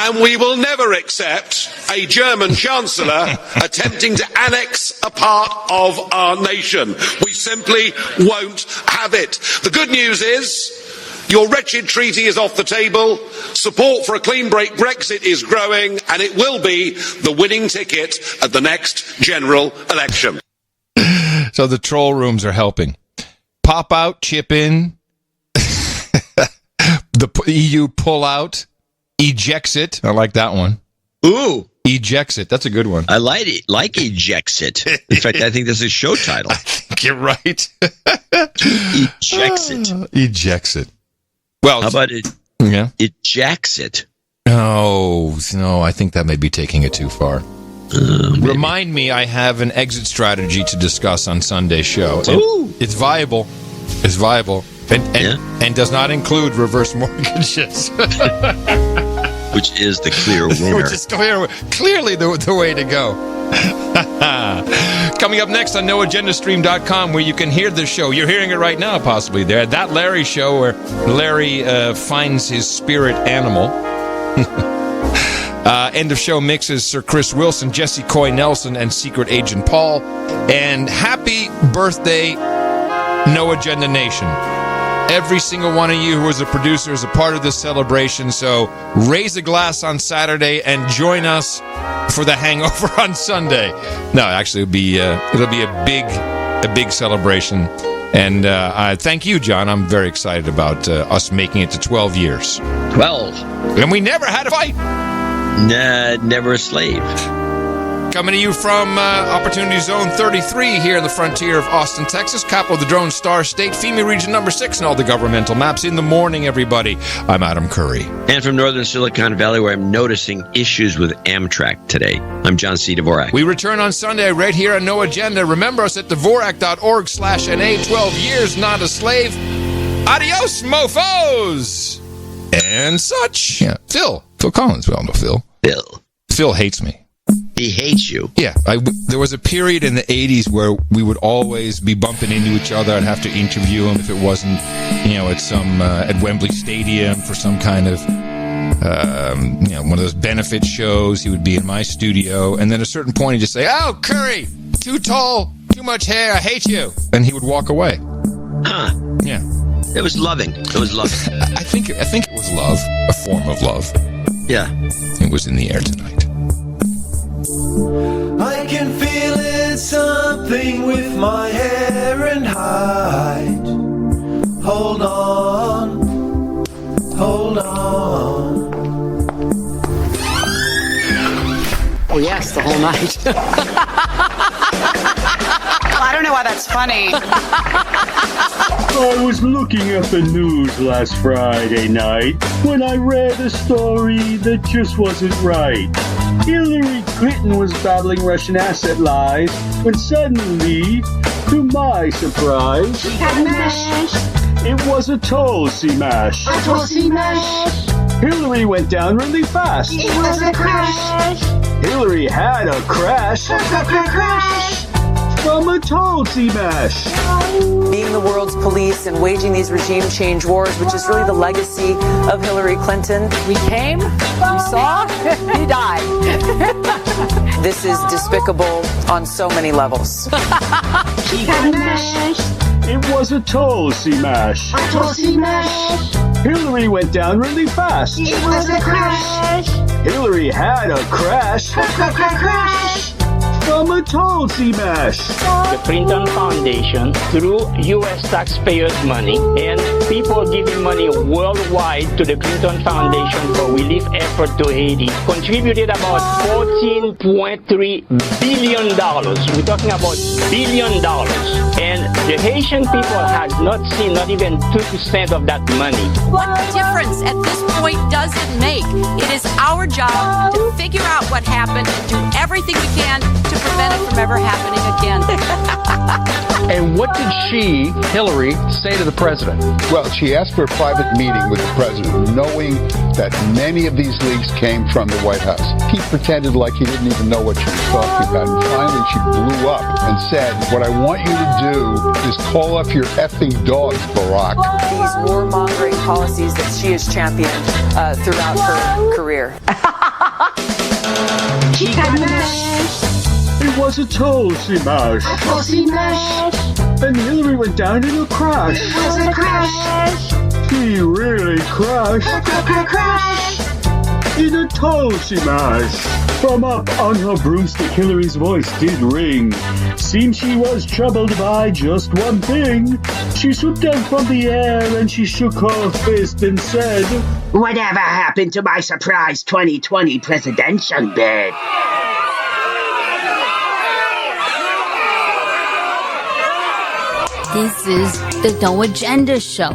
S25: and we will never accept a German Chancellor attempting to annex a part of our nation. We simply won't have it. The good news is your wretched treaty is off the table, support for a clean break Brexit is growing, and it will be the winning ticket at the next general election.
S2: So the troll rooms are helping. Pop out, chip in. The EU pull out, ejexit. I like that one.
S1: Ooh.
S2: Ejexit. That's a good one.
S1: I like it. Like ejexit. In fact, I think that's a show title.
S2: I think you're right.
S1: Ejexit.
S2: Ejexit. Well,
S1: how about it?
S2: Yeah.
S1: Ejexit.
S2: Oh, no, I think that may be taking it too far. Remind me, I have an exit strategy to discuss on Sunday's show. It's viable. It's viable. And does not include reverse mortgages.
S1: Which is the clear winner.
S2: Which is clearly the way to go. Coming up next on NoAgendaStream.com, where you can hear the show. You're hearing it right now, possibly there. That Larry show where Larry finds his spirit animal. End of show mixes Sir Chris Wilson, Jesse Coy Nelson, and Secret Agent Paul. And happy birthday, No Agenda Nation. Every single one of you who is a producer is a part of this celebration. So raise a glass on Saturday and join us for the hangover on Sunday. No, actually, it'll be a big celebration. And I thank you, John. I'm very excited about us making it to 12 years.
S1: 12.
S2: And we never had a fight.
S1: Nah, never a slave.
S2: Coming to you from Opportunity Zone 33 here in the frontier of Austin, Texas, capital of the Drone Star State, FEMA Region number 6, and all the governmental maps. In the morning, everybody. I'm Adam Curry.
S1: And from northern Silicon Valley, where I'm noticing issues with Amtrak today, I'm John C. Dvorak.
S2: We return on Sunday right here on No Agenda. Remember us at Dvorak.org/NA. 12 years, not a slave. Adios, mofos! And such. Yeah, Phil Collins. We all know Phil. Phil hates me.
S1: He hates you.
S2: Yeah. There was a period in the 80s where we would always be bumping into each other. I'd have to interview him if it wasn't, at some, at Wembley Stadium for some kind of, one of those benefit shows. He would be in my studio. And then at a certain point, he'd just say, "Oh, Curry, too tall, too much hair, I hate you." And he would walk away.
S1: Huh.
S2: Yeah.
S1: It was loving. It was loving.
S2: I think it was love, a form of love.
S1: Yeah.
S2: It was in the air tonight.
S14: I can feel it, something with my hair and hide. Hold on, hold on.
S11: Oh yes, the whole night. Well, I don't know why that's funny.
S12: I was looking at the news last Friday night when I read a story that just wasn't right. Hillary Clinton was battling Russian asset lies when suddenly, to my surprise, it was a Tulsi mash.
S20: A Tulsi mash.
S12: Hillary went down really fast.
S20: It was a crash.
S12: Hillary had a crash.
S20: Crash.
S12: From a Tulsi mash.
S11: Being the world's police and waging these regime change wars, which is really the legacy of Hillary Clinton. We came, we saw, he died. This is despicable on so many levels.
S12: It was a Tulsi mash.
S20: A Tulsi mash.
S12: Hillary went down really fast.
S20: It was a crash.
S12: Hillary had a crash.
S20: Crash.
S12: From a Tulsi mash.
S18: The Clinton Foundation, through U.S. taxpayers' money and people giving money worldwide to the Clinton Foundation for relief effort to Haiti, contributed about $14.3 billion. We're talking about $1 billion. And the Haitian people has not seen not even 2% of that money.
S21: What difference at this point does it make? It is our job to figure out
S4: what happened and do everything we can to prevent it from ever happening again.
S5: And what did she, Hillary, say to the president?
S21: Well, she asked for a private meeting with the president, knowing that many of these leaks came from the White House. He pretended like he didn't even know what she was talking about. And finally, she blew up and said, what I want you to do is call up your effing dogs, Barack.
S11: These warmongering policies that she has championed throughout her career.
S12: It was a Tulsi mash.
S14: A Tulsi mash.
S12: And Hillary went down in a crash.
S14: It was a crash.
S12: He really crashed.
S14: Crash.
S12: In a Tulsi mash. From up on her broomstick, Hillary's voice did ring. Seemed she was troubled by just one thing. She swooped down from the air and she shook her fist and said,
S18: Whatever happened to my surprise 2020 presidential bid?
S22: This is the No Agenda Show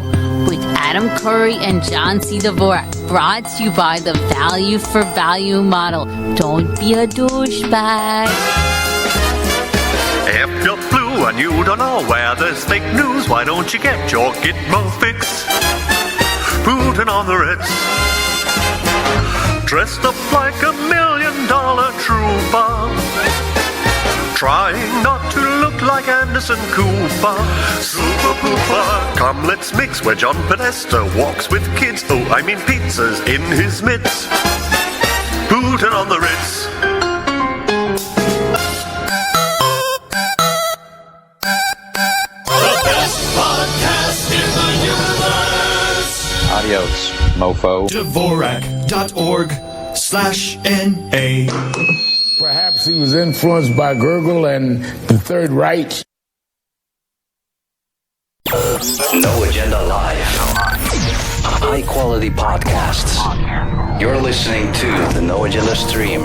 S22: with Adam Curry and John C. Dvorak, brought to you by the Value for Value model. Don't be a douchebag.
S14: If you're blue and you don't know where there's fake news, why don't you get your Gitmo fix? Putin on the Ritz, dressed up like $1 million trooper, trying not to look like Anderson Cooper. Super pooper, come let's mix, where John Podesta walks with kids. Oh, I mean pizzas in his mitts. Putin on the Ritz. The best podcast in the universe.
S23: Adios, mofo.
S14: Dvorak.org/NA.
S26: Perhaps he was influenced by Gurgle and the Third Reich.
S27: No Agenda Live. High quality podcasts. You're listening to the No Agenda stream.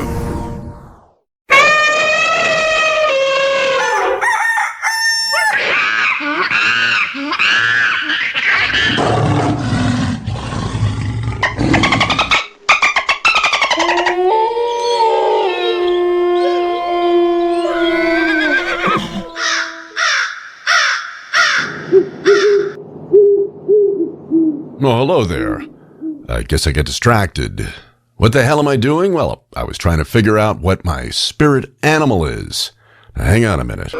S28: Oh, hello there. I guess I get distracted. What the hell am I doing? Well, I was trying to figure out what my spirit animal is. Now, hang on a minute.